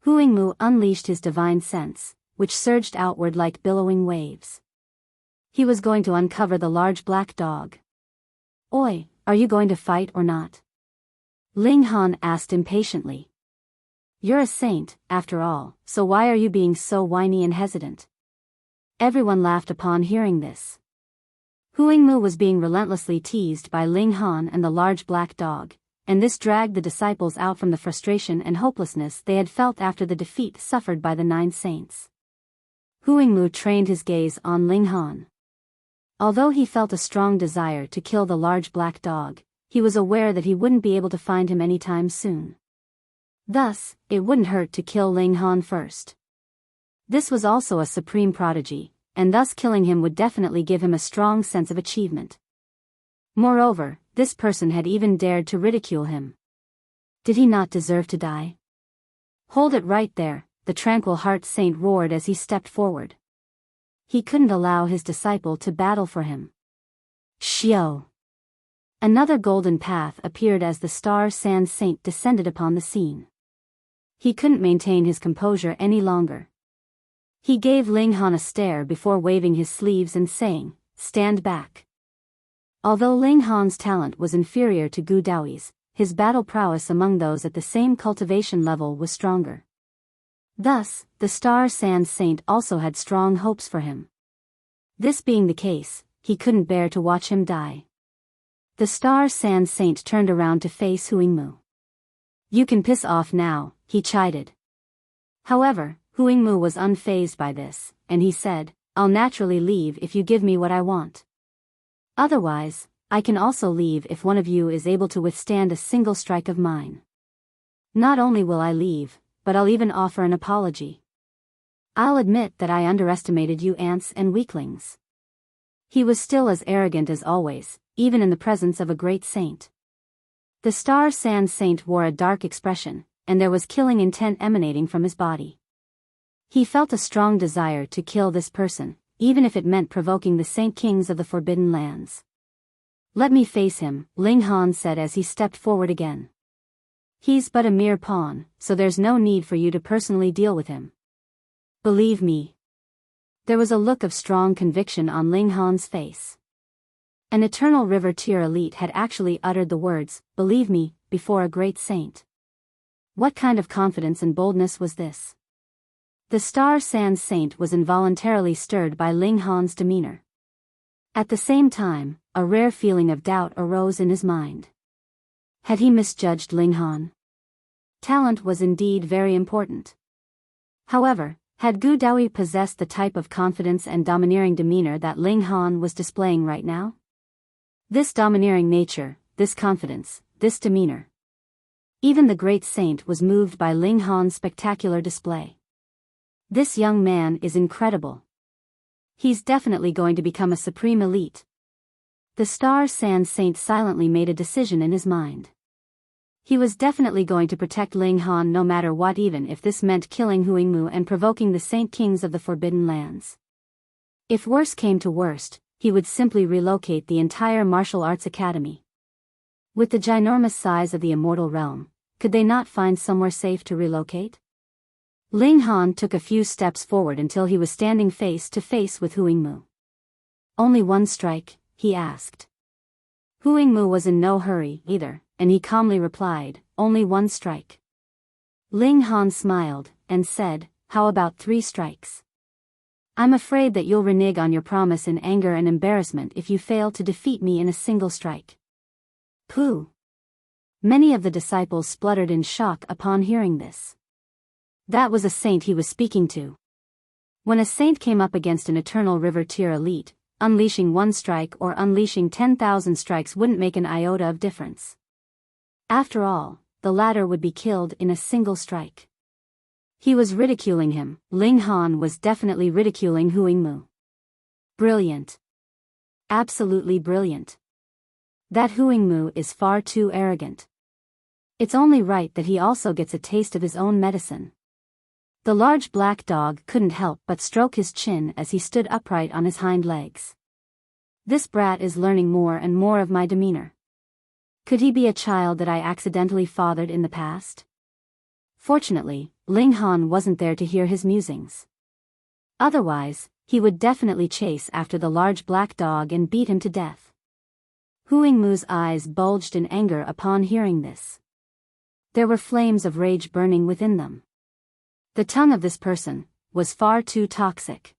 Huangmu unleashed his divine sense, which surged outward like billowing waves. He was going to uncover the large black dog. Oi, are you going to fight or not? Ling Han asked impatiently. You're a saint, after all, so why are you being so whiny and hesitant? Everyone laughed upon hearing this. Huangmu was being relentlessly teased by Ling Han and the large black dog, and this dragged the disciples out from the frustration and hopelessness they had felt after the defeat suffered by the 9 saints. Huangmu trained his gaze on Ling Han. Although he felt a strong desire to kill the large black dog, he was aware that he wouldn't be able to find him anytime soon. Thus, it wouldn't hurt to kill Ling Han first. This was also a supreme prodigy, and thus killing him would definitely give him a strong sense of achievement. Moreover, this person had even dared to ridicule him. Did he not deserve to die? Hold it right there, the tranquil heart saint roared as he stepped forward. He couldn't allow his disciple to battle for him. Xiao! Another golden path appeared as the star sand saint descended upon the scene. He couldn't maintain his composure any longer. He gave Ling Han a stare before waving his sleeves and saying, "Stand back." Although Ling Han's talent was inferior to Gu Daoi's, his battle prowess among those at the same cultivation level was stronger. Thus, the star sand saint also had strong hopes for him. This being the case, he couldn't bear to watch him die. The star sand saint turned around to face Huangmu. You can piss off now, he chided. However, Huangmu was unfazed by this, and he said, I'll naturally leave if you give me what I want. Otherwise, I can also leave if one of you is able to withstand a single strike of mine. Not only will I leave, but I'll even offer an apology. I'll admit that I underestimated you ants and weaklings. He was still as arrogant as always, even in the presence of a great saint. The star sand saint wore a dark expression, and there was killing intent emanating from his body. He felt a strong desire to kill this person, even if it meant provoking the saint kings of the Forbidden Lands. Let me face him, Ling Han said as he stepped forward again. He's but a mere pawn, so there's no need for you to personally deal with him. Believe me. There was a look of strong conviction on Ling Han's face. An Eternal River tier elite had actually uttered the words, believe me, before a great saint. What kind of confidence and boldness was this? The star sand saint was involuntarily stirred by Ling Han's demeanor. At the same time, a rare feeling of doubt arose in his mind. Had he misjudged Ling Han? Talent was indeed very important. However, had Gu Daoi possessed the type of confidence and domineering demeanor that Ling Han was displaying right now? This domineering nature, this confidence, this demeanor. Even the great saint was moved by Ling Han's spectacular display. This young man is incredible. He's definitely going to become a supreme elite. The star sand saint silently made a decision in his mind. He was definitely going to protect Ling Han no matter what, even if this meant killing Huangmu and provoking the saint kings of the Forbidden Lands. If worse came to worst, he would simply relocate the entire martial arts academy. With the ginormous size of the immortal realm, could they not find somewhere safe to relocate? Ling Han took a few steps forward until he was standing face to face with Huingmu. "Only one strike?" he asked. Huingmu was in no hurry either, and he calmly replied, "Only one strike." Ling Han smiled, and said, "How about 3 strikes? I'm afraid that you'll renege on your promise in anger and embarrassment if you fail to defeat me in a single strike." Pooh! Many of the disciples spluttered in shock upon hearing this. That was a saint he was speaking to. When a saint came up against an Eternal River tier elite, unleashing 1 strike or unleashing 10,000 strikes wouldn't make an iota of difference. After all, the latter would be killed in a single strike. He was ridiculing him. Ling Han was definitely ridiculing Huingmu. Brilliant. Absolutely brilliant. That Huingmu is far too arrogant. It's only right that he also gets a taste of his own medicine. The large black dog couldn't help but stroke his chin as he stood upright on his hind legs. This brat is learning more and more of my demeanor. Could he be a child that I accidentally fathered in the past? Fortunately, Ling Han wasn't there to hear his musings. Otherwise, he would definitely chase after the large black dog and beat him to death. Huingmu's eyes bulged in anger upon hearing this. There were flames of rage burning within them. The tongue of this person was far too toxic.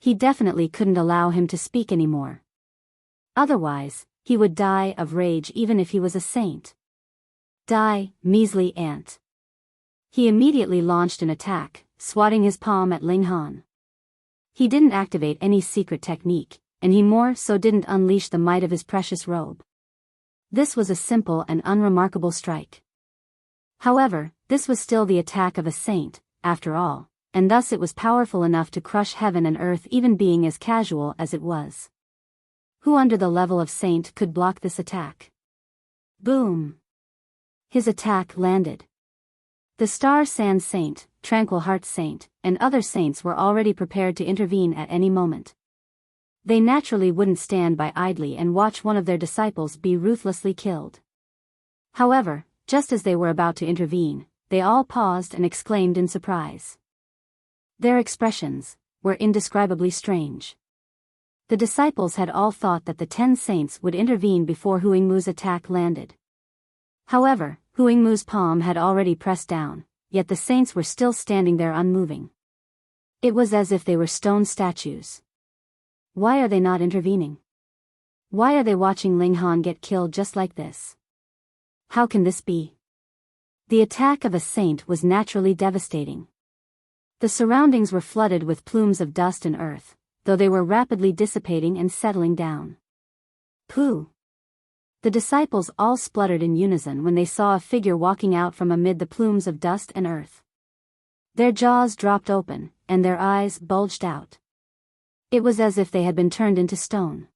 He definitely couldn't allow him to speak anymore. Otherwise, he would die of rage even if he was a saint. Die, measly ant. He immediately launched an attack, swatting his palm at Ling Han. He didn't activate any secret technique, and he more so didn't unleash the might of his precious robe. This was a simple and unremarkable strike. However, this was still the attack of a saint, after all, and thus it was powerful enough to crush heaven and earth even being as casual as it was. Who under the level of saint could block this attack? Boom! His attack landed. The Star Sand Saint, Tranquil Heart Saint, and other saints were already prepared to intervene at any moment. They naturally wouldn't stand by idly and watch one of their disciples be ruthlessly killed. However, just as they were about to intervene, they all paused and exclaimed in surprise. Their expressions were indescribably strange. The disciples had all thought that the 10 saints would intervene before Huingmu's attack landed. However, Huingmu's palm had already pressed down, yet the saints were still standing there unmoving. It was as if they were stone statues. Why are they not intervening? Why are they watching Ling Han get killed just like this? How can this be? The attack of a saint was naturally devastating. The surroundings were flooded with plumes of dust and earth, though they were rapidly dissipating and settling down. Pooh! The disciples all spluttered in unison when they saw a figure walking out from amid the plumes of dust and earth. Their jaws dropped open, and their eyes bulged out. It was as if they had been turned into stone.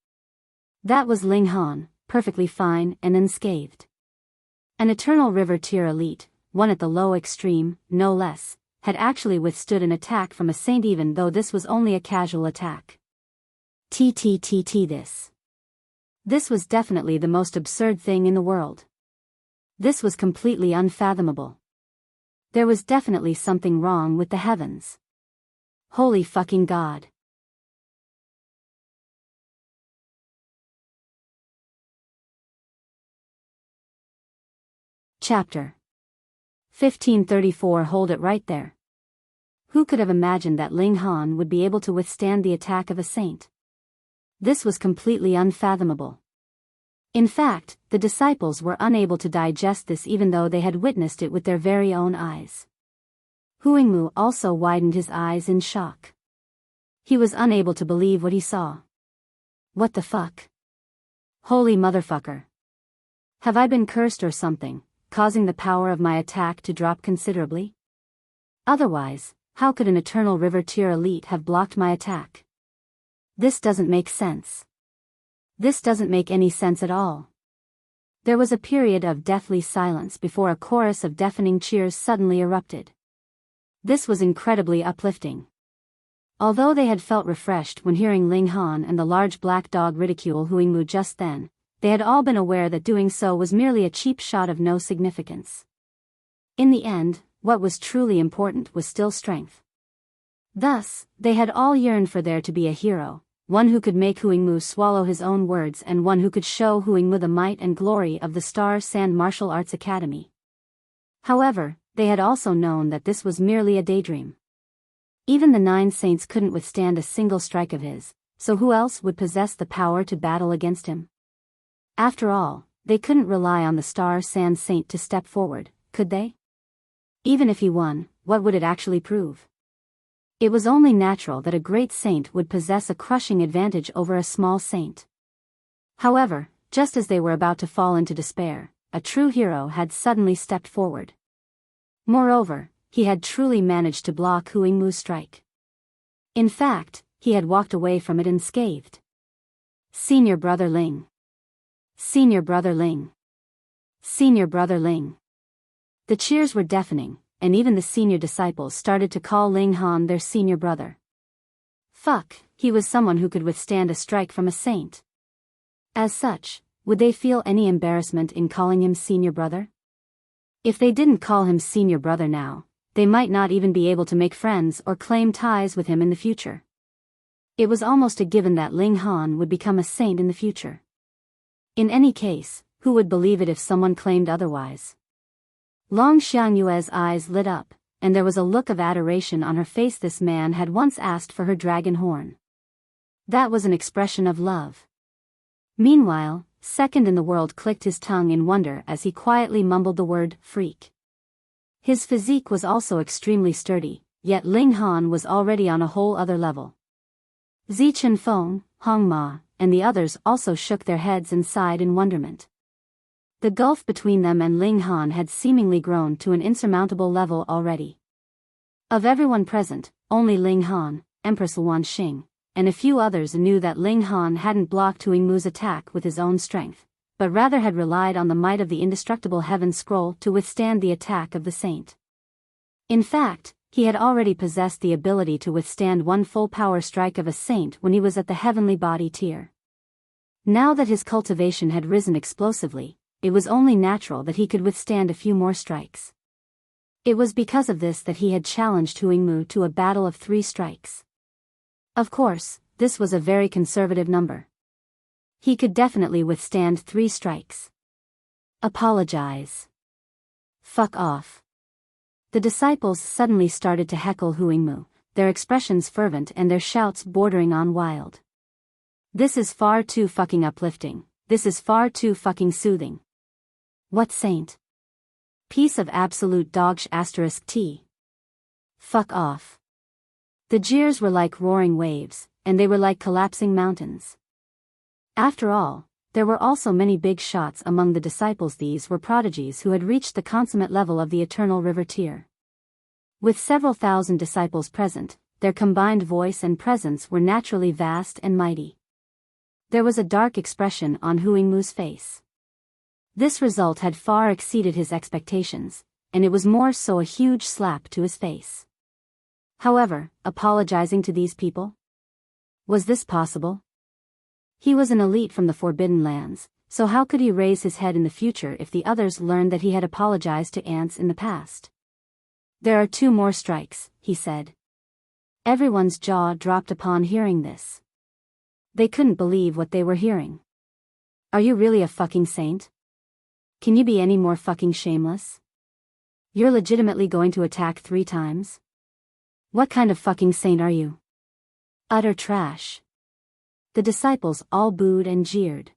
That was Ling Han, perfectly fine and unscathed. An Eternal River tier elite, one at the low extreme, no less, had actually withstood an attack from a saint even though this was only a casual attack. This was definitely the most absurd thing in the world. This was completely unfathomable. There was definitely something wrong with the heavens. Holy fucking God. Chapter 1534. Hold it right there. Who could have imagined that Ling Han would be able to withstand the attack of a saint? This was completely unfathomable. In fact, the disciples were unable to digest this even though they had witnessed it with their very own eyes. Huingmu also widened his eyes in shock. He was unable to believe what he saw. What the fuck? Holy motherfucker. Have I been cursed or something, causing the power of my attack to drop considerably? Otherwise, how could an Eternal River tier elite have blocked my attack? This doesn't make sense. This doesn't make any sense at all. There was a period of deathly silence before a chorus of deafening cheers suddenly erupted. This was incredibly uplifting. Although they had felt refreshed when hearing Ling Han and the large black dog ridicule Huingmu just then, they had all been aware that doing so was merely a cheap shot of no significance. In the end, what was truly important was still strength. Thus, they had all yearned for there to be a hero, one who could make Huingmu swallow his own words and one who could show Huingmu the might and glory of the Star Sand Martial Arts Academy. However, they had also known that this was merely a daydream. Even the 9 saints couldn't withstand a single strike of his, so who else would possess the power to battle against him? After all, they couldn't rely on the Star Sand Saint to step forward, could they? Even if he won, what would it actually prove? It was only natural that a great saint would possess a crushing advantage over a small saint. However, just as they were about to fall into despair, a true hero had suddenly stepped forward. Moreover, he had truly managed to block Huingmu's strike. In fact, he had walked away from it unscathed. Senior Brother Ling. Senior Brother Ling. Senior Brother Ling. The cheers were deafening, and even the senior disciples started to call Ling Han their senior brother. Fuck, he was someone who could withstand a strike from a saint. As such, would they feel any embarrassment in calling him senior brother? If they didn't call him senior brother now, they might not even be able to make friends or claim ties with him in the future. It was almost a given that Ling Han would become a saint in the future. In any case, who would believe it if someone claimed otherwise? Long Xiangyue's eyes lit up, and there was a look of adoration on her face. This man had once asked for her dragon horn. That was an expression of love. Meanwhile, Second in the World clicked his tongue in wonder as he quietly mumbled the word, freak. His physique was also extremely sturdy, yet Ling Han was already on a whole other level. Zi Chenfeng, Hong Ma, and the others also shook their heads and sighed in wonderment. The gulf between them and Ling Han had seemingly grown to an insurmountable level already. Of everyone present, only Ling Han, Empress Luan Xing, and a few others knew that Ling Han hadn't blocked Huingmu's attack with his own strength, but rather had relied on the might of the indestructible heaven scroll to withstand the attack of the saint. In fact, he had already possessed the ability to withstand one full power strike of a saint when he was at the heavenly body tier. Now that his cultivation had risen explosively, it was only natural that he could withstand a few more strikes. It was because of this that he had challenged Huingmu to a battle of 3 strikes. Of course, this was a very conservative number. He could definitely withstand 3 strikes. Apologize. Fuck off. The disciples suddenly started to heckle Huingmu, their expressions fervent and their shouts bordering on wild. This is far too fucking uplifting, this is far too fucking soothing. What saint? Piece of absolute dogsh *T. Fuck off. The jeers were like roaring waves, and they were like collapsing mountains. After all, there were also many big shots among the disciples. These were prodigies who had reached the consummate level of the Eternal River tier. With several thousand disciples present, their combined voice and presence were naturally vast and mighty. There was a dark expression on Huingmu's face. This result had far exceeded his expectations, and it was more so a huge slap to his face. However, apologizing to these people? Was this possible? He was an elite from the Forbidden Lands, so how could he raise his head in the future if the others learned that he had apologized to ants in the past? There are 2 more strikes, he said. Everyone's jaw dropped upon hearing this. They couldn't believe what they were hearing. Are you really a fucking saint? Can you be any more fucking shameless? You're legitimately going to attack 3 times? What kind of fucking saint are you? Utter trash. The disciples all booed and jeered.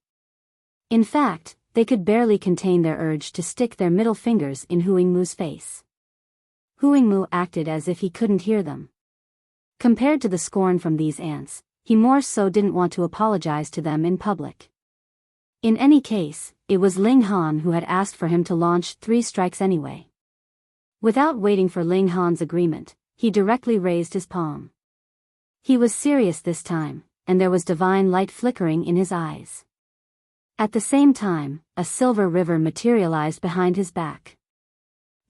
In fact, they could barely contain their urge to stick their middle fingers in Huingmu's face. Huingmu acted as if he couldn't hear them. Compared to the scorn from these ants, he more so didn't want to apologize to them in public. In any case, it was Ling Han who had asked for him to launch 3 strikes anyway. Without waiting for Ling Han's agreement, he directly raised his palm. He was serious this time, and there was divine light flickering in his eyes. At the same time, a silver river materialized behind his back.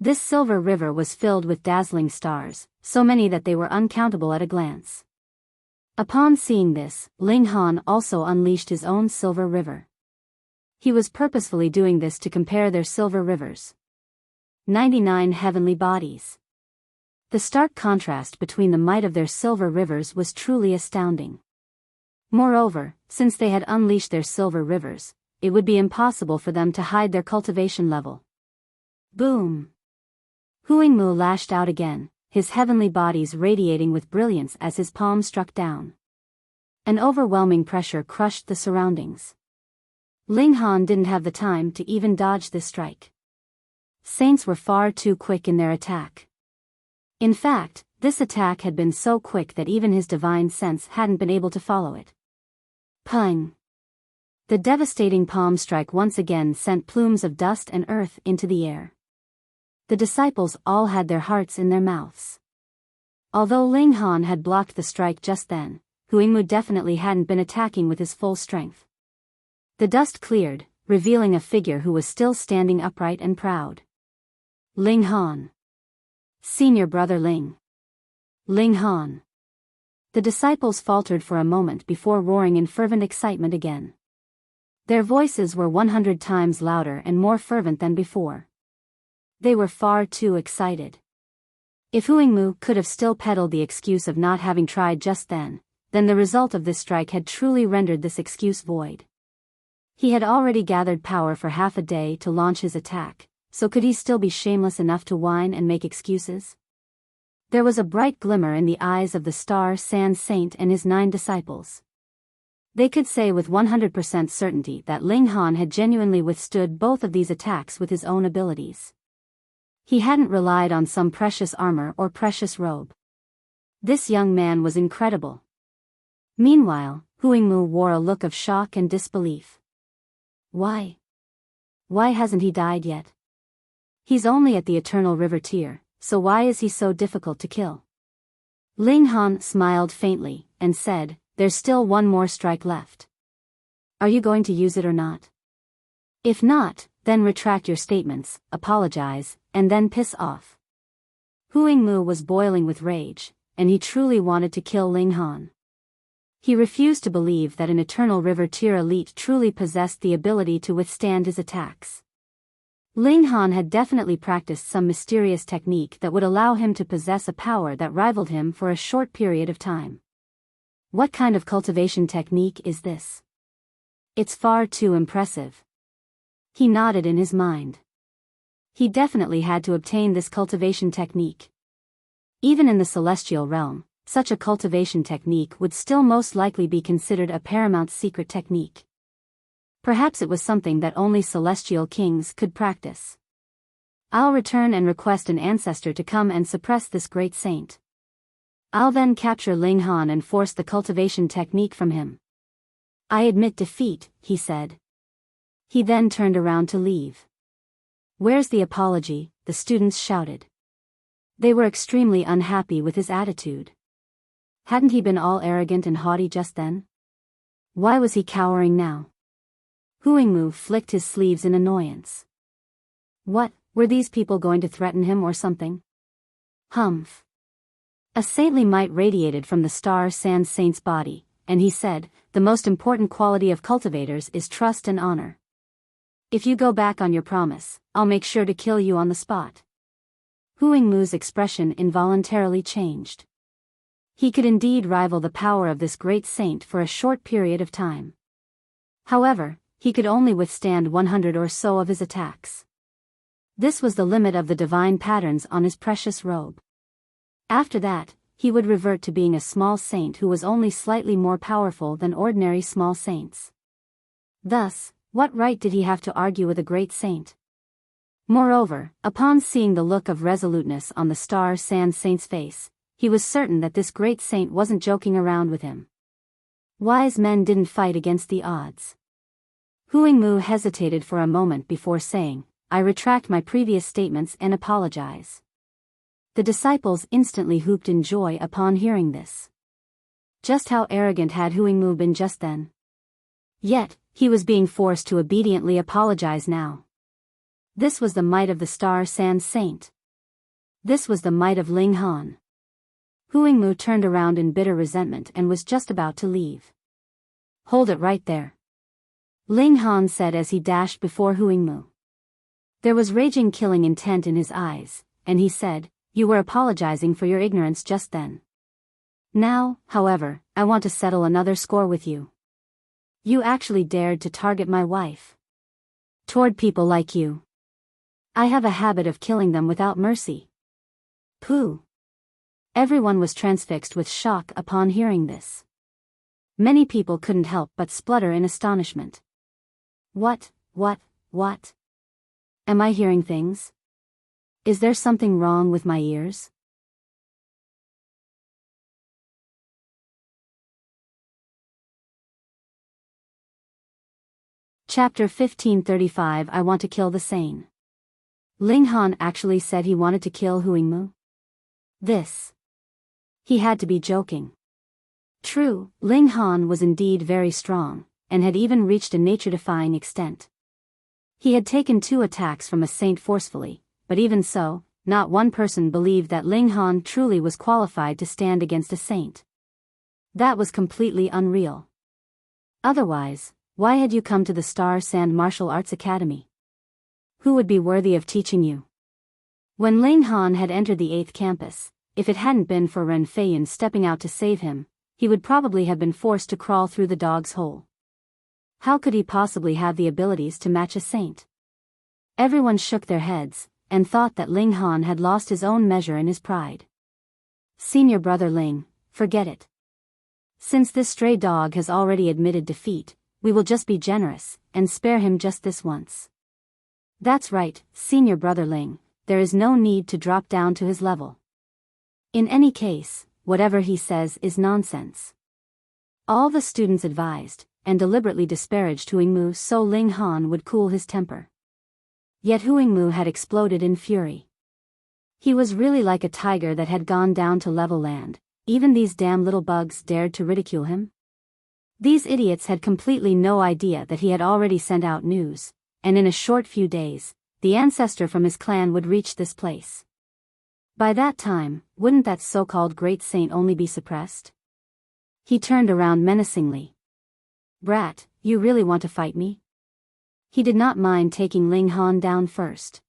This silver river was filled with dazzling stars, so many that they were uncountable at a glance. Upon seeing this, Ling Han also unleashed his own silver river. He was purposefully doing this to compare their silver rivers. 99 heavenly bodies. The stark contrast between the might of their silver rivers was truly astounding. Moreover, since they had unleashed their silver rivers, it would be impossible for them to hide their cultivation level. Boom! Huangmu lashed out again, his heavenly bodies radiating with brilliance as his palm struck down. An overwhelming pressure crushed the surroundings. Ling Han didn't have the time to even dodge this strike. Saints were far too quick in their attack. In fact, this attack had been so quick that even his divine sense hadn't been able to follow it. Pung! The devastating palm strike once again sent plumes of dust and earth into the air. The disciples all had their hearts in their mouths. Although Ling Han had blocked the strike just then, Huangmu definitely hadn't been attacking with his full strength. The dust cleared, revealing a figure who was still standing upright and proud. Ling Han. Senior brother Ling. Ling Han. The disciples faltered for a moment before roaring in fervent excitement again. Their voices were 100 times louder and more fervent than before. They were far too excited. If Huangmu could have still peddled the excuse of not having tried just then the result of this strike had truly rendered this excuse void. He had already gathered power for half a day to launch his attack, so could he still be shameless enough to whine and make excuses? There was a bright glimmer in the eyes of the star sand saint and his 9 disciples. They could say with 100% certainty that Ling Han had genuinely withstood both of these attacks with his own abilities. He hadn't relied on some precious armor or precious robe. This young man was incredible. Meanwhile, Huangmu wore a look of shock and disbelief. Why? Why hasn't he died yet? He's only at the Eternal River tier, so why is he so difficult to kill? Ling Han smiled faintly, and said, "There's still one more strike left. Are you going to use it or not? If not, then retract your statements, apologize, and then piss off." Huangmu was boiling with rage, and he truly wanted to kill Ling Han. He refused to believe that an Eternal River tier elite truly possessed the ability to withstand his attacks. Ling Han had definitely practiced some mysterious technique that would allow him to possess a power that rivaled him for a short period of time. What kind of cultivation technique is this? It's far too impressive. He nodded in his mind. He definitely had to obtain this cultivation technique. Even in the celestial realm, such a cultivation technique would still most likely be considered a paramount secret technique. Perhaps it was something that only celestial kings could practice. I'll return and request an ancestor to come and suppress this great saint. I'll then capture Ling Han and force the cultivation technique from him. I admit defeat, he said. He then turned around to leave. Where's the apology? The students shouted. They were extremely unhappy with his attitude. Hadn't he been all arrogant and haughty just then? Why was he cowering now? Huangmu flicked his sleeves in annoyance. What, were these people going to threaten him or something? Humph. A saintly might radiated from the star sand saint's body, and he said, "The most important quality of cultivators is trust and honor. If you go back on your promise, I'll make sure to kill you on the spot." Huangmu's expression involuntarily changed. He could indeed rival the power of this great saint for a short period of time. However, he could only withstand 100 or so of his attacks. This was the limit of the divine patterns on his precious robe. After that, he would revert to being a small saint who was only slightly more powerful than ordinary small saints. Thus, what right did he have to argue with a great saint? Moreover, upon seeing the look of resoluteness on the star sand saint's face, he was certain that this great saint wasn't joking around with him. Wise men didn't fight against the odds. Huangmu hesitated for a moment before saying, "I retract my previous statements and apologize." The disciples instantly whooped in joy upon hearing this. Just how arrogant had Huangmu been just then? Yet, he was being forced to obediently apologize now. This was the might of the star sand saint. This was the might of Ling Han. Huangmu turned around in bitter resentment and was just about to leave. "Hold it right there," Ling Han said as he dashed before Huangmu. There was raging killing intent in his eyes, and he said, "You were apologizing for your ignorance just then. Now, however, I want to settle another score with you. You actually dared to target my wife. Toward people like you. I have a habit of killing them without mercy." Pooh. Everyone was transfixed with shock upon hearing this. Many people couldn't help but splutter in astonishment. What? Am I hearing things? Is there something wrong with my ears? Chapter 1535 I Want to Kill the Sain. Ling Han actually said he wanted to kill Huingmu? He had to be joking. True, Ling Han was indeed very strong, and had even reached a nature-defying extent. He had taken 2 attacks from a saint forcefully, but even so, not one person believed that Ling Han truly was qualified to stand against a saint. That was completely unreal. Otherwise, why had you come to the Star Sand Martial Arts Academy? Who would be worthy of teaching you? When Ling Han had entered the 8th campus, if it hadn't been for Ren Feiyan stepping out to save him, he would probably have been forced to crawl through the dog's hole. How could he possibly have the abilities to match a saint? Everyone shook their heads, and thought that Ling Han had lost his own measure in his pride. Senior brother Ling, forget it. Since this stray dog has already admitted defeat, we will just be generous, and spare him just this once. That's right, senior brother Ling, there is no need to drop down to his level. In any case, whatever he says is nonsense. All the students advised, and deliberately disparaged Huingmu so Ling Han would cool his temper. Yet Huingmu had exploded in fury. He was really like a tiger that had gone down to level land. Even these damn little bugs dared to ridicule him? These idiots had completely no idea that he had already sent out news, and in a short few days, the ancestor from his clan would reach this place. By that time, wouldn't that so-called great saint only be suppressed? He turned around menacingly. "Brat, you really want to fight me?" He did not mind taking Ling Han down first.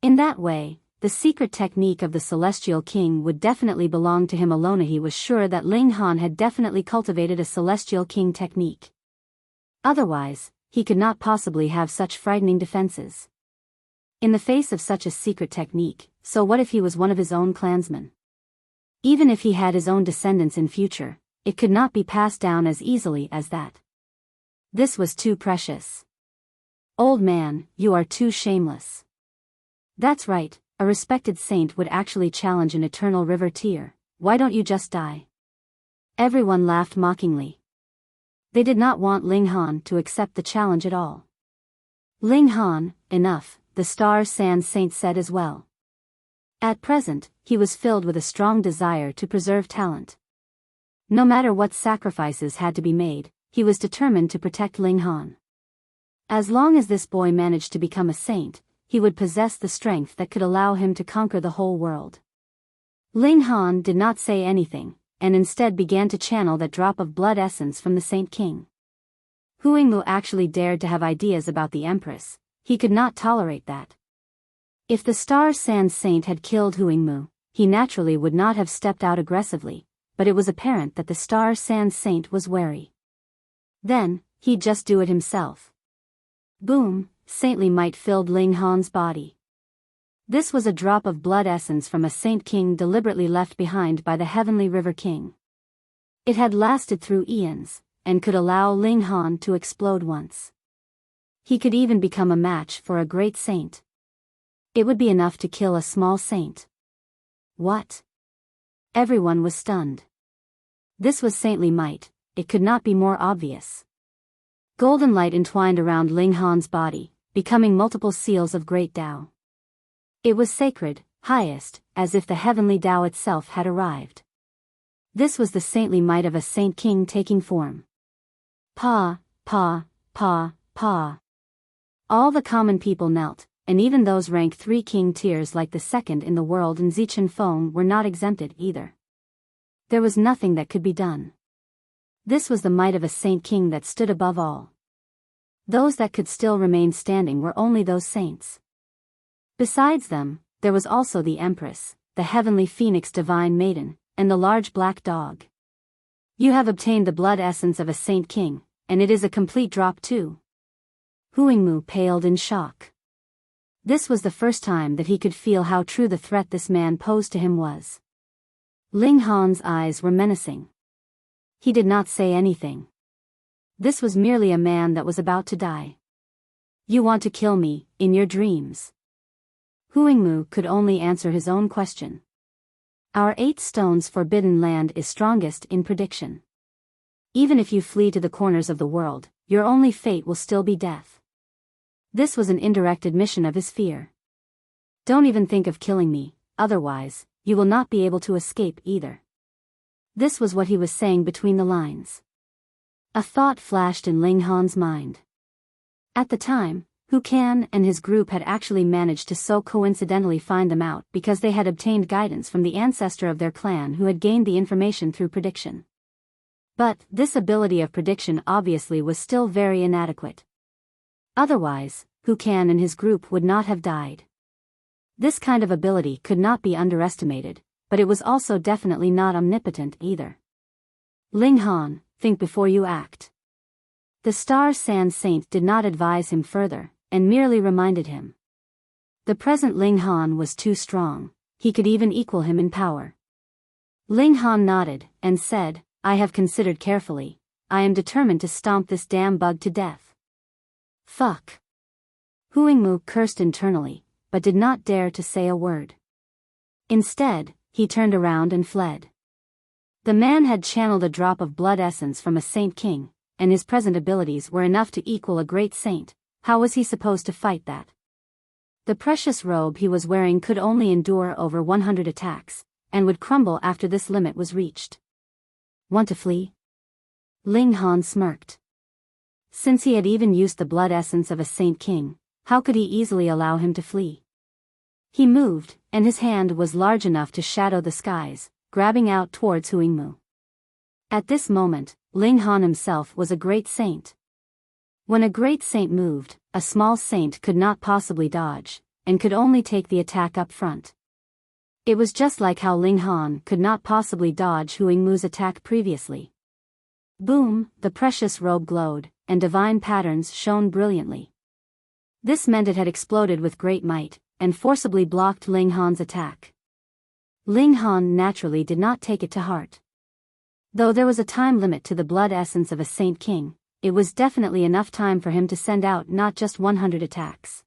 In that way, the secret technique of the Celestial King would definitely belong to him alone. He was sure that Ling Han had definitely cultivated a Celestial King technique. Otherwise, he could not possibly have such frightening defenses. In the face of such a secret technique, so what if he was one of his own clansmen? Even if he had his own descendants in future, it could not be passed down as easily as that. This was too precious. Old man, you are too shameless. That's right, a respected saint would actually challenge an eternal river tier. Why don't you just die? Everyone laughed mockingly. They did not want Ling Han to accept the challenge at all. Ling Han, enough, the Star Sand Saint said as well. At present, he was filled with a strong desire to preserve talent. No matter what sacrifices had to be made, he was determined to protect Ling Han. As long as this boy managed to become a saint, he would possess the strength that could allow him to conquer the whole world. Ling Han did not say anything, and instead began to channel that drop of blood essence from the Saint King. Huingmu actually dared to have ideas about the Empress. He could not tolerate that. If the Star Sand Saint had killed Huingmu, he naturally would not have stepped out aggressively, but it was apparent that the Star Sand Saint was wary. Then, he'd just do it himself. Boom, saintly might filled Ling Han's body. This was a drop of blood essence from a Saint King deliberately left behind by the Heavenly River King. It had lasted through eons, and could allow Ling Han to explode once. He could even become a match for a great saint. It would be enough to kill a small saint. What? Everyone was stunned. This was saintly might, it could not be more obvious. Golden light entwined around Ling Han's body, becoming multiple seals of great Tao. It was sacred, highest, as if the heavenly Tao itself had arrived. This was the saintly might of a Saint King taking form. Pa, pa, pa, pa. All the common people knelt, and even those rank 3 king tiers like the second in the world and Zichen Feng were not exempted either. There was nothing that could be done. This was the might of a Saint King that stood above all. Those that could still remain standing were only those saints. Besides them, there was also the Empress, the heavenly phoenix divine maiden, and the large black dog. You have obtained the blood essence of a Saint King, and it is a complete drop too. Huangmu paled in shock. This was the first time that he could feel how true the threat this man posed to him was. Ling Han's eyes were menacing. He did not say anything. This was merely a man that was about to die. You want to kill me, in your dreams? Huangmu could only answer his own question. Our 8 stones forbidden land is strongest in prediction. Even if you flee to the corners of the world, your only fate will still be death. This was an indirect admission of his fear. Don't even think of killing me, otherwise, you will not be able to escape either. This was what he was saying between the lines. A thought flashed in Ling Han's mind. At the time, Hucan and his group had actually managed to so coincidentally find them out because they had obtained guidance from the ancestor of their clan who had gained the information through prediction. But this ability of prediction obviously was still very inadequate. Otherwise, Hucan and his group would not have died. This kind of ability could not be underestimated, but it was also definitely not omnipotent either. Ling Han, think before you act. The Star Sand Saint did not advise him further, and merely reminded him. The present Ling Han was too strong, he could even equal him in power. Ling Han nodded, and said, I have considered carefully, I am determined to stomp this damn bug to death. Fuck. Huangmu cursed internally, but did not dare to say a word. Instead, he turned around and fled. The man had channeled a drop of blood essence from a Saint King, and his present abilities were enough to equal a great saint. How was he supposed to fight that? The precious robe he was wearing could only endure over 100 attacks, and would crumble after this limit was reached. Want to flee? Ling Han smirked. Since he had even used the blood essence of a Saint King, how could he easily allow him to flee? He moved, and his hand was large enough to shadow the skies, grabbing out towards Huangmu. At this moment, Ling Han himself was a great saint. When a great saint moved, a small saint could not possibly dodge, and could only take the attack up front. It was just like how Ling Han could not possibly dodge Huangmu's attack previously. Boom, the precious robe glowed, and divine patterns shone brilliantly. This meant it had exploded with great might, and forcibly blocked Ling Han's attack. Ling Han naturally did not take it to heart. Though there was a time limit to the blood essence of a Saint King, it was definitely enough time for him to send out not just 100 attacks.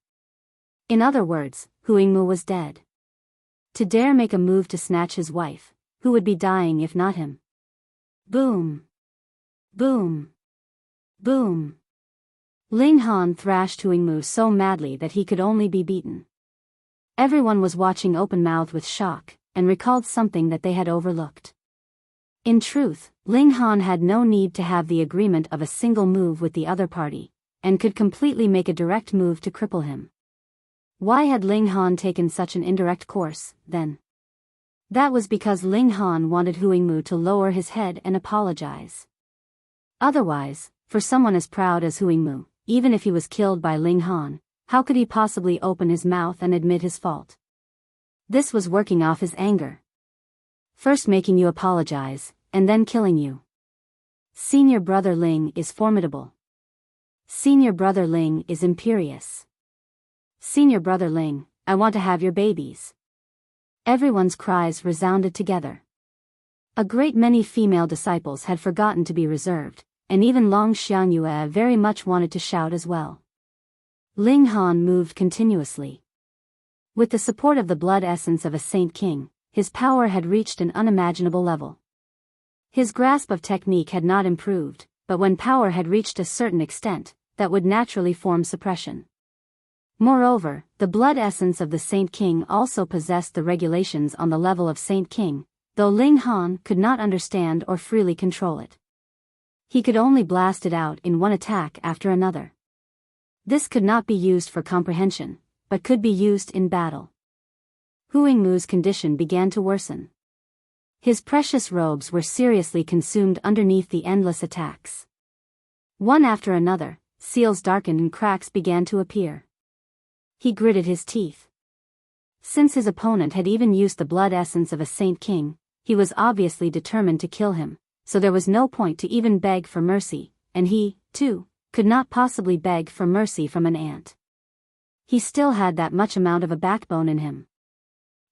In other words, Huangmu was dead. To dare make a move to snatch his wife, who would be dying if not him. Boom. Boom. Boom. Ling Han thrashed Huangmu so madly that he could only be beaten. Everyone was watching open-mouthed with shock, and recalled something that they had overlooked. In truth, Ling Han had no need to have the agreement of a single move with the other party, and could completely make a direct move to cripple him. Why had Ling Han taken such an indirect course, then? That was because Ling Han wanted Huangmu to lower his head and apologize. Otherwise, for someone as proud as Huangmu, even if he was killed by Ling Han, how could he possibly open his mouth and admit his fault? This was working off his anger. First making you apologize, and then killing you. Senior brother Ling is formidable. Senior brother Ling is imperious. Senior brother Ling, I want to have your babies. Everyone's cries resounded together. A great many female disciples had forgotten to be reserved, and even Long Xiangyue very much wanted to shout as well. Ling Han moved continuously. With the support of the blood essence of a Saint King, his power had reached an unimaginable level. His grasp of technique had not improved, but when power had reached a certain extent, that would naturally form suppression. Moreover, the blood essence of the Saint King also possessed the regulations on the level of Saint King, though Ling Han could not understand or freely control it. He could only blast it out in one attack after another. This could not be used for comprehension, but could be used in battle. Huangmu's condition began to worsen. His precious robes were seriously consumed underneath the endless attacks. One after another, seals darkened and cracks began to appear. He gritted his teeth. Since his opponent had even used the blood essence of a Saint King, he was obviously determined to kill him, so there was no point to even beg for mercy, and he, too, could not possibly beg for mercy from an ant. He still had that much amount of a backbone in him.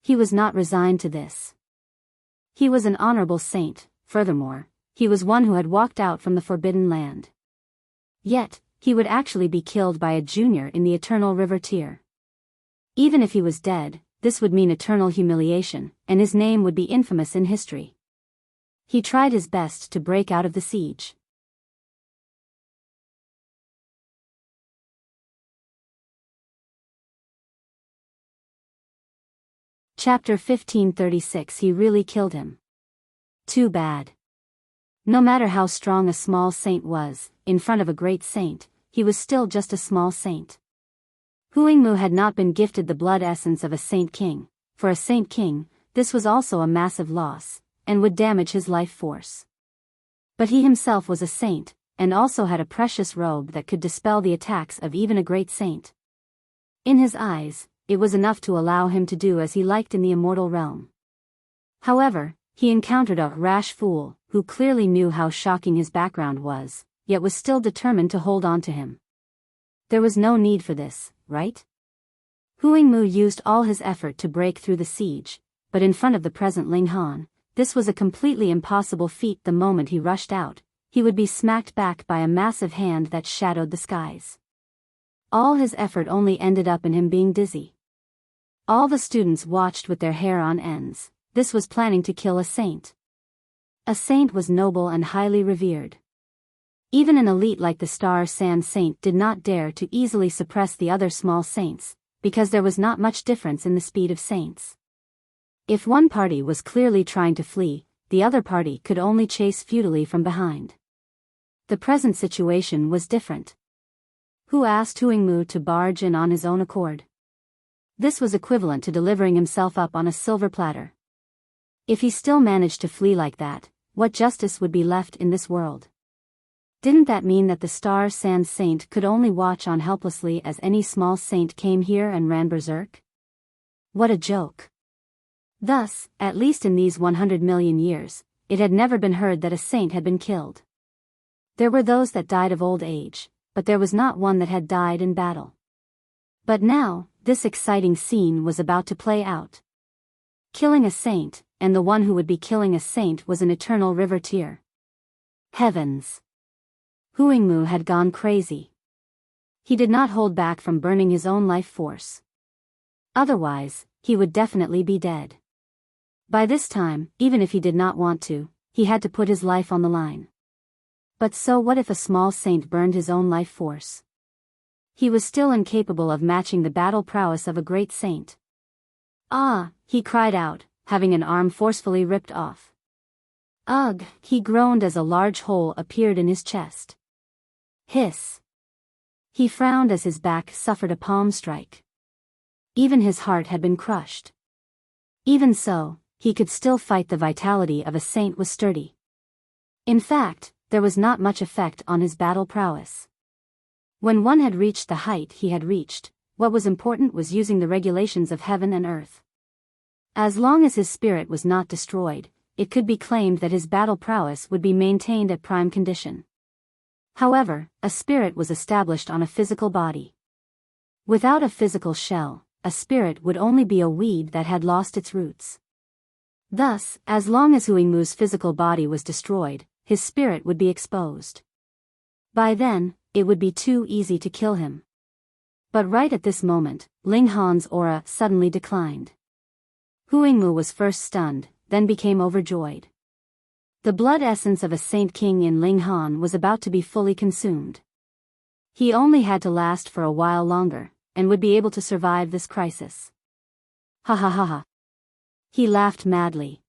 He was not resigned to this. He was an honorable saint, furthermore, he was one who had walked out from the Forbidden Land. Yet, he would actually be killed by a junior in the Eternal River tier. Even if he was dead, this would mean eternal humiliation, and his name would be infamous in history. He tried his best to break out of the siege. Chapter 1536. He really killed him. Too bad. No matter how strong a small saint was, in front of a great saint, he was still just a small saint. Huangmu had not been gifted the blood essence of a Saint King. For a Saint King, this was also a massive loss, and would damage his life force. But he himself was a saint, and also had a precious robe that could dispel the attacks of even a great saint. In his eyes, it was enough to allow him to do as he liked in the immortal realm. However, he encountered a rash fool, who clearly knew how shocking his background was, yet was still determined to hold on to him. There was no need for this, right? Huangmu used all his effort to break through the siege, but in front of the present Ling Han, this was a completely impossible feat. The moment he rushed out, he would be smacked back by a massive hand that shadowed the skies. All his effort only ended up in him being dizzy. All the students watched with their hair on ends. This was planning to kill a saint. A saint was noble and highly revered. Even an elite like the Star Sand Saint did not dare to easily suppress the other small saints, because there was not much difference in the speed of saints. If one party was clearly trying to flee, the other party could only chase futilely from behind. The present situation was different. Who asked Huangmu to barge in on his own accord? This was equivalent to delivering himself up on a silver platter. If he still managed to flee like that, what justice would be left in this world? Didn't that mean that the Star Sand Saint could only watch on helplessly as any small saint came here and ran berserk? What a joke. Thus, at least in these 100 million years, it had never been heard that a saint had been killed. There were those that died of old age, but there was not one that had died in battle. But now, this exciting scene was about to play out. Killing a saint, and the one who would be killing a saint was an Eternal River tier. Heavens! Huangmu had gone crazy. He did not hold back from burning his own life force. Otherwise, he would definitely be dead. By this time, even if he did not want to, he had to put his life on the line. But so what if a small saint burned his own life force? He was still incapable of matching the battle prowess of a great saint. Ah, he cried out, having an arm forcefully ripped off. Ugh, he groaned as a large hole appeared in his chest. Hiss. He frowned as his back suffered a palm strike. Even his heart had been crushed. Even so, he could still fight. The vitality of a saint was sturdy. In fact, there was not much effect on his battle prowess. When one had reached the height he had reached, what was important was using the regulations of heaven and earth. As long as his spirit was not destroyed, it could be claimed that his battle prowess would be maintained at prime condition. However, a spirit was established on a physical body. Without a physical shell, a spirit would only be a weed that had lost its roots. Thus, as long as Huangmu's physical body was destroyed, his spirit would be exposed. By then, it would be too easy to kill him. But right at this moment, Ling Han's aura suddenly declined. Huangmu was first stunned, then became overjoyed. The blood essence of a Saint King in Ling Han was about to be fully consumed. He only had to last for a while longer, and would be able to survive this crisis. Ha ha ha ha. He laughed madly.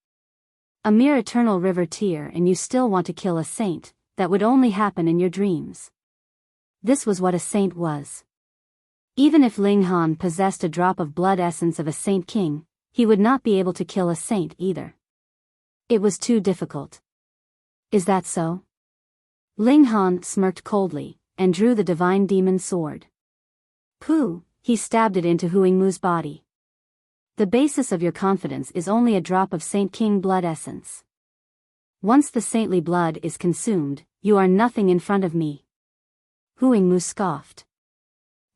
A mere Eternal River tier and you still want to kill a saint, that would only happen in your dreams. This was what a saint was. Even if Ling Han possessed a drop of blood essence of a Saint King, he would not be able to kill a saint either. It was too difficult. Is that so? Ling Han smirked coldly, and drew the divine demon sword. Pooh, he stabbed it into Huangmu's body. The basis of your confidence is only a drop of Saint King blood essence. Once the saintly blood is consumed, you are nothing in front of me. Huangmu scoffed.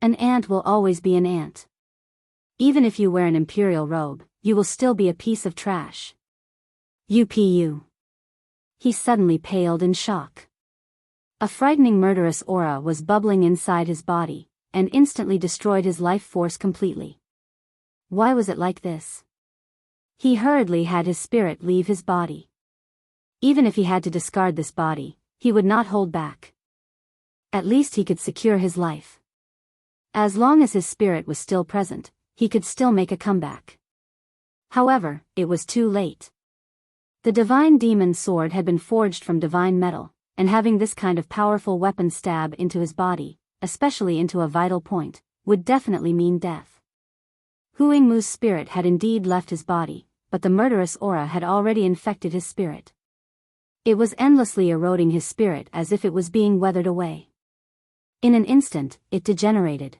An ant will always be an ant. Even if you wear an imperial robe, you will still be a piece of trash. UPU. He suddenly paled in shock. A frightening murderous aura was bubbling inside his body, and instantly destroyed his life force completely. Why was it like this? He hurriedly had his spirit leave his body. Even if he had to discard this body, he would not hold back. At least he could secure his life. As long as his spirit was still present, he could still make a comeback. However, it was too late. The divine demon sword had been forged from divine metal, and having this kind of powerful weapon stab into his body, especially into a vital point, would definitely mean death. Huangmu's spirit had indeed left his body, but the murderous aura had already infected his spirit. It was endlessly eroding his spirit as if it was being weathered away. In an instant, it degenerated.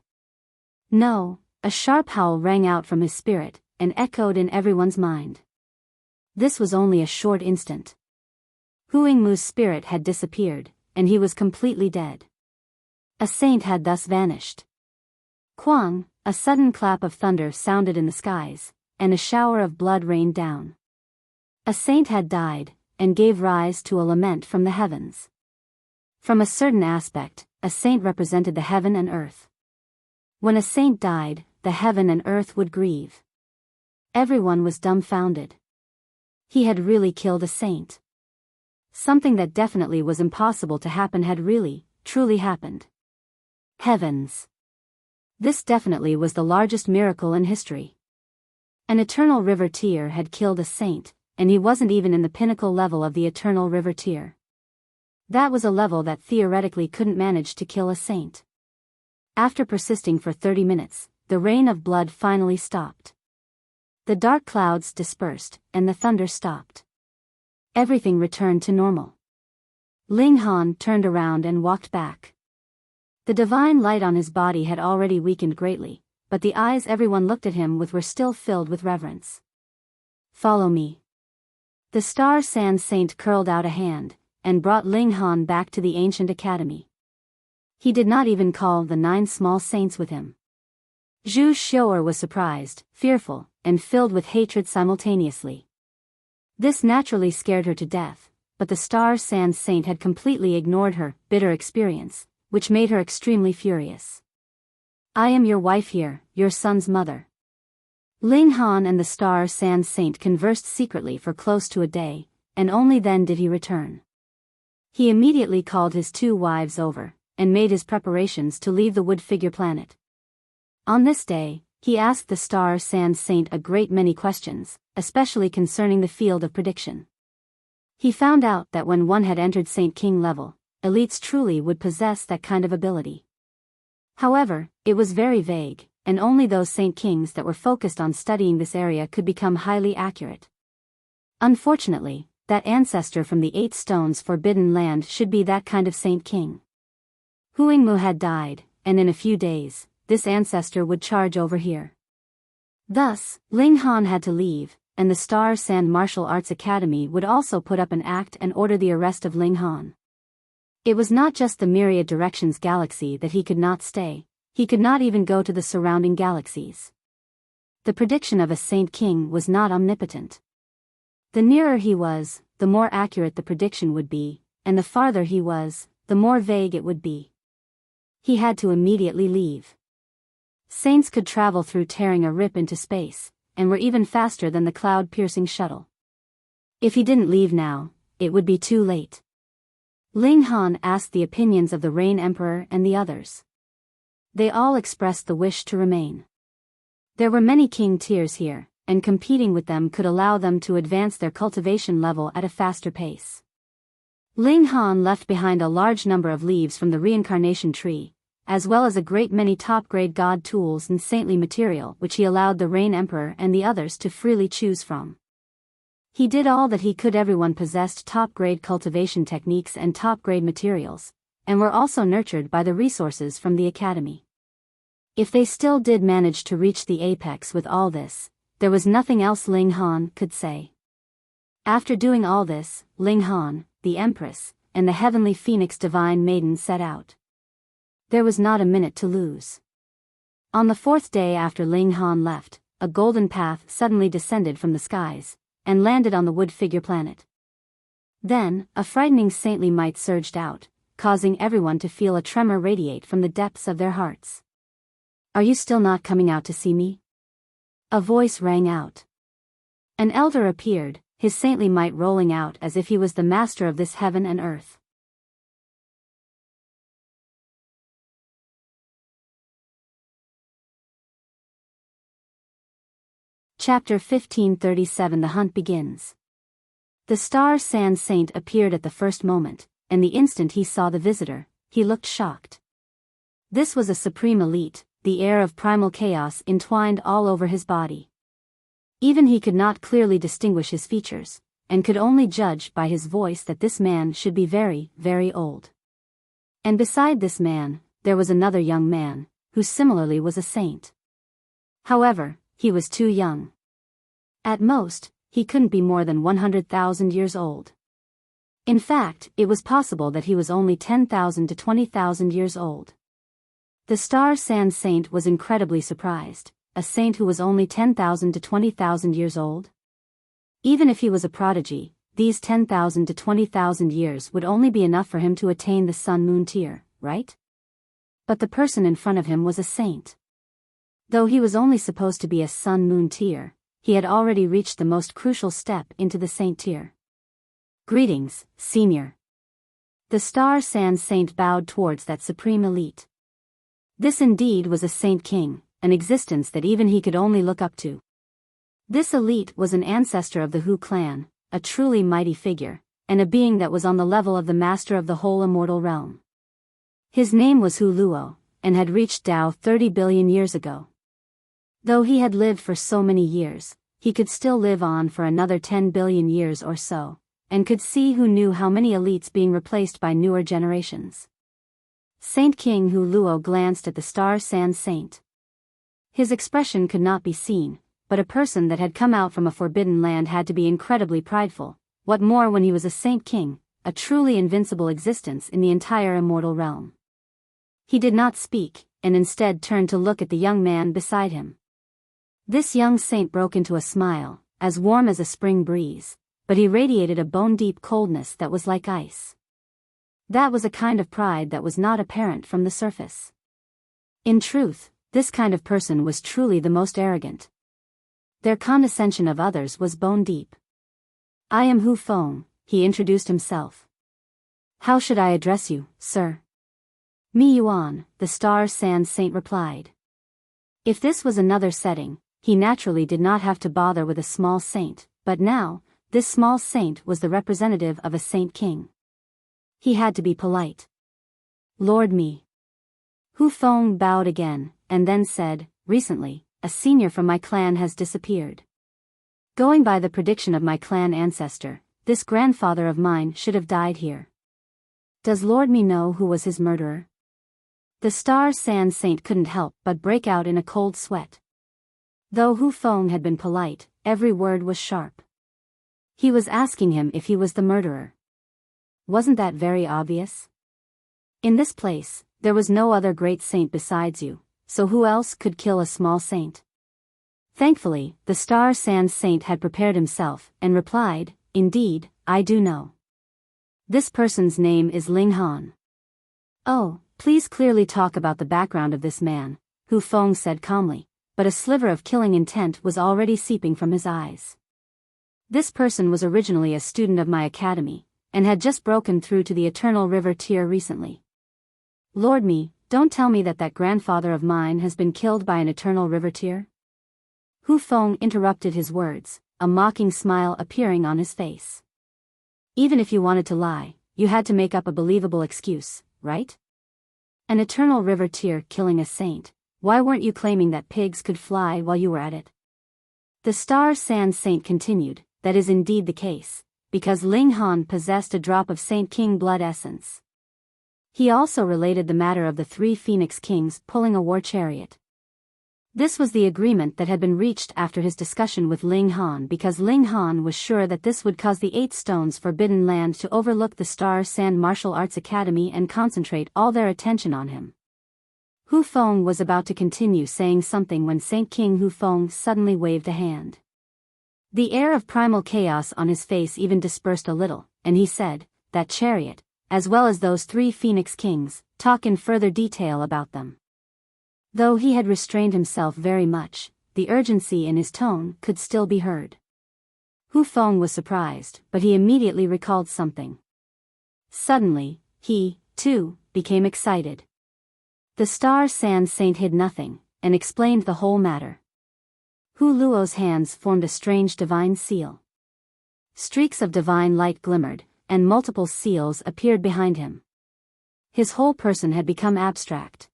No, a sharp howl rang out from his spirit, and echoed in everyone's mind. This was only a short instant. Huangmu's spirit had disappeared, and he was completely dead. A saint had thus vanished. Quang, a sudden clap of thunder sounded in the skies, and a shower of blood rained down. A saint had died, and gave rise to a lament from the heavens. From a certain aspect, a saint represented the heaven and earth. When a saint died, the heaven and earth would grieve. Everyone was dumbfounded. He had really killed a saint. Something that definitely was impossible to happen had really, truly happened. Heavens! This definitely was the largest miracle in history. An eternal river tier had killed a saint, and he wasn't even in the pinnacle level of the eternal river tier. That was a level that theoretically couldn't manage to kill a saint. After persisting for 30 minutes, the rain of blood finally stopped. The dark clouds dispersed, and the thunder stopped. Everything returned to normal. Ling Han turned around and walked back. The divine light on his body had already weakened greatly, but the eyes everyone looked at him with were still filled with reverence. Follow me. The Star Sand Saint curled out a hand, and brought Ling Han back to the ancient academy. He did not even call the 9 small saints with him. Zhu Xiu'er was surprised, fearful, and filled with hatred simultaneously. This naturally scared her to death, but the Star Sand Saint had completely ignored her bitter experience, which made her extremely furious. I am your wife here, your son's mother. Ling Han and the Star Sand Saint conversed secretly for close to a day, and only then did he return. He immediately called his 2 wives over, and made his preparations to leave the wood figure planet. On this day, he asked the Star Sand Saint a great many questions, especially concerning the field of prediction. He found out that when one had entered Saint King level, elites truly would possess that kind of ability. However, it was very vague, and only those Saint Kings that were focused on studying this area could become highly accurate. Unfortunately, that ancestor from the 8 Stones Forbidden Land should be that kind of Saint King. Huangmu had died, and in a few days, this ancestor would charge over here. Thus, Ling Han had to leave, and the Star Sand Martial Arts Academy would also put up an act and order the arrest of Ling Han. It was not just the myriad directions galaxy that he could not stay, he could not even go to the surrounding galaxies. The prediction of a Saint King was not omnipotent. The nearer he was, the more accurate the prediction would be, and the farther he was, the more vague it would be. He had to immediately leave. Saints could travel through tearing a rip into space, and were even faster than the cloud-piercing shuttle. If he didn't leave now, it would be too late. Ling Han asked the opinions of the Rain Emperor and the others. They all expressed the wish to remain. There were many king tiers here, and competing with them could allow them to advance their cultivation level at a faster pace. Ling Han left behind a large number of leaves from the reincarnation tree, as well as a great many top-grade god tools and saintly material which he allowed the Rain Emperor and the others to freely choose from. He did all that he could. Everyone possessed top-grade cultivation techniques and top-grade materials, and were also nurtured by the resources from the academy. If they still did manage to reach the apex with all this, there was nothing else Ling Han could say. After doing all this, Ling Han, the Empress, and the heavenly Phoenix Divine Maiden set out. There was not a minute to lose. On the 4th day after Ling Han left, a golden path suddenly descended from the skies, and landed on the wood figure planet. Then, a frightening saintly might surged out, causing everyone to feel a tremor radiate from the depths of their hearts. "Are you still not coming out to see me?" A voice rang out. An elder appeared, his saintly might rolling out as if he was the master of this heaven and earth. Chapter 1537 The Hunt Begins. The Star Sand Saint appeared at the first moment, and the instant he saw the visitor, he looked shocked. This was a supreme elite, the air of primal chaos entwined all over his body. Even he could not clearly distinguish his features, and could only judge by his voice that this man should be very, very old. And beside this man, there was another young man, who similarly was a saint. However, he was too young. At most, he couldn't be more than 100,000 years old. In fact, it was possible that he was only 10,000 to 20,000 years old. The Star Sand Saint was incredibly surprised. A saint who was only 10,000 to 20,000 years old? Even if he was a prodigy, these 10,000 to 20,000 years would only be enough for him to attain the Sun-Moon tier, right? But the person in front of him was a saint. Though he was only supposed to be a Sun-Moon tier, he had already reached the most crucial step into the saint tier. "Greetings, Senior." The Star Sand Saint bowed towards that supreme elite. This indeed was a Saint King, an existence that even he could only look up to. This elite was an ancestor of the Hu clan, a truly mighty figure, and a being that was on the level of the master of the whole immortal realm. His name was Hu Luo, and had reached Tao 30 billion years ago. Though he had lived for so many years, he could still live on for another 10 billion years or so, and could see who knew how many elites being replaced by newer generations. Saint King Hu Luo glanced at the Star Sand Saint. His expression could not be seen, but a person that had come out from a forbidden land had to be incredibly prideful, what more when he was a Saint King, a truly invincible existence in the entire immortal realm. He did not speak, and instead turned to look at the young man beside him. This young saint broke into a smile, as warm as a spring breeze, but he radiated a bone-deep coldness that was like ice. That was a kind of pride that was not apparent from the surface. In truth, this kind of person was truly the most arrogant. Their condescension of others was bone-deep. "I am Hu Feng," he introduced himself. "How should I address you, sir?" "Mi Yuan," the Star Sand Saint replied. If this was another setting, he naturally did not have to bother with a small saint, but now, this small saint was the representative of a Saint King. He had to be polite. "Lord Mi." Hu Feng bowed again, and then said, "Recently, a senior from my clan has disappeared. Going by the prediction of my clan ancestor, this grandfather of mine should have died here. Does Lord Mi know who was his murderer?" The Star Sand Saint couldn't help but break out in a cold sweat. Though Hu Feng had been polite, every word was sharp. He was asking him if he was the murderer. Wasn't that very obvious? In this place, there was no other great saint besides you, so who else could kill a small saint? Thankfully, the Star Sand Saint had prepared himself, and replied, "Indeed, I do know. This person's name is Ling Han." "Oh, please clearly talk about the background of this man," Hu Feng said calmly, but a sliver of killing intent was already seeping from his eyes. "This person was originally a student of my academy, and had just broken through to the Eternal River tier recently. Lord Mi, don't tell me that grandfather of mine has been killed by an Eternal River tier?" Hu Feng interrupted his words, a mocking smile appearing on his face. "Even if you wanted to lie, you had to make up a believable excuse, right? An Eternal River tier killing a saint, why weren't you claiming that pigs could fly while you were at it?" The Star Sand Saint continued, "That is indeed the case, because Ling Han possessed a drop of Saint King blood essence." He also related the matter of the 3 Phoenix Kings pulling a war chariot. This was the agreement that had been reached after his discussion with Ling Han, because Ling Han was sure that this would cause the 8 Stones Forbidden Land to overlook the Star Sand Martial Arts Academy and concentrate all their attention on him. Hu Feng was about to continue saying something when Saint King Hu Feng suddenly waved a hand. The air of primal chaos on his face even dispersed a little, and he said, "That chariot, as well as those 3 Phoenix Kings, talk in further detail about them." Though he had restrained himself very much, the urgency in his tone could still be heard. Hu Feng was surprised, but he immediately recalled something. Suddenly, he, too, became excited. The Star Sand Saint hid nothing, and explained the whole matter. Hu Luo's hands formed a strange divine seal. Streaks of divine light glimmered, and multiple seals appeared behind him. His whole person had become abstract.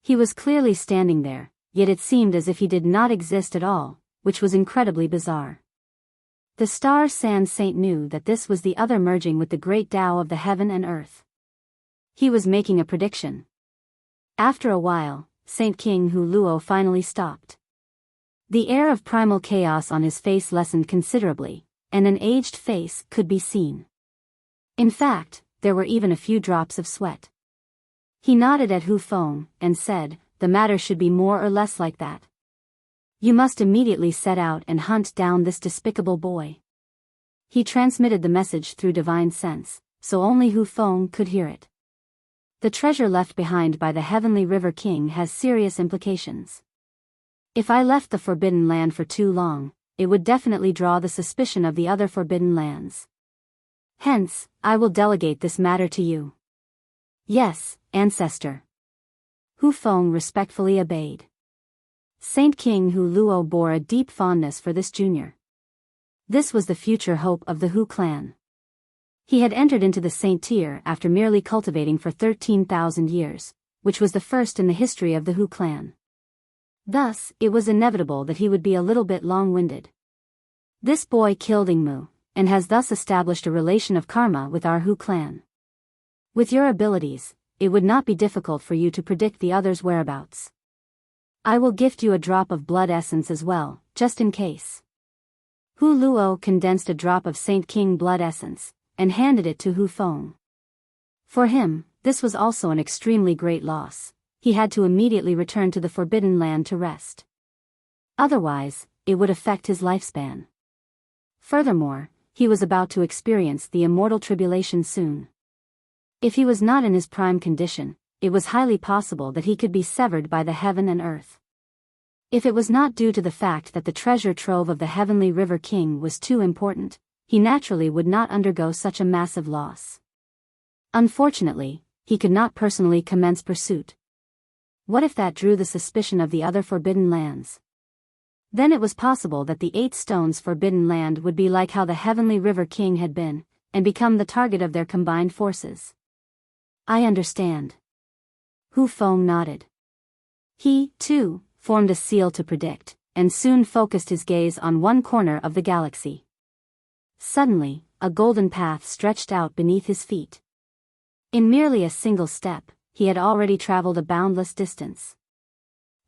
He was clearly standing there, yet it seemed as if he did not exist at all, which was incredibly bizarre. The Star Sand Saint knew that this was the other merging with the great Tao of the heaven and earth. He was making a prediction. After a while, Saint King Hu Luo finally stopped. The air of primal chaos on his face lessened considerably, and an aged face could be seen. In fact, there were even a few drops of sweat. He nodded at Hu Feng, and said, "The matter should be more or less like that. You must immediately set out and hunt down this despicable boy." He transmitted the message through divine sense, so only Hu Feng could hear it. The treasure left behind by the Heavenly River King has serious implications. If I left the Forbidden Land for too long, it would definitely draw the suspicion of the other Forbidden Lands. Hence, I will delegate this matter to you. Yes, Ancestor. Hu Feng respectfully obeyed. Saint King Hu Luo bore a deep fondness for this junior. This was the future hope of the Hu clan. He had entered into the Saint tier after merely cultivating for 13,000 years, which was the first in the history of the Hu clan. Thus, it was inevitable that he would be a little bit long-winded. This boy killed Ingmu, and has thus established a relation of karma with our Hu clan. With your abilities, it would not be difficult for you to predict the other's whereabouts. I will gift you a drop of blood essence as well, just in case. Hu Luo condensed a drop of Saint King blood essence, and handed it to Hu Feng. For him, this was also an extremely great loss. He had to immediately return to the Forbidden Land to rest. Otherwise, it would affect his lifespan. Furthermore, he was about to experience the immortal tribulation soon. If he was not in his prime condition, it was highly possible that he could be severed by the heaven and earth. If it was not due to the fact that the treasure trove of the Heavenly River King was too important, he naturally would not undergo such a massive loss. Unfortunately, he could not personally commence pursuit. What if that drew the suspicion of the other Forbidden Lands? Then it was possible that the 8 Stones Forbidden Land would be like how the Heavenly River King had been, and become the target of their combined forces. I understand. Hu Feng nodded. He, too, formed a seal to predict, and soon focused his gaze on one corner of the galaxy. Suddenly, a golden path stretched out beneath his feet. In merely a single step, he had already traveled a boundless distance.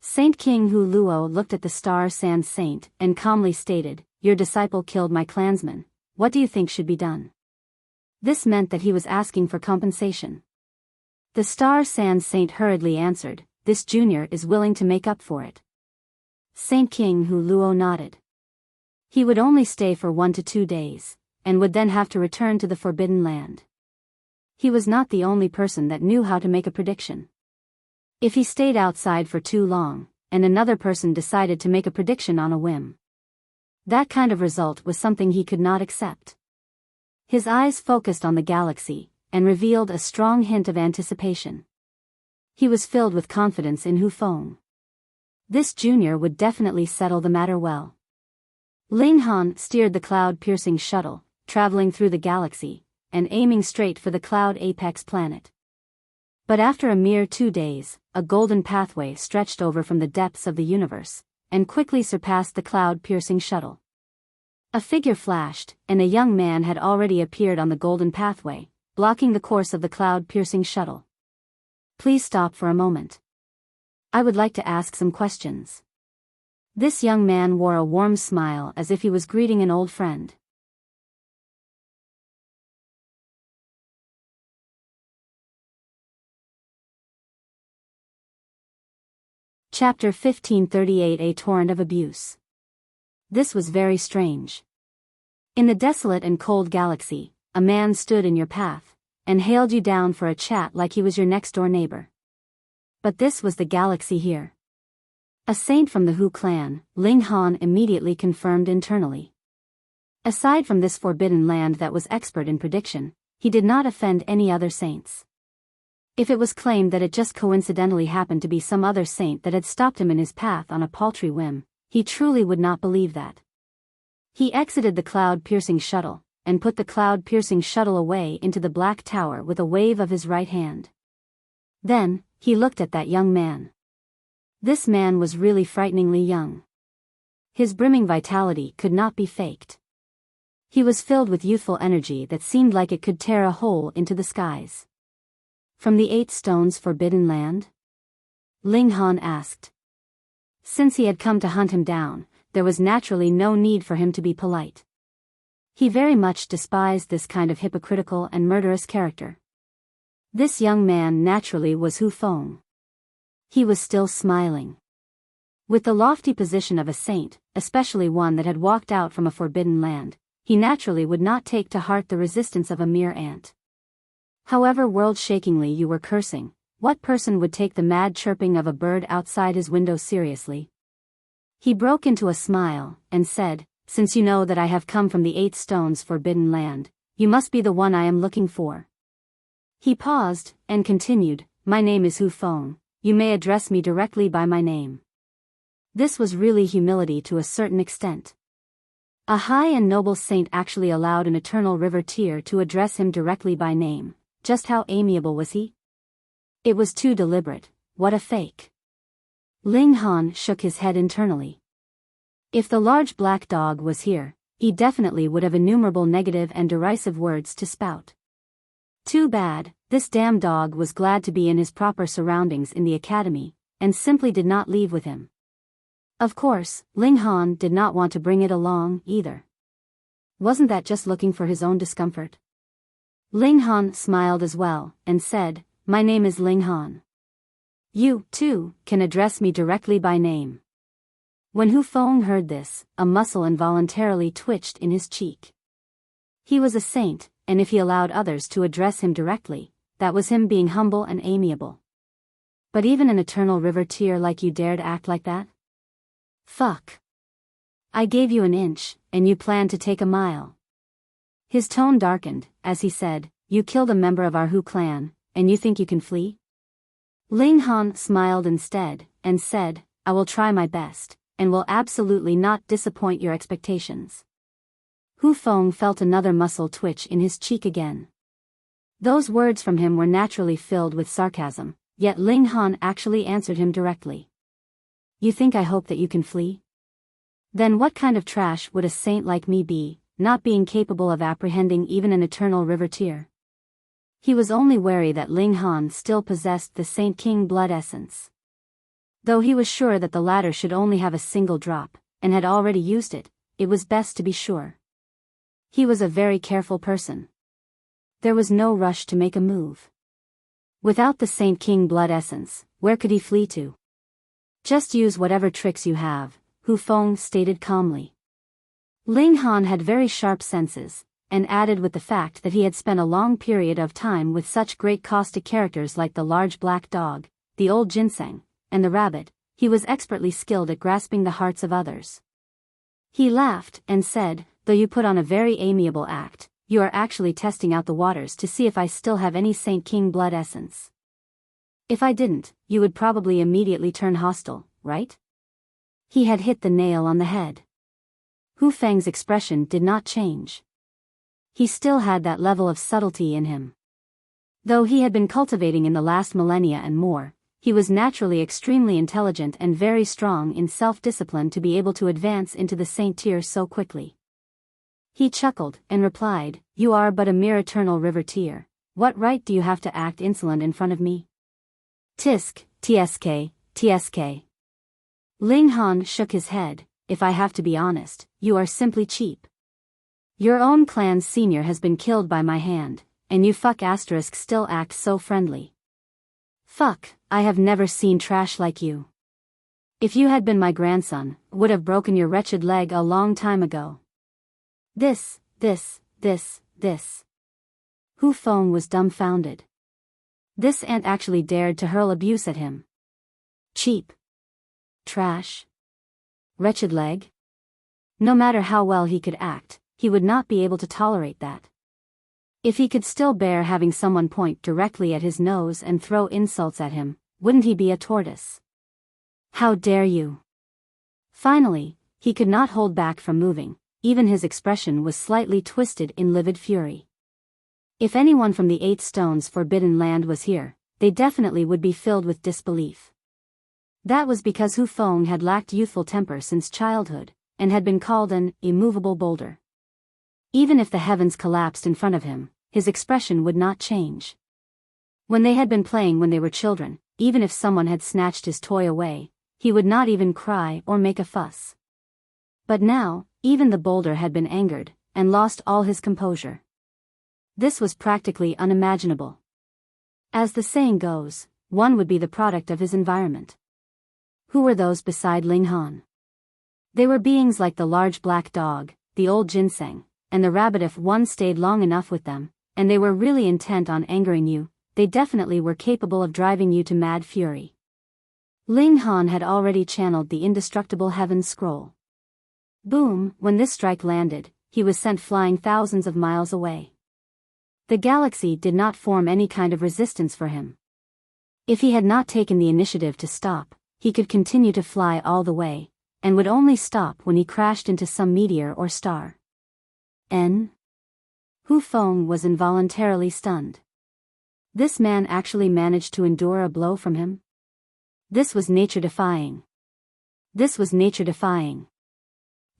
Saint King Hu Luo looked at the Star Sand Saint and calmly stated, "Your disciple killed my clansman. What do you think should be done?" This meant that he was asking for compensation. The Star Sand Saint hurriedly answered, "This junior is willing to make up for it." Saint King Hu Luo nodded. He would only stay for 1 to 2 days, and would then have to return to the Forbidden Land. He was not the only person that knew how to make a prediction. If he stayed outside for too long, and another person decided to make a prediction on a whim, that kind of result was something he could not accept. His eyes focused on the galaxy, and revealed a strong hint of anticipation. He was filled with confidence in Hu Feng. This junior would definitely settle the matter well. Ling Han steered the cloud-piercing shuttle, traveling through the galaxy, and aiming straight for the cloud apex planet. But after a mere 2 days, a golden pathway stretched over from the depths of the universe, and quickly surpassed the cloud-piercing shuttle. A figure flashed, and a young man had already appeared on the golden pathway, blocking the course of the cloud-piercing shuttle. "Please stop for a moment." I would like to ask some questions. This young man wore a warm smile as if he was greeting an old friend. Chapter 1538 A Torrent of Abuse. This was very strange. In the desolate and cold galaxy, a man stood in your path, and hailed you down for a chat like he was your next-door neighbor. But this was the galaxy here. A saint from the Hu clan, Ling Han immediately confirmed internally. Aside from this forbidden land that was expert in prediction, he did not offend any other saints. If it was claimed that it just coincidentally happened to be some other saint that had stopped him in his path on a paltry whim, he truly would not believe that. He exited the cloud-piercing shuttle, and put the cloud-piercing shuttle away into the black tower with a wave of his right hand. Then, he looked at that young man. This man was really frighteningly young. His brimming vitality could not be faked. He was filled with youthful energy that seemed like it could tear a hole into the skies. From the 8 stones forbidden land? Ling Han asked. Since he had come to hunt him down, there was naturally no need for him to be polite. He very much despised this kind of hypocritical and murderous character. This young man naturally was Hu Feng. He was still smiling. With the lofty position of a saint, especially one that had walked out from a forbidden land, he naturally would not take to heart the resistance of a mere ant. However world-shakingly you were cursing, what person would take the mad chirping of a bird outside his window seriously? He broke into a smile, and said, Since you know that I have come from the 8 stones forbidden land, you must be the one I am looking for. He paused, and continued, My name is Hu Feng, you may address me directly by my name. This was really humility to a certain extent. A high and noble saint actually allowed an eternal river tear to address him directly by name. Just how amiable was he? It was too deliberate. What a fake. Ling Han shook his head internally. If the large black dog was here, he definitely would have innumerable negative and derisive words to spout. Too bad, this damn dog was glad to be in his proper surroundings in the academy, and simply did not leave with him. Of course, Ling Han did not want to bring it along, either. Wasn't that just looking for his own discomfort? Ling Han smiled as well, and said, My name is Ling Han. You, too, can address me directly by name. When Hu Feng heard this, a muscle involuntarily twitched in his cheek. He was a saint, and if he allowed others to address him directly, that was him being humble and amiable. But even an eternal river tear like you dared act like that? Fuck. I gave you an inch, and you planned to take a mile. His tone darkened, as he said, You killed a member of our Hu clan, and you think you can flee? Ling Han smiled instead, and said, I will try my best, and will absolutely not disappoint your expectations. Hu Feng felt another muscle twitch in his cheek again. Those words from him were naturally filled with sarcasm, yet Ling Han actually answered him directly. You think I hope that you can flee? Then what kind of trash would a saint like me be, not being capable of apprehending even an eternal river tear? He was only wary that Ling Han still possessed the Saint King blood essence. Though he was sure that the latter should only have a single drop, and had already used it, it was best to be sure. He was a very careful person. There was no rush to make a move. Without the Saint King blood essence, where could he flee to? Just use whatever tricks you have, Hu Feng stated calmly. Ling Han had very sharp senses, and added with the fact that he had spent a long period of time with such great caustic characters like the large black dog, the old ginseng, and the rabbit, he was expertly skilled at grasping the hearts of others. He laughed, and said, Though you put on a very amiable act, you are actually testing out the waters to see if I still have any Saint King blood essence. If I didn't, you would probably immediately turn hostile, right? He had hit the nail on the head. Hu Feng's expression did not change. He still had that level of subtlety in him. Though he had been cultivating in the last millennia and more, he was naturally extremely intelligent and very strong in self-discipline to be able to advance into the saint tier so quickly. He chuckled, and replied, You are but a mere eternal river tear. What right do you have to act insolent in front of me? Tisk, tsk, TSK. Ling Han shook his head. If I have to be honest, you are simply cheap. Your own clan's senior has been killed by my hand, and you still act so friendly. Fuck, I have never seen trash like you. If you had been my grandson, would have broken your wretched leg a long time ago. This. Hu Feng was dumbfounded. This ant actually dared to hurl abuse at him. Cheap. Trash. Wretched leg? No matter how well he could act, he would not be able to tolerate that. If he could still bear having someone point directly at his nose and throw insults at him, wouldn't he be a tortoise? How dare you? Finally, he could not hold back from moving, even his expression was slightly twisted in livid fury. If anyone from the 8 Stones Forbidden Land was here, they definitely would be filled with disbelief. That was because Hu Feng had lacked youthful temper since childhood, and had been called an immovable boulder. Even if the heavens collapsed in front of him, his expression would not change. When they had been playing when they were children, even if someone had snatched his toy away, he would not even cry or make a fuss. But now, even the boulder had been angered, and lost all his composure. This was practically unimaginable. As the saying goes, one would be the product of his environment. Who were those beside Ling Han? They were beings like the large black dog, the old ginseng, and the rabbit. If one stayed long enough with them, and they were really intent on angering you, they definitely were capable of driving you to mad fury. Ling Han had already channeled the indestructible heaven scroll. Boom, when this strike landed, he was sent flying thousands of miles away. The galaxy did not form any kind of resistance for him. If he had not taken the initiative to stop, he could continue to fly all the way, and would only stop when he crashed into some meteor or star. Hu Feng was involuntarily stunned. This man actually managed to endure a blow from him? This was nature-defying.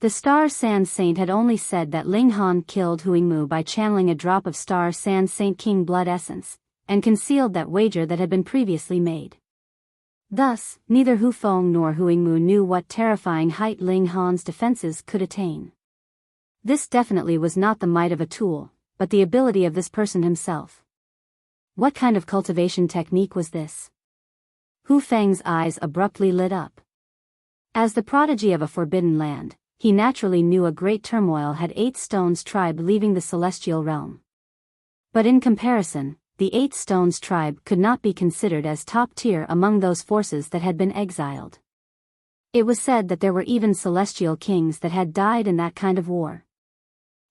The Star Sand Saint had only said that Ling Han killed Huingmu by channeling a drop of Star Sand Saint King blood essence, and concealed that wager that had been previously made. Thus, neither Hu Feng nor Huingmu knew what terrifying height Ling Han's defenses could attain. This definitely was not the might of a tool, but the ability of this person himself. What kind of cultivation technique was this? Hu Feng's eyes abruptly lit up. As the prodigy of a forbidden land, he naturally knew a great turmoil had 8 Stones tribe leaving the celestial realm. But in comparison, the 8 Stones tribe could not be considered as top tier among those forces that had been exiled. It was said that there were even celestial kings that had died in that kind of war.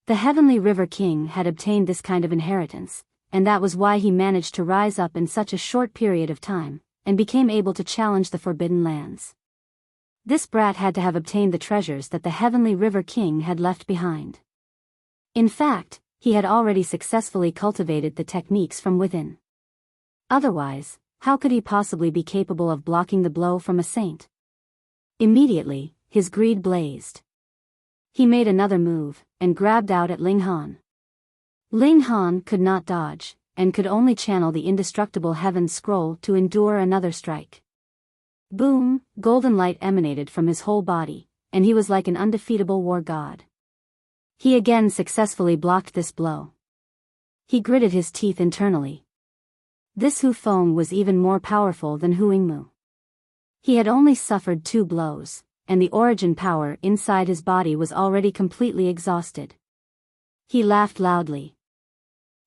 The Heavenly River King had obtained this kind of inheritance, and that was why he managed to rise up in such a short period of time, and became able to challenge the Forbidden Lands. This brat had to have obtained the treasures that the Heavenly River King had left behind. In fact, he had already successfully cultivated the techniques from within. Otherwise, how could he possibly be capable of blocking the blow from a saint? Immediately, his greed blazed. He made another move, and grabbed out at Ling Han. Ling Han could not dodge, and could only channel the indestructible heaven scroll to endure another strike. Boom, golden light emanated from his whole body, and he was like an undefeatable war god. He again successfully blocked this blow. He gritted his teeth internally. This Hu Feng was even more powerful than Huingmu. He had only suffered 2 blows, and the origin power inside his body was already completely exhausted. He laughed loudly.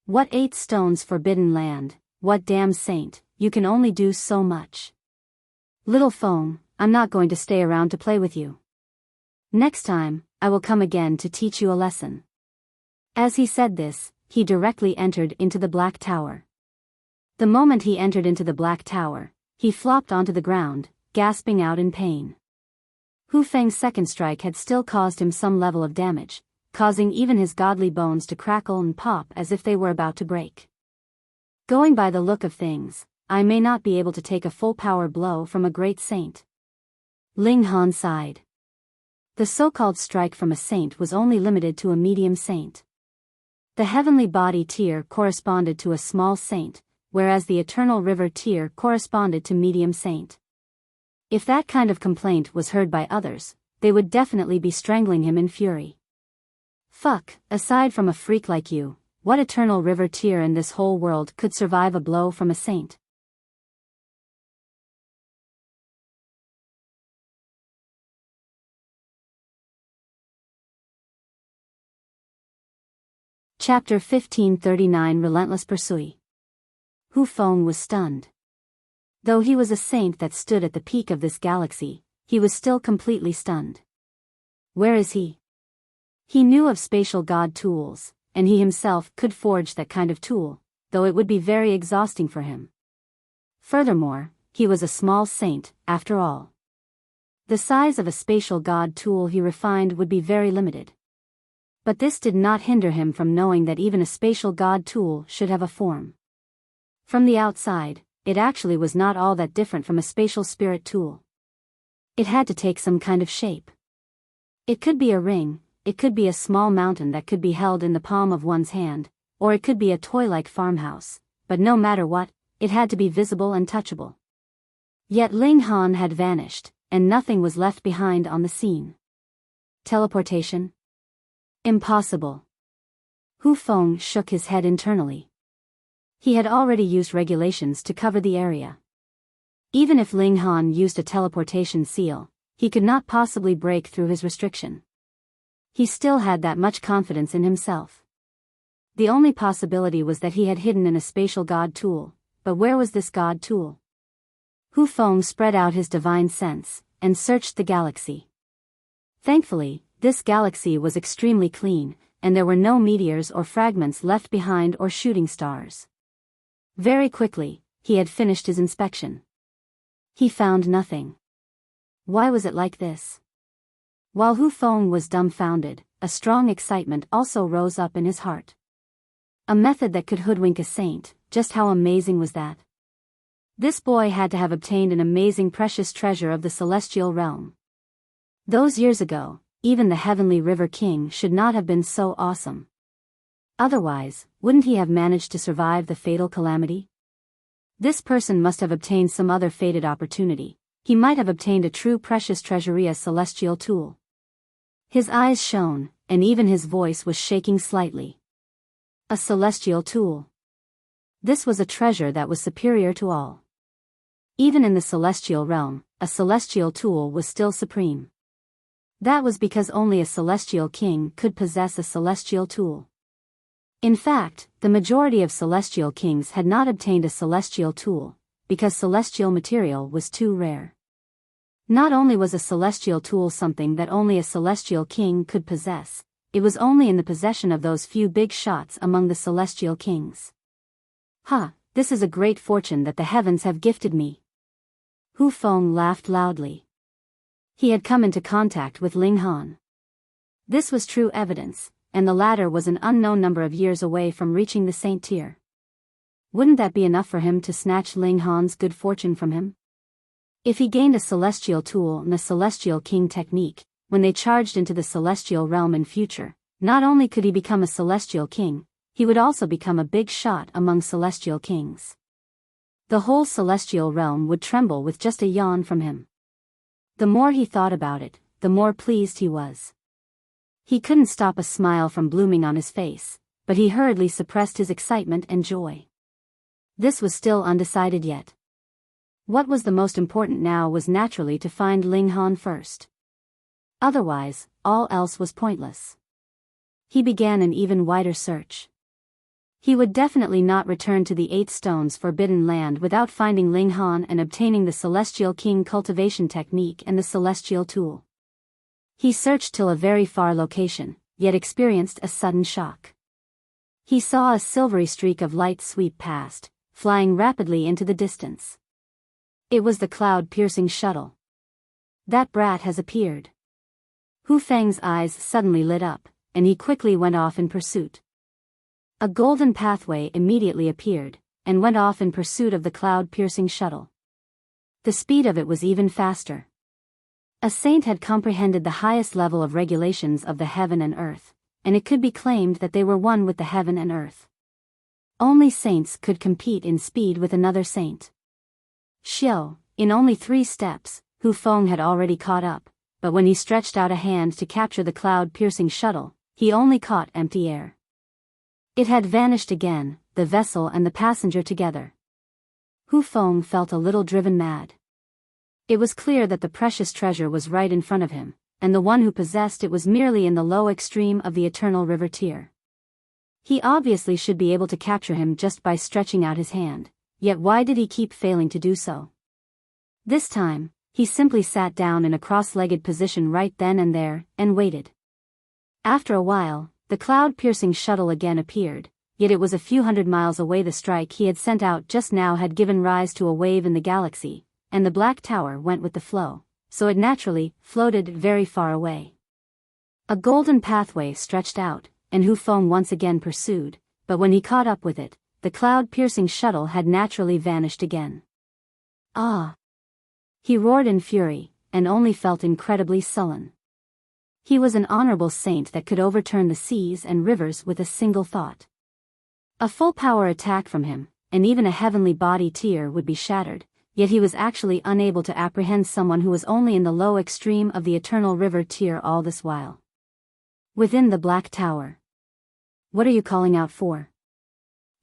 What 8 Stones Forbidden Land, what damn saint, you can only do so much. Little Feng, I'm not going to stay around to play with you. Next time, I will come again to teach you a lesson. As he said this, he directly entered into the Black Tower. The moment he entered into the Black Tower, he flopped onto the ground, gasping out in pain. Hu Feng's second strike had still caused him some level of damage, causing even his godly bones to crackle and pop as if they were about to break. Going by the look of things, I may not be able to take a full power blow from a great saint. Ling Han sighed. The so-called strike from a saint was only limited to a medium saint. The heavenly body tier corresponded to a small saint, whereas the eternal river tier corresponded to medium saint. If that kind of complaint was heard by others, they would definitely be strangling him in fury. Fuck, aside from a freak like you, what eternal river tier in this whole world could survive a blow from a saint? Chapter 1539 Relentless Pursui. Hu Feng was stunned. Though he was a saint that stood at the peak of this galaxy, he was still completely stunned. Where is he? He knew of spatial god tools, and he himself could forge that kind of tool, though it would be very exhausting for him. Furthermore, he was a small saint, after all. The size of a spatial god tool he refined would be very limited. But this did not hinder him from knowing that even a spatial god tool should have a form. From the outside, it actually was not all that different from a spatial spirit tool. It had to take some kind of shape. It could be a ring, it could be a small mountain that could be held in the palm of one's hand, or it could be a toy-like farmhouse, but no matter what, it had to be visible and touchable. Yet Ling Han had vanished, and nothing was left behind on the scene. Teleportation? Impossible. Hu Feng shook his head internally. He had already used regulations to cover the area. Even if Ling Han used a teleportation seal, he could not possibly break through his restriction. He still had that much confidence in himself. The only possibility was that he had hidden in a spatial god tool, but where was this god tool? Hu Feng spread out his divine sense, and searched the galaxy. Thankfully, this galaxy was extremely clean, and there were no meteors or fragments left behind or shooting stars. Very quickly, he had finished his inspection. He found nothing. Why was it like this? While Hu Feng was dumbfounded, a strong excitement also rose up in his heart. A method that could hoodwink a saint, just how amazing was that? This boy had to have obtained an amazing precious treasure of the celestial realm. Those years ago, even the Heavenly River King should not have been so awesome. Otherwise, wouldn't he have managed to survive the fatal calamity? This person must have obtained some other fated opportunity. He might have obtained a true precious treasury as celestial tool. His eyes shone, and even his voice was shaking slightly. A celestial tool. This was a treasure that was superior to all. Even in the celestial realm, a celestial tool was still supreme. That was because only a celestial king could possess a celestial tool. In fact, the majority of celestial kings had not obtained a celestial tool, because celestial material was too rare. Not only was a celestial tool something that only a celestial king could possess, it was only in the possession of those few big shots among the celestial kings. This is a great fortune that the heavens have gifted me. Hu Feng laughed loudly. He had come into contact with Ling Han. This was true evidence, and the latter was an unknown number of years away from reaching the saint tier. Wouldn't that be enough for him to snatch Ling Han's good fortune from him? If he gained a celestial tool and a celestial king technique, when they charged into the celestial realm in future, not only could he become a celestial king, he would also become a big shot among celestial kings. The whole celestial realm would tremble with just a yawn from him. The more he thought about it, the more pleased he was. He couldn't stop a smile from blooming on his face, but he hurriedly suppressed his excitement and joy. This was still undecided yet. What was the most important now was naturally to find Ling Han first. Otherwise, all else was pointless. He began an even wider search. He would definitely not return to the 8 Stones Forbidden Land without finding Ling Han and obtaining the Celestial King cultivation technique and the Celestial Tool. He searched till a very far location, yet experienced a sudden shock. He saw a silvery streak of light sweep past, flying rapidly into the distance. It was the cloud-piercing shuttle. That brat has appeared. Hu Feng's eyes suddenly lit up, and he quickly went off in pursuit. A golden pathway immediately appeared, and went off in pursuit of the cloud-piercing shuttle. The speed of it was even faster. A saint had comprehended the highest level of regulations of the heaven and earth, and it could be claimed that they were one with the heaven and earth. Only saints could compete in speed with another saint. Xiao, in only 3 steps, Hu Feng had already caught up, but when he stretched out a hand to capture the cloud-piercing shuttle, he only caught empty air. It had vanished again, the vessel and the passenger together. Hu Feng felt a little driven mad. It was clear that the precious treasure was right in front of him, and the one who possessed it was merely in the low extreme of the eternal river tier. He obviously should be able to capture him just by stretching out his hand, yet why did he keep failing to do so? This time, he simply sat down in a cross-legged position right then and there, and waited. After a while, the cloud-piercing shuttle again appeared, yet it was a few hundred miles away. The strike he had sent out just now had given rise to a wave in the galaxy, and the Black Tower went with the flow, so it naturally floated very far away. A golden pathway stretched out, and Hu Feng once again pursued, but when he caught up with it, the cloud-piercing shuttle had naturally vanished again. Ah! He roared in fury, and only felt incredibly sullen. He was an honorable saint that could overturn the seas and rivers with a single thought. A full-power attack from him, and even a heavenly body tier would be shattered, yet he was actually unable to apprehend someone who was only in the low extreme of the eternal river tier all this while. Within the Black Tower. What are you calling out for?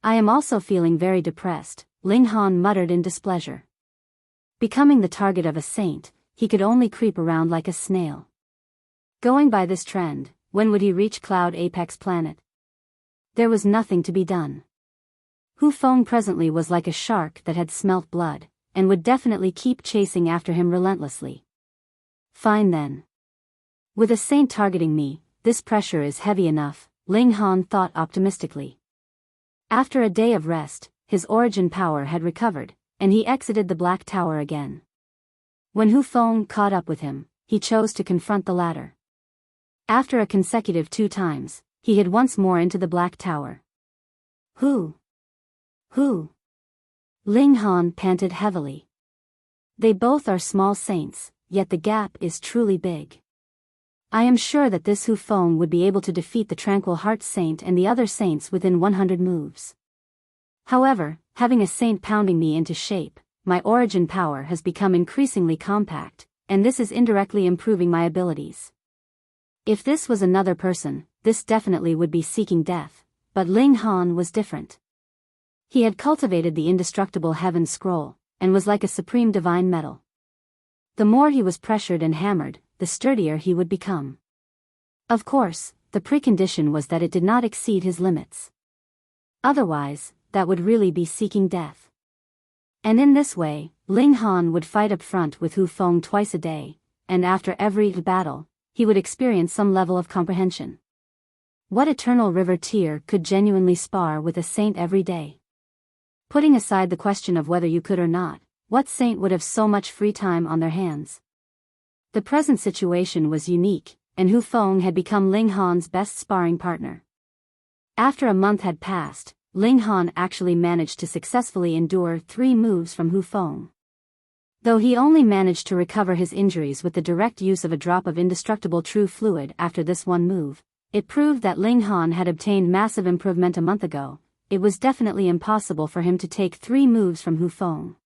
I am also feeling very depressed, Ling Han muttered in displeasure. Becoming the target of a saint, he could only creep around like a snail. Going by this trend, when would he reach Cloud Apex Planet? There was nothing to be done. Hu Feng presently was like a shark that had smelt blood, and would definitely keep chasing after him relentlessly. Fine then. With a saint targeting me, this pressure is heavy enough, Ling Han thought optimistically. After a day of rest, his origin power had recovered, and he exited the Black Tower again. When Hu Feng caught up with him, he chose to confront the latter. After a consecutive 2 times, he hid once more into the Black Tower. Who? Ling Han panted heavily. They both are small saints, yet the gap is truly big. I am sure that this Hu Feng would be able to defeat the Tranquil Heart Saint and the other saints within 100 moves. However, having a saint pounding me into shape, my origin power has become increasingly compact, and this is indirectly improving my abilities. If this was another person, this definitely would be seeking death, but Ling Han was different. He had cultivated the indestructible Heaven Scroll, and was like a supreme divine metal. The more he was pressured and hammered, the sturdier he would become. Of course, the precondition was that it did not exceed his limits. Otherwise, that would really be seeking death. And in this way, Ling Han would fight up front with Hu Feng twice a day, and after every battle, he would experience some level of comprehension. What eternal river tier could genuinely spar with a saint every day? Putting aside the question of whether you could or not, what saint would have so much free time on their hands? The present situation was unique, and Hu Feng had become Ling Han's best sparring partner. After a month had passed, Ling Han actually managed to successfully endure 3 moves from Hu Feng. Though he only managed to recover his injuries with the direct use of a drop of indestructible true fluid after this one move, it proved that Ling Han had obtained massive improvement a month ago. It was definitely impossible for him to take 3 moves from Hu Feng.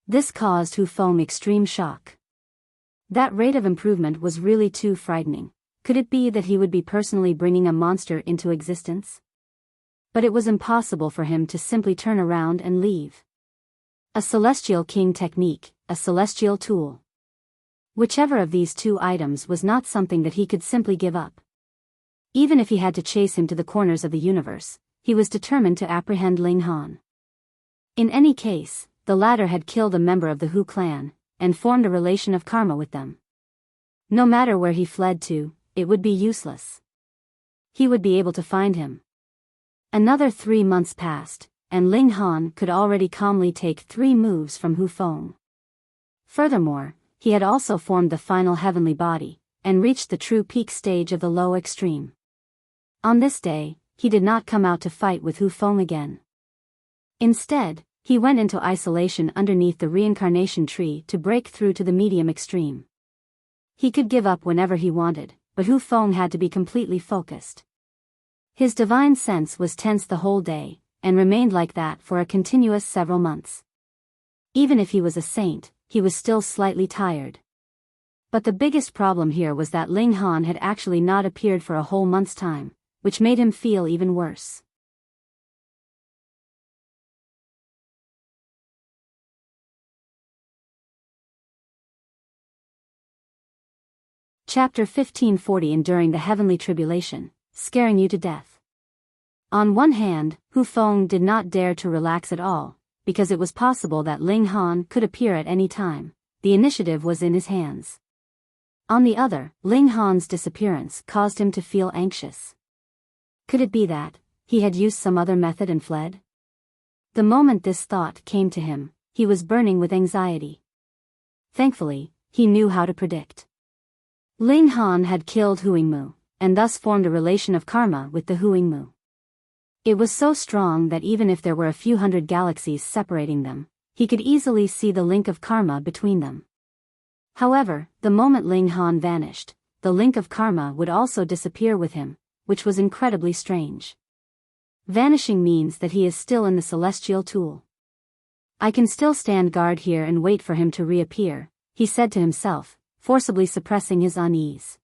This caused Hu Feng extreme shock. That rate of improvement was really too frightening. Could it be that he would be personally bringing a monster into existence? But it was impossible for him to simply turn around and leave. A Celestial King technique, a celestial tool. Whichever of these 2 items was not something that he could simply give up. Even if he had to chase him to the corners of the universe, he was determined to apprehend Ling Han. In any case, the latter had killed a member of the Hu clan, and formed a relation of karma with them. No matter where he fled to, it would be useless. He would be able to find him. Another 3 months passed, and Ling Han could already calmly take 3 moves from Hu Feng. Furthermore, he had also formed the final heavenly body, and reached the true peak stage of the low extreme. On this day, he did not come out to fight with Hu Feng again. Instead, he went into isolation underneath the reincarnation tree to break through to the medium extreme. He could give up whenever he wanted, but Hu Feng had to be completely focused. His divine sense was tense the whole day, and remained like that for a continuous several months. Even if he was a saint, he was still slightly tired. But the biggest problem here was that Ling Han had actually not appeared for a whole month's time, which made him feel even worse. Chapter 1540 Enduring the Heavenly Tribulation, Scaring You to Death. On one hand, Hu Feng did not dare to relax at all, because it was possible that Ling Han could appear at any time. The initiative was in his hands. On the other, Ling Han's disappearance caused him to feel anxious. Could it be that he had used some other method and fled? The moment this thought came to him, he was burning with anxiety. Thankfully, he knew how to predict. Ling Han had killed Huingmu, and thus formed a relation of karma with the Huingmu. It was so strong that even if there were a few hundred galaxies separating them, he could easily see the link of karma between them. However, the moment Ling Han vanished, the link of karma would also disappear with him, which was incredibly strange. Vanishing means that he is still in the celestial tool. I can still stand guard here and wait for him to reappear, he said to himself, forcibly suppressing his unease.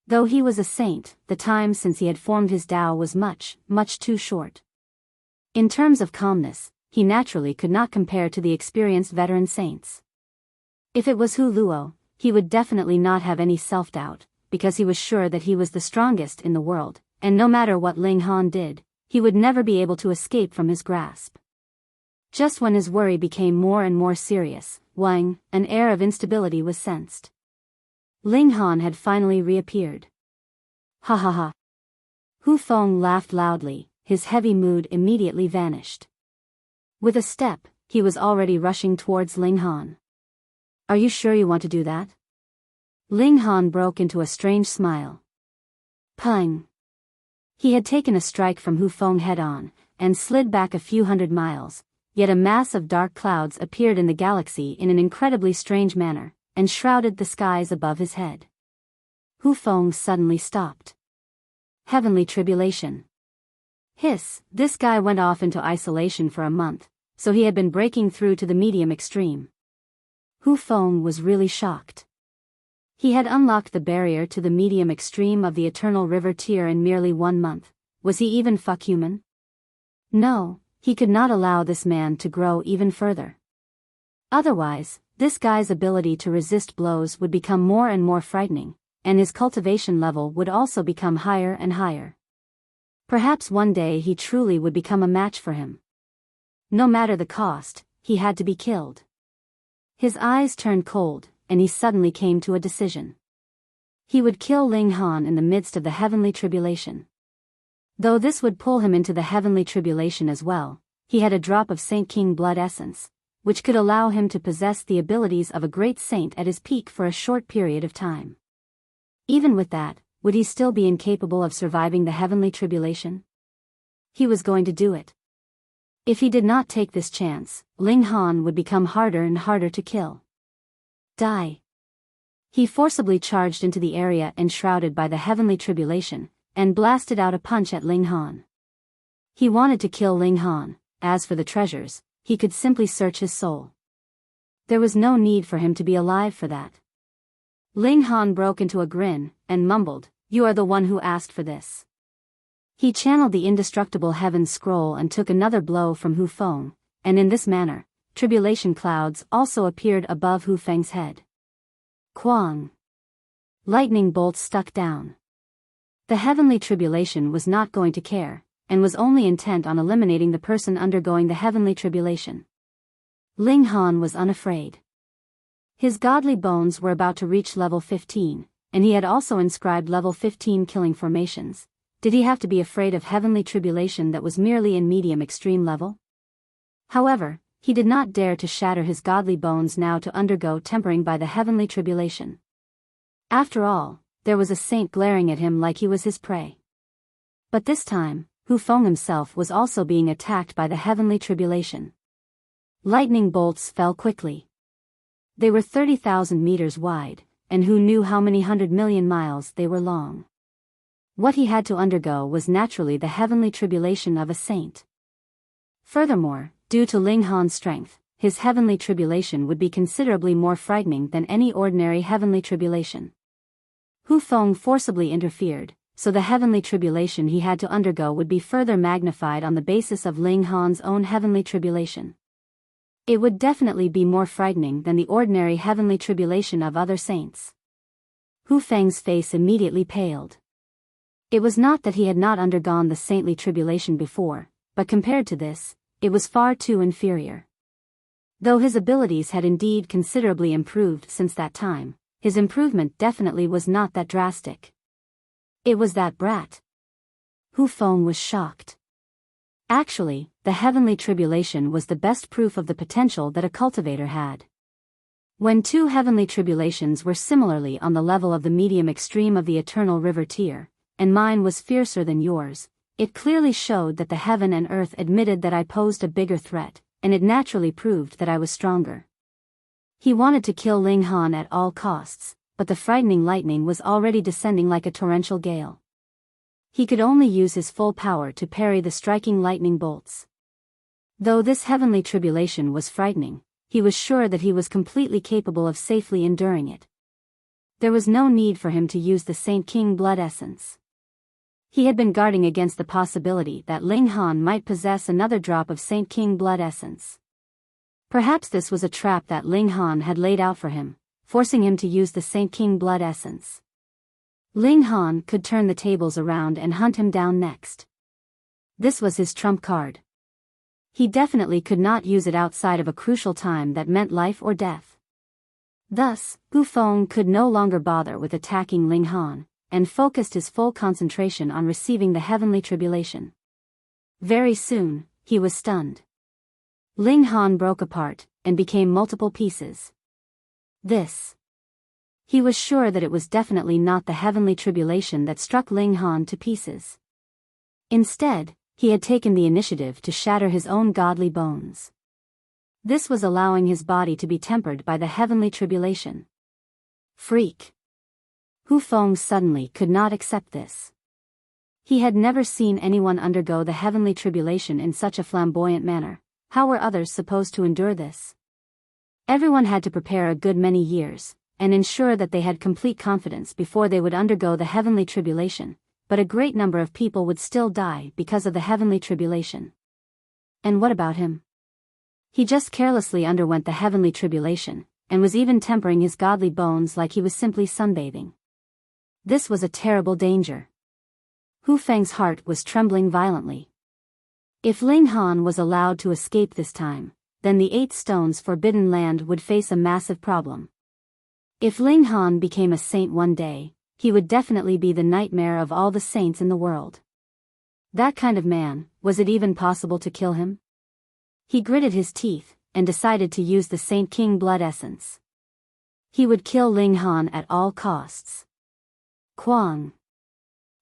Though he was a saint, the time since he had formed his Tao was much, much too short. In terms of calmness, he naturally could not compare to the experienced veteran saints. If it was Hu Luo, he would definitely not have any self-doubt, because he was sure that he was the strongest in the world, and no matter what Ling Han did, he would never be able to escape from his grasp. Just when his worry became more and more serious, Wang, an air of instability was sensed. Ling Han had finally reappeared. Ha ha ha. Hu Feng laughed loudly, his heavy mood immediately vanished. With a step, he was already rushing towards Ling Han. Are you sure you want to do that? Ling Han broke into a strange smile. Pung. He had taken a strike from Hu Feng head-on, and slid back a few hundred miles, yet a mass of dark clouds appeared in the galaxy in an incredibly strange manner, and shrouded the skies above his head. Hu Feng suddenly stopped. Heavenly tribulation. Hiss, this guy went off into isolation for a month, so he had been breaking through to the medium extreme. Hu Feng was really shocked. He had unlocked the barrier to the medium extreme of the Eternal River tier in merely 1 month. Was he even fuck human? No, he could not allow this man to grow even further. Otherwise, this guy's ability to resist blows would become more and more frightening, and his cultivation level would also become higher and higher. Perhaps one day he truly would become a match for him. No matter the cost, he had to be killed. His eyes turned cold, and he suddenly came to a decision. He would kill Ling Han in the midst of the heavenly tribulation. Though this would pull him into the heavenly tribulation as well, he had a drop of Saint King blood essence, which could allow him to possess the abilities of a great saint at his peak for a short period of time. Even with that, would he still be incapable of surviving the heavenly tribulation? He was going to do it. If he did not take this chance, Ling Han would become harder and harder to kill. Die. He forcibly charged into the area enshrouded by the heavenly tribulation, and blasted out a punch at Ling Han. He wanted to kill Ling Han. As for the treasures, he could simply search his soul. There was no need for him to be alive for that. Ling Han broke into a grin, and mumbled, "You are the one who asked for this." He channeled the indestructible heaven scroll and took another blow from Hu Feng, and in this manner, tribulation clouds also appeared above Hu Feng's head. Quang. Lightning bolts stuck down. The heavenly tribulation was not going to care, and was only intent on eliminating the person undergoing the heavenly tribulation. Ling Han was unafraid. His godly bones were about to reach level 15, and he had also inscribed level 15 killing formations. Did he have to be afraid of heavenly tribulation that was merely in medium extreme level? However, he did not dare to shatter his godly bones now to undergo tempering by the heavenly tribulation. After all, there was a saint glaring at him like he was his prey. But this time, Hu Feng himself was also being attacked by the heavenly tribulation. Lightning bolts fell quickly. They were 30,000 meters wide, and who knew how many 100 million miles they were long. What he had to undergo was naturally the heavenly tribulation of a saint. Furthermore, due to Ling Han's strength, his heavenly tribulation would be considerably more frightening than any ordinary heavenly tribulation. Hu Feng forcibly interfered, so the heavenly tribulation he had to undergo would be further magnified on the basis of Ling Han's own heavenly tribulation. It would definitely be more frightening than the ordinary heavenly tribulation of other saints. Hu Feng's face immediately paled. It was not that he had not undergone the saintly tribulation before, but compared to this, it was far too inferior. Though his abilities had indeed considerably improved since that time, his improvement definitely was not that drastic. It was that brat. Hu Feng was shocked. Actually, the heavenly tribulation was the best proof of the potential that a cultivator had. When two heavenly tribulations were similarly on the level of the medium extreme of the eternal river tier, and mine was fiercer than yours, it clearly showed that the heaven and earth admitted that I posed a bigger threat, and it naturally proved that I was stronger. He wanted to kill Ling Han at all costs, but the frightening lightning was already descending like a torrential gale. He could only use his full power to parry the striking lightning bolts. Though this heavenly tribulation was frightening, he was sure that he was completely capable of safely enduring it. There was no need for him to use the Saint King blood essence. He had been guarding against the possibility that Ling Han might possess another drop of Saint King blood essence. Perhaps this was a trap that Ling Han had laid out for him, forcing him to use the Saint King blood essence. Ling Han could turn the tables around and hunt him down next. This was his trump card. He definitely could not use it outside of a crucial time that meant life or death. Thus, Hu Feng could no longer bother with attacking Ling Han, and focused his full concentration on receiving the heavenly tribulation. Very soon, he was stunned. Ling Han broke apart, and became multiple pieces. He was sure that it was definitely not the heavenly tribulation that struck Ling Han to pieces. Instead, he had taken the initiative to shatter his own godly bones. This was allowing his body to be tempered by the heavenly tribulation. Freak! Hu Feng suddenly could not accept this. He had never seen anyone undergo the heavenly tribulation in such a flamboyant manner. How were others supposed to endure this? Everyone had to prepare a good many years, and ensure that they had complete confidence before they would undergo the heavenly tribulation, but a great number of people would still die because of the heavenly tribulation. And what about him? He just carelessly underwent the heavenly tribulation, and was even tempering his godly bones like he was simply sunbathing. This was a terrible danger. Hu Feng's heart was trembling violently. If Ling Han was allowed to escape this time, then the 8 Stones Forbidden Land would face a massive problem. If Ling Han became a saint one day, he would definitely be the nightmare of all the saints in the world. That kind of man, was it even possible to kill him? He gritted his teeth, and decided to use the Saint King blood essence. He would kill Ling Han at all costs. Quang!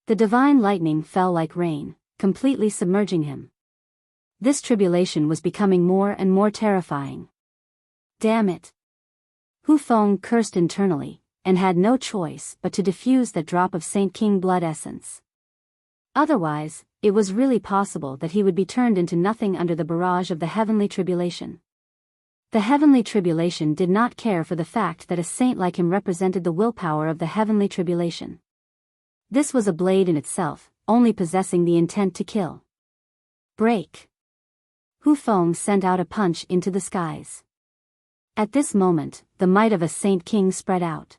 The divine lightning fell like rain, completely submerging him. This tribulation was becoming more and more terrifying. Damn it! Hu Feng cursed internally, and had no choice but to diffuse that drop of Saint King blood essence. Otherwise, it was really possible that he would be turned into nothing under the barrage of the heavenly tribulation. The heavenly tribulation did not care for the fact that a saint like him represented the willpower of the heavenly tribulation. This was a blade in itself, only possessing the intent to kill. Break! Hu Feng sent out a punch into the skies. At this moment, the might of a Saint King spread out.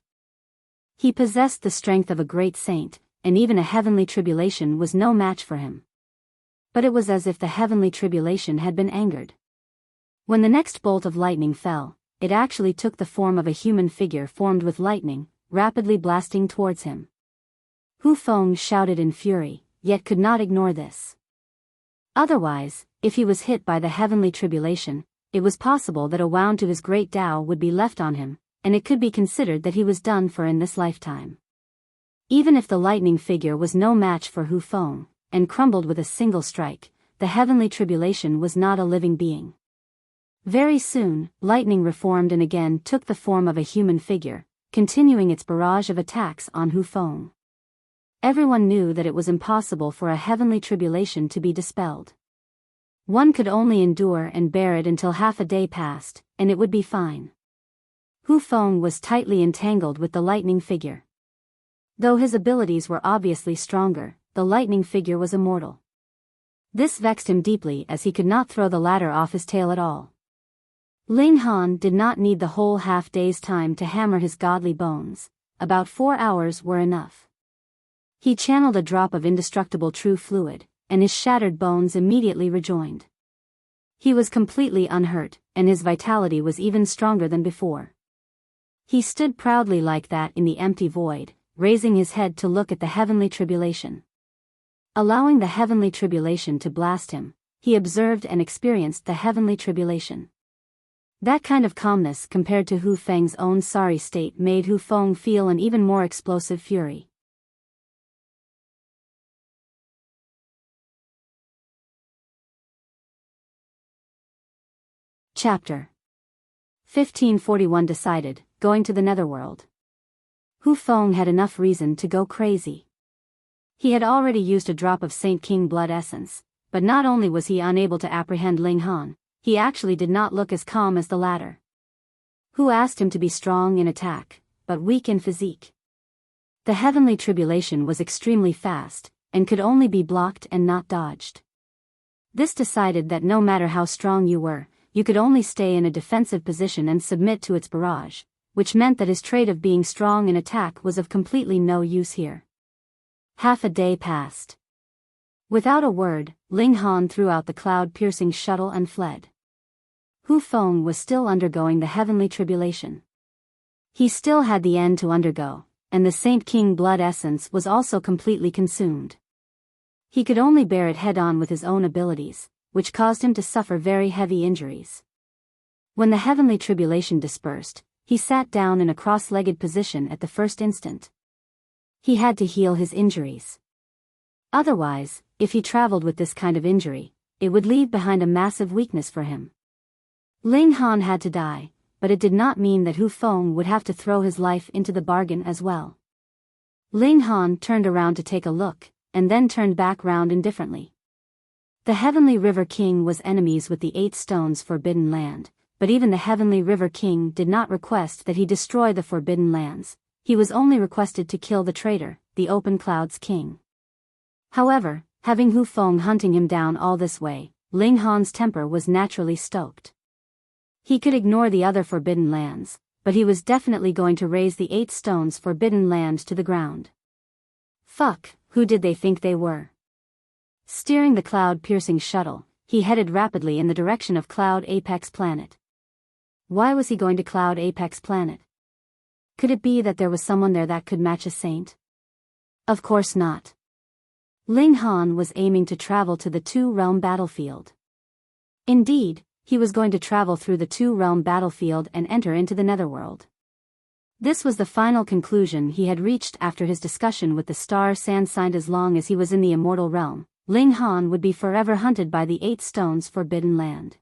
He possessed the strength of a great saint, and even a heavenly tribulation was no match for him. But it was as if the heavenly tribulation had been angered. When the next bolt of lightning fell, it actually took the form of a human figure formed with lightning, rapidly blasting towards him. Hu Feng shouted in fury, yet could not ignore this. Otherwise, if he was hit by the heavenly tribulation, it was possible that a wound to his great Tao would be left on him, and it could be considered that he was done for in this lifetime. Even if the lightning figure was no match for Hu Feng, and crumbled with a single strike, the heavenly tribulation was not a living being. Very soon, lightning reformed and again took the form of a human figure, continuing its barrage of attacks on Hu Feng. Everyone knew that it was impossible for a heavenly tribulation to be dispelled. One could only endure and bear it until half a day passed, and it would be fine. Hu Feng was tightly entangled with the lightning figure. Though his abilities were obviously stronger, the lightning figure was immortal. This vexed him deeply as he could not throw the latter off his tail at all. Ling Han did not need the whole half-day's time to hammer his godly bones. About 4 hours were enough. He channeled a drop of indestructible true fluid, and his shattered bones immediately rejoined. He was completely unhurt, and his vitality was even stronger than before. He stood proudly like that in the empty void, raising his head to look at the heavenly tribulation. Allowing the heavenly tribulation to blast him, he observed and experienced the heavenly tribulation. That kind of calmness compared to Hu Feng's own sorry state made Hu Feng feel an even more explosive fury. Chapter 1541 Decided, going to the Netherworld. Hu Feng had enough reason to go crazy. He had already used a drop of Saint King blood essence, but not only was he unable to apprehend Ling Han, he actually did not look as calm as the latter. Hu asked him to be strong in attack, but weak in physique. The heavenly tribulation was extremely fast, and could only be blocked and not dodged. This decided that no matter how strong you were, you could only stay in a defensive position and submit to its barrage, which meant that his trait of being strong in attack was of completely no use here. Half a day passed. Without a word, Ling Han threw out the cloud-piercing shuttle and fled. Hu Feng was still undergoing the heavenly tribulation. He still had the end to undergo, and the Saint King blood essence was also completely consumed. He could only bear it head-on with his own abilities, which caused him to suffer very heavy injuries. When the heavenly tribulation dispersed, he sat down in a cross-legged position at the first instant. He had to heal his injuries. Otherwise, if he traveled with this kind of injury, it would leave behind a massive weakness for him. Ling Han had to die, but it did not mean that Hu Feng would have to throw his life into the bargain as well. Ling Han turned around to take a look, and then turned back round indifferently. The Heavenly River King was enemies with the 8 Stones Forbidden Land, but even the Heavenly River King did not request that he destroy the Forbidden Lands. He was only requested to kill the traitor, the Open Clouds King. However, having Hu Feng hunting him down all this way, Ling Han's temper was naturally stoked. He could ignore the other Forbidden Lands, but he was definitely going to raze the 8 Stones Forbidden Land to the ground. Fuck, who did they think they were? Steering the cloud-piercing shuttle, he headed rapidly in the direction of Cloud Apex Planet. Why was he going to Cloud Apex Planet? Could it be that there was someone there that could match a saint? Of course not. Ling Han was aiming to travel to the Two-Realm battlefield. Indeed, he was going to travel through the Two-Realm battlefield and enter into the Netherworld. This was the final conclusion he had reached after his discussion with the star San signed. As long as he was in the immortal realm, Ling Han would be forever hunted by the 8 Stones Forbidden Land.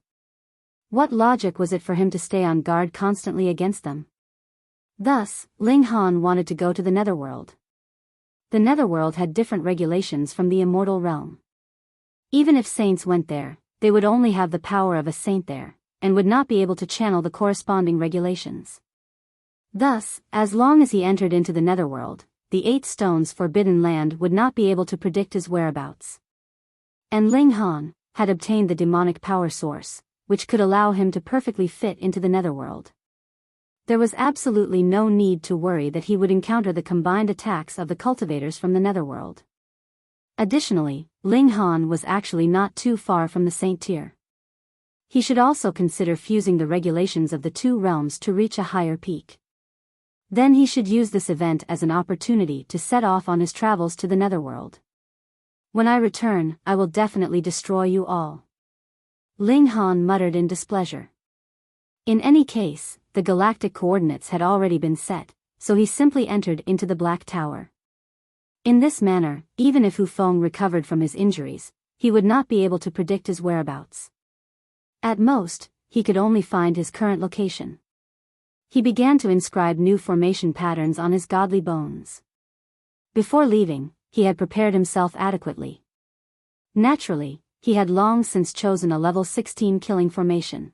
What logic was it for him to stay on guard constantly against them? Thus, Ling Han wanted to go to the Netherworld. The Netherworld had different regulations from the immortal realm. Even if saints went there, they would only have the power of a saint there, and would not be able to channel the corresponding regulations. Thus, as long as he entered into the Netherworld, the 8 Stones Forbidden Land would not be able to predict his whereabouts. And Ling Han had obtained the demonic power source, which could allow him to perfectly fit into the Netherworld. There was absolutely no need to worry that he would encounter the combined attacks of the cultivators from the Netherworld. Additionally, Ling Han was actually not too far from the Saint tier. He should also consider fusing the regulations of the 2 realms to reach a higher peak. Then he should use this event as an opportunity to set off on his travels to the Netherworld. When I return, I will definitely destroy you all. Ling Han muttered in displeasure. In any case, the galactic coordinates had already been set, so he simply entered into the Black Tower. In this manner, even if Hu Feng recovered from his injuries, he would not be able to predict his whereabouts. At most, he could only find his current location. He began to inscribe new formation patterns on his godly bones. Before leaving, he had prepared himself adequately. Naturally, he had long since chosen a level 16 killing formation.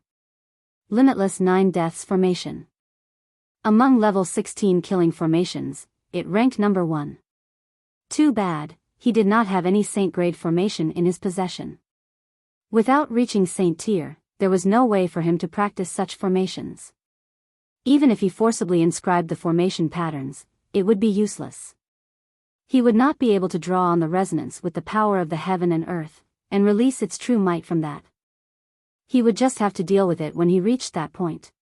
Limitless 9 Deaths Formation. Among level 16 killing formations, it ranked number 1. Too bad, he did not have any saint grade formation in his possession. Without reaching saint tier, there was no way for him to practice such formations. Even if he forcibly inscribed the formation patterns, it would be useless. He would not be able to draw on the resonance with the power of the heaven and earth, and release its true might from that. He would just have to deal with it when he reached that point.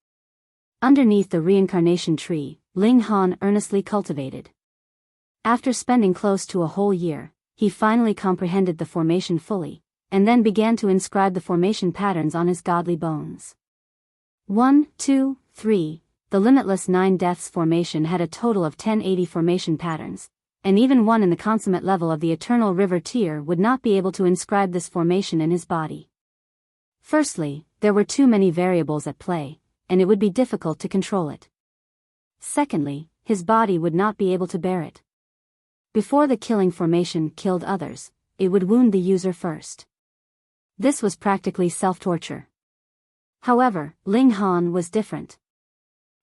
Underneath the reincarnation tree, Ling Han earnestly cultivated. After spending close to a whole year, he finally comprehended the formation fully, and then began to inscribe the formation patterns on his godly bones. 1, 2, 3, the Limitless 9 Deaths formation had a total of 1080 formation patterns, and even one in the consummate level of the Eternal River tier would not be able to inscribe this formation in his body. Firstly, there were too many variables at play, and it would be difficult to control it. Secondly, his body would not be able to bear it. Before the killing formation killed others, it would wound the user first. This was practically self-torture. However, Ling Han was different.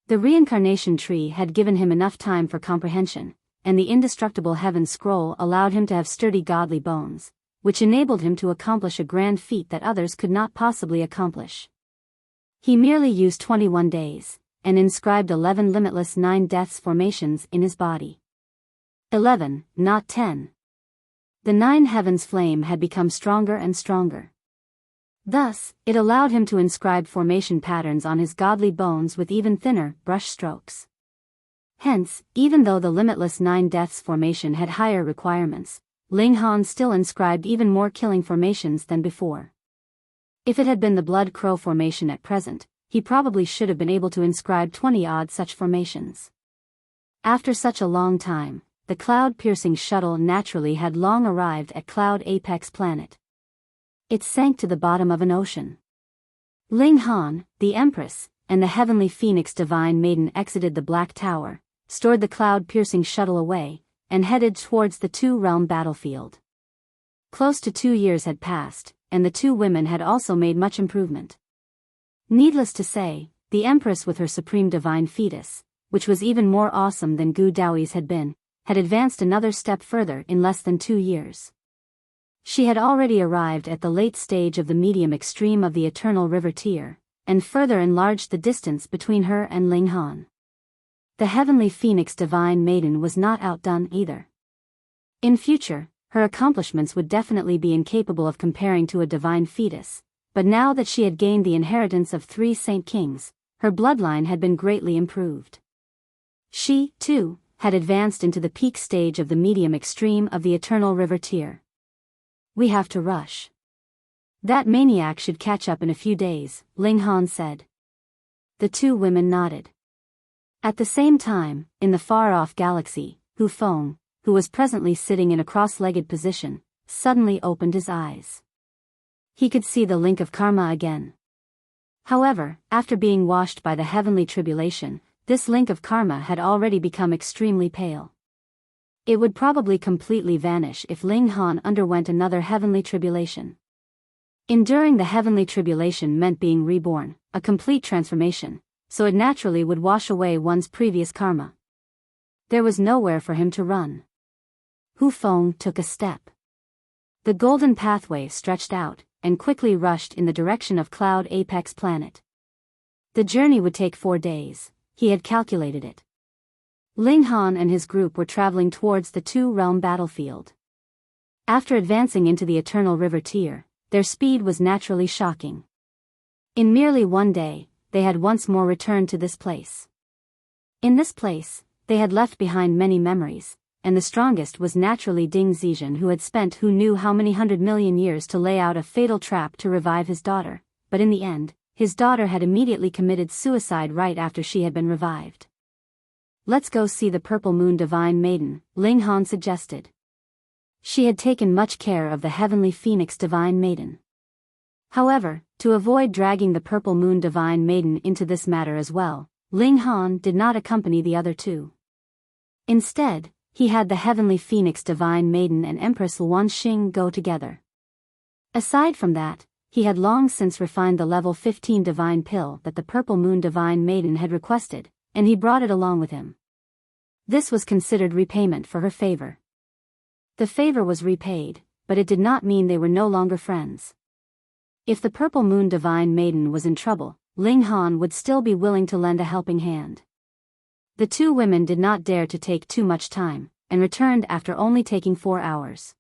The reincarnation tree had given him enough time for comprehension, and the indestructible heaven scroll allowed him to have sturdy godly bones, which enabled him to accomplish a grand feat that others could not possibly accomplish. He merely used 21 days, and inscribed 11 Limitless 9 Deaths formations in his body. 11, not 10. The 9 heavens flame had become stronger and stronger. Thus, it allowed him to inscribe formation patterns on his godly bones with even thinner brush strokes. Hence, even though the Limitless 9 Deaths formation had higher requirements, Ling Han still inscribed even more killing formations than before. If it had been the Blood Crow formation at present, he probably should have been able to inscribe 20-odd such formations. After such a long time, the cloud-piercing shuttle naturally had long arrived at Cloud Apex Planet. It sank to the bottom of an ocean. Ling Han, the Empress, and the Heavenly Phoenix Divine Maiden exited the Black Tower, stored the cloud-piercing shuttle away, and headed towards the two-realm battlefield. Close to 2 years had passed, and the two women had also made much improvement. Needless to say, the Empress with her supreme divine fetus, which was even more awesome than Gu Daoi's had been, had advanced another step further in less than 2 years. She had already arrived at the late stage of the medium extreme of the Eternal River tier, and further enlarged the distance between her and Ling Han. The Heavenly Phoenix Divine Maiden was not outdone either. In future, her accomplishments would definitely be incapable of comparing to a divine fetus, but now that she had gained the inheritance of 3 Saint Kings, her bloodline had been greatly improved. She, too, had advanced into the peak stage of the medium extreme of the Eternal River tier. We have to rush. That maniac should catch up in a few days, Ling Han said. The two women nodded. At the same time, in the far-off galaxy, Hu Feng, who was presently sitting in a cross-legged position, suddenly opened his eyes. He could see the link of karma again. However, after being washed by the heavenly tribulation, this link of karma had already become extremely pale. It would probably completely vanish if Ling Han underwent another heavenly tribulation. Enduring the heavenly tribulation meant being reborn, a complete transformation, so it naturally would wash away one's previous karma. There was nowhere for him to run. Hu Feng took a step. The golden pathway stretched out, and quickly rushed in the direction of Cloud Apex Planet. The journey would take 4 days, he had calculated it. Ling Han and his group were traveling towards the two-realm battlefield. After advancing into the Eternal River tier, their speed was naturally shocking. In merely 1 day, they had once more returned to this place. In this place, they had left behind many memories, and the strongest was naturally Ding Zizhen, who had spent who knew how many 100 million years to lay out a fatal trap to revive his daughter, but in the end, his daughter had immediately committed suicide right after she had been revived. Let's go see the Purple Moon Divine Maiden, Ling Han suggested. She had taken much care of the Heavenly Phoenix Divine Maiden. However, to avoid dragging the Purple Moon Divine Maiden into this matter as well, Ling Han did not accompany the other two. Instead, he had the Heavenly Phoenix Divine Maiden and Empress Luan Xing go together. Aside from that, he had long since refined the level 15 divine pill that the Purple Moon Divine Maiden had requested, and he brought it along with him. This was considered repayment for her favor. The favor was repaid, but it did not mean they were no longer friends. If the Purple Moon Divine Maiden was in trouble, Ling Han would still be willing to lend a helping hand. The two women did not dare to take too much time, and returned after only taking 4 hours.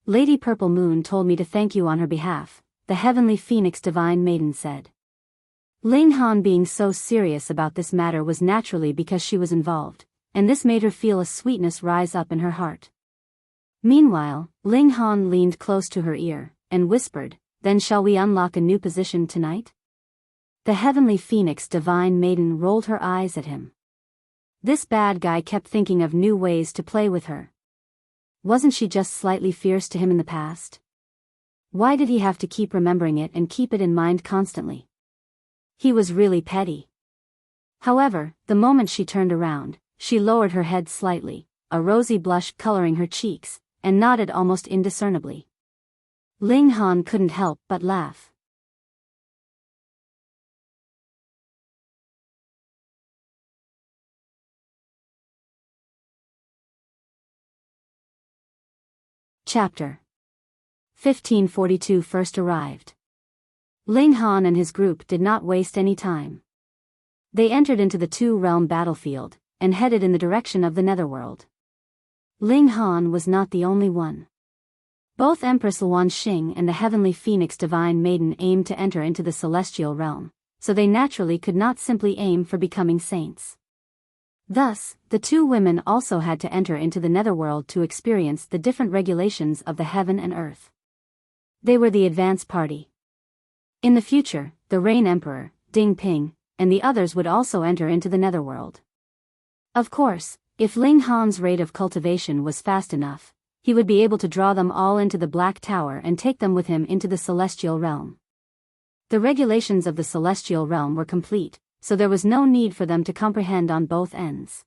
Lady Purple Moon told me to thank you on her behalf, the Heavenly Phoenix Divine Maiden said. Ling Han being so serious about this matter was naturally because she was involved, and this made her feel a sweetness rise up in her heart. Meanwhile, Ling Han leaned close to her ear, and whispered, "Then shall we unlock a new position tonight?" The Heavenly Phoenix Divine Maiden rolled her eyes at him. This bad guy kept thinking of new ways to play with her. Wasn't she just slightly fierce to him in the past? Why did he have to keep remembering it and keep it in mind constantly? He was really petty. However, the moment she turned around, she lowered her head slightly, a rosy blush coloring her cheeks, and nodded almost indiscernibly. Ling Han couldn't help but laugh. Chapter 1542 First arrived. Ling Han and his group did not waste any time. They entered into the two-realm battlefield, and headed in the direction of the Netherworld. Ling Han was not the only one. Both Empress Luan Xing and the Heavenly Phoenix Divine Maiden aimed to enter into the celestial realm, so they naturally could not simply aim for becoming saints. Thus, the two women also had to enter into the Netherworld to experience the different regulations of the heaven and earth. They were the advance party. In the future, the Rain Emperor, Ding Ping, and the others would also enter into the Netherworld. Of course, if Ling Han's rate of cultivation was fast enough, he would be able to draw them all into the Black Tower and take them with him into the celestial realm. The regulations of the celestial realm were complete, so there was no need for them to comprehend on both ends.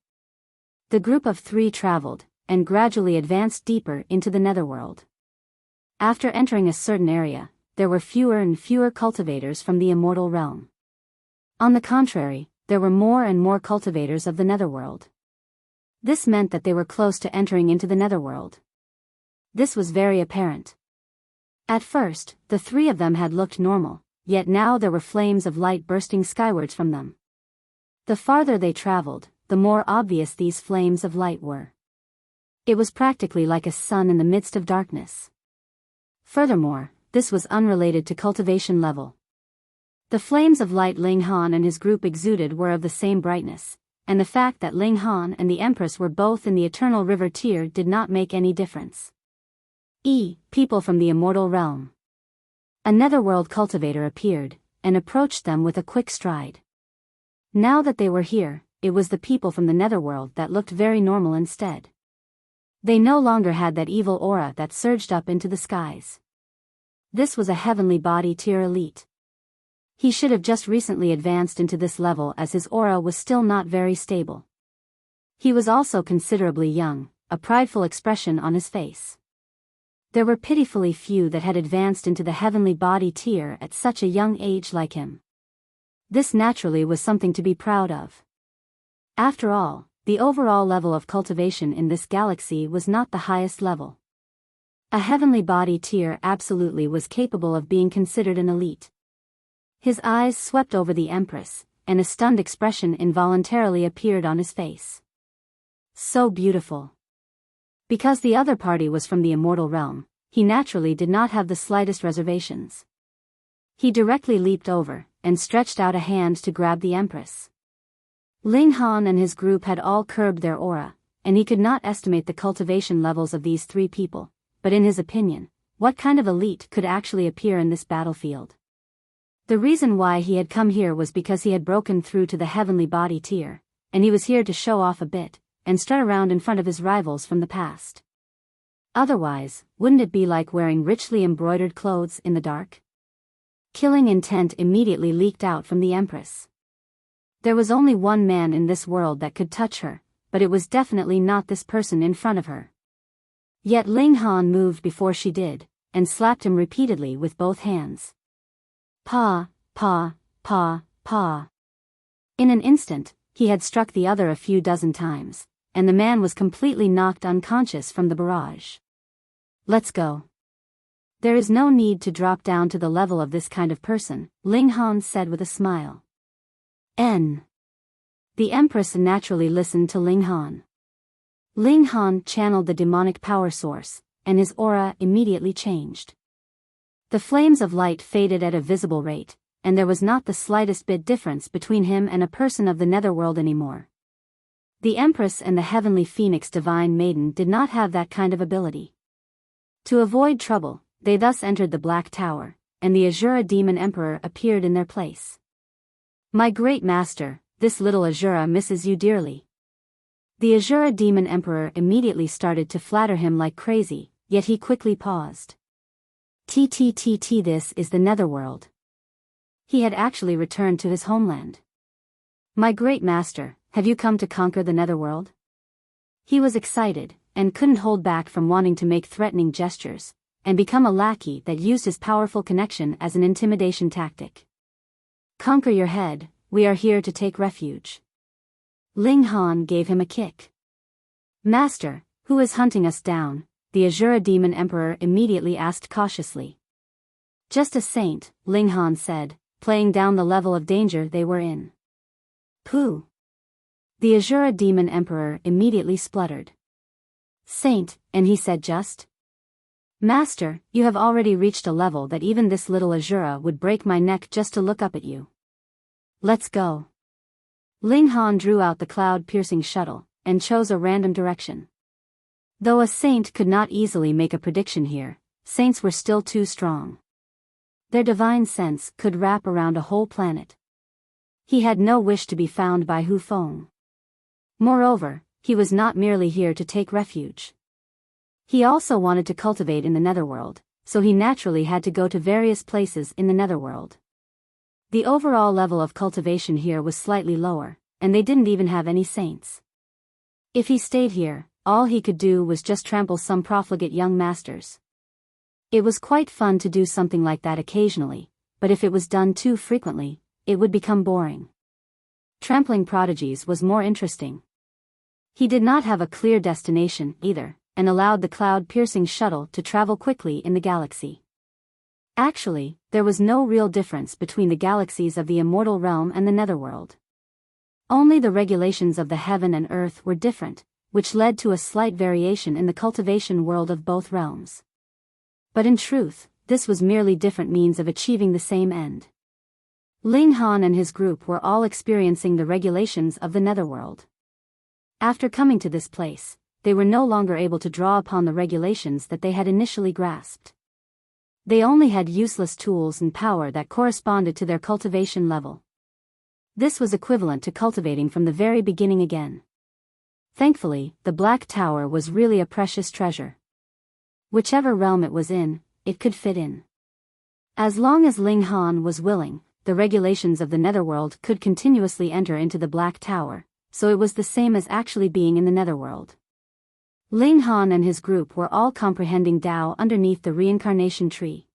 The group of 3 traveled, and gradually advanced deeper into the Netherworld. After entering a certain area, there were fewer and fewer cultivators from the immortal realm. On the contrary, there were more and more cultivators of the Netherworld. This meant that they were close to entering into the Netherworld. This was very apparent. At first, the 3 of them had looked normal, yet now there were flames of light bursting skywards from them. The farther they traveled, the more obvious these flames of light were. It was practically like a sun in the midst of darkness. Furthermore, this was unrelated to cultivation level. The flames of light Ling Han and his group exuded were of the same brightness, and the fact that Ling Han and the Empress were both in the Eternal River tier did not make any difference. People from the immortal realm. A Netherworld cultivator appeared, and approached them with a quick stride. Now that they were here, it was the people from the Netherworld that looked very normal instead. They no longer had that evil aura that surged up into the skies. This was a heavenly body tier elite. He should have just recently advanced into this level as his aura was still not very stable. He was also considerably young, a prideful expression on his face. There were pitifully few that had advanced into the heavenly body tier at such a young age like him. This naturally was something to be proud of. After all, the overall level of cultivation in this galaxy was not the highest level. A heavenly body tier absolutely was capable of being considered an elite. His eyes swept over the Empress, and a stunned expression involuntarily appeared on his face. So beautiful. Because the other party was from the immortal realm, he naturally did not have the slightest reservations. He directly leaped over, and stretched out a hand to grab the Empress. Ling Han and his group had all curbed their aura, and he could not estimate the cultivation levels of these 3 people, but in his opinion, what kind of elite could actually appear in this battlefield? The reason why he had come here was because he had broken through to the heavenly body tier, and he was here to show off a bit, and strut around in front of his rivals from the past. Otherwise, wouldn't it be like wearing richly embroidered clothes in the dark? Killing intent immediately leaked out from the Empress. There was only one man in this world that could touch her, but it was definitely not this person in front of her. Yet Ling Han moved before she did, and slapped him repeatedly with both hands. Pa, pa, pa, pa. In an instant, he had struck the other a few dozen times, and the man was completely knocked unconscious from the barrage. Let's go. There is no need to drop down to the level of this kind of person, Ling Han said with a smile. N. The Empress naturally listened to Ling Han. Ling Han channeled the demonic power source, and his aura immediately changed. The flames of light faded at a visible rate, and there was not the slightest bit difference between him and a person of the Netherworld anymore. The Empress and the Heavenly Phoenix Divine Maiden did not have that kind of ability. To avoid trouble, they thus entered the Black Tower, and the Azura Demon Emperor appeared in their place. My great master, this little Azura misses you dearly. The Azura Demon Emperor immediately started to flatter him like crazy, yet he quickly paused. TTTT, this is the Netherworld. He had actually returned to his homeland. My great master, have you come to conquer the Netherworld? He was excited, and couldn't hold back from wanting to make threatening gestures, and become a lackey that used his powerful connection as an intimidation tactic. Conquer your head, we are here to take refuge. Ling Han gave him a kick. Master, who is hunting us down? The Azura Demon Emperor immediately asked cautiously. Just a saint, Ling Han said, playing down the level of danger they were in. Pooh. The Azura Demon Emperor immediately spluttered. Saint, and he said just? Master, you have already reached a level that even this little Azura would break my neck just to look up at you. Let's go. Ling Han drew out the cloud-piercing shuttle, and chose a random direction. Though a saint could not easily make a prediction here, saints were still too strong. Their divine sense could wrap around a whole planet. He had no wish to be found by Hu Feng. Moreover, he was not merely here to take refuge. He also wanted to cultivate in the Netherworld, so he naturally had to go to various places in the Netherworld. The overall level of cultivation here was slightly lower, and they didn't even have any saints. If he stayed here, all he could do was just trample some profligate young masters. It was quite fun to do something like that occasionally, but if it was done too frequently, it would become boring. Trampling prodigies was more interesting. He did not have a clear destination, either, and allowed the cloud-piercing shuttle to travel quickly in the galaxy. Actually, there was no real difference between the galaxies of the Immortal Realm and the Netherworld. Only the regulations of the heaven and earth were different, which led to a slight variation in the cultivation world of both realms. But in truth, this was merely different means of achieving the same end. Ling Han and his group were all experiencing the regulations of the Netherworld. After coming to this place, they were no longer able to draw upon the regulations that they had initially grasped. They only had useless tools and power that corresponded to their cultivation level. This was equivalent to cultivating from the very beginning again. Thankfully, the Black Tower was really a precious treasure. Whichever realm it was in, it could fit in. As long as Ling Han was willing, the regulations of the Netherworld could continuously enter into the Black Tower, so it was the same as actually being in the Netherworld. Ling Han and his group were all comprehending Tao underneath the reincarnation tree.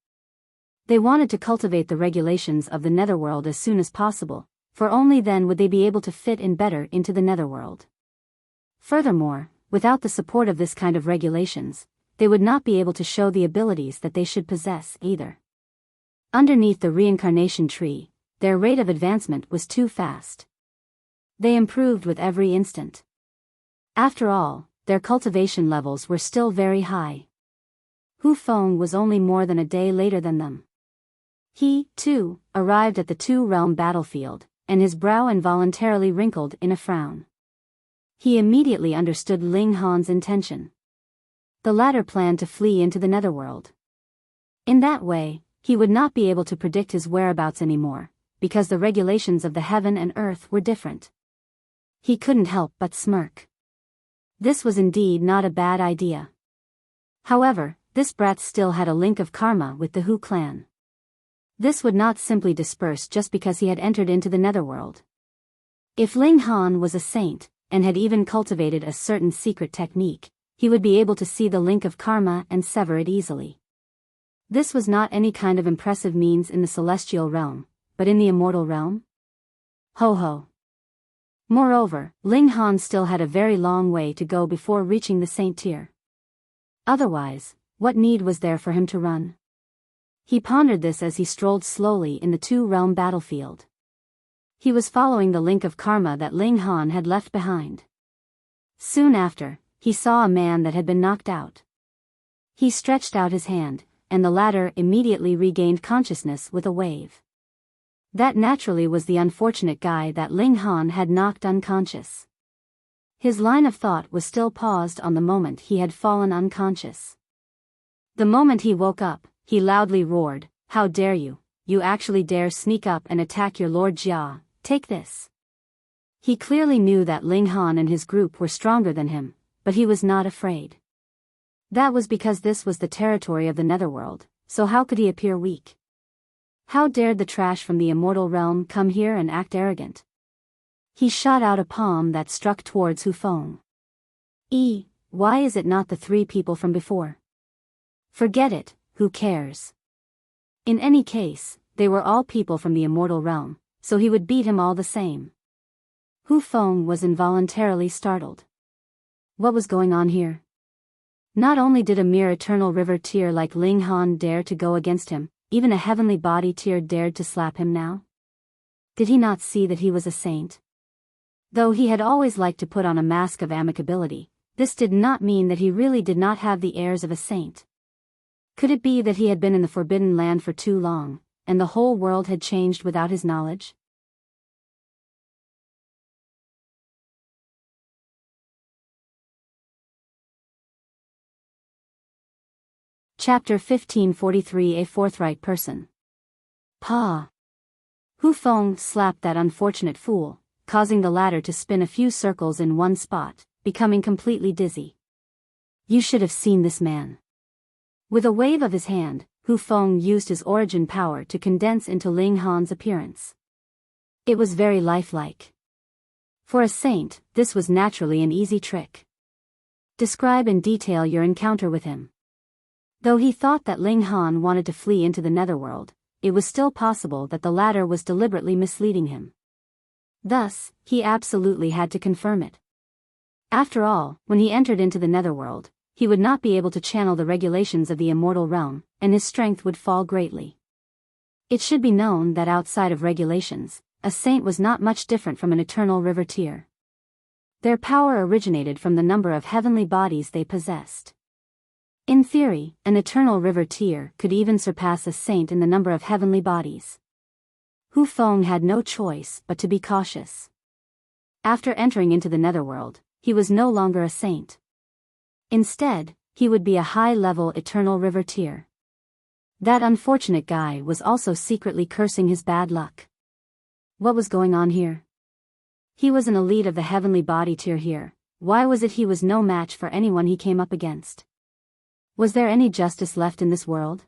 They wanted to cultivate the regulations of the Netherworld as soon as possible, for only then would they be able to fit in better into the Netherworld. Furthermore, without the support of this kind of regulations, they would not be able to show the abilities that they should possess either. Underneath the reincarnation tree, their rate of advancement was too fast. They improved with every instant. After all, their cultivation levels were still very high. Hu Feng was only more than a day later than them. He, too, arrived at the two-realm battlefield, and his brow involuntarily wrinkled in a frown. He immediately understood Ling Han's intention. The latter planned to flee into the Netherworld. In that way, he would not be able to predict his whereabouts anymore, because the regulations of the heaven and earth were different. He couldn't help but smirk. This was indeed not a bad idea. However, this brat still had a link of karma with the Hu clan. This would not simply disperse just because he had entered into the Netherworld. If Ling Han was a saint, and had even cultivated a certain secret technique, he would be able to see the link of karma and sever it easily. This was not any kind of impressive means in the celestial realm, but in the immortal realm? Ho ho. Moreover, Ling Han still had a very long way to go before reaching the Saint tier. Otherwise, what need was there for him to run? He pondered this as he strolled slowly in the two-realm battlefield. He was following the link of karma that Ling Han had left behind. Soon after, he saw a man that had been knocked out. He stretched out his hand, and the latter immediately regained consciousness with a wave. That naturally was the unfortunate guy that Ling Han had knocked unconscious. His line of thought was still paused on the moment he had fallen unconscious. The moment he woke up, he loudly roared, "How dare you! You actually dare sneak up and attack your Lord Jia, take this!" He clearly knew that Ling Han and his group were stronger than him, but he was not afraid. That was because this was the territory of the Netherworld, so how could he appear weak? How dared the trash from the immortal realm come here and act arrogant? He shot out a palm that struck towards Hu Feng. Why is it not the three people from before? Forget it, who cares? In any case, they were all people from the immortal realm, so he would beat him all the same. Hu Feng was involuntarily startled. What was going on here? Not only did a mere eternal river tier like Ling Han dare to go against him, even a heavenly body tier dared to slap him now? Did he not see that he was a saint? Though he had always liked to put on a mask of amicability, this did not mean that he really did not have the airs of a saint. Could it be that he had been in the Forbidden Land for too long, and the whole world had changed without his knowledge? Chapter 1543 A Forthright Person. Pa! Hu Feng slapped that unfortunate fool, causing the latter to spin a few circles in one spot, becoming completely dizzy. You should have seen this man. With a wave of his hand, Hu Feng used his origin power to condense into Ling Han's appearance. It was very lifelike. For a saint, this was naturally an easy trick. Describe in detail your encounter with him. Though he thought that Ling Han wanted to flee into the Netherworld, it was still possible that the latter was deliberately misleading him. Thus, he absolutely had to confirm it. After all, when he entered into the Netherworld, he would not be able to channel the regulations of the immortal realm, and his strength would fall greatly. It should be known that outside of regulations, a saint was not much different from an eternal river tier. Their power originated from the number of heavenly bodies they possessed. In theory, an eternal river tier could even surpass a saint in the number of heavenly bodies. Hu Feng had no choice but to be cautious. After entering into the Netherworld, he was no longer a saint. Instead, he would be a high-level eternal river tier. That unfortunate guy was also secretly cursing his bad luck. What was going on here? He was an elite of the heavenly body tier here. Why was it he was no match for anyone he came up against? Was there any justice left in this world?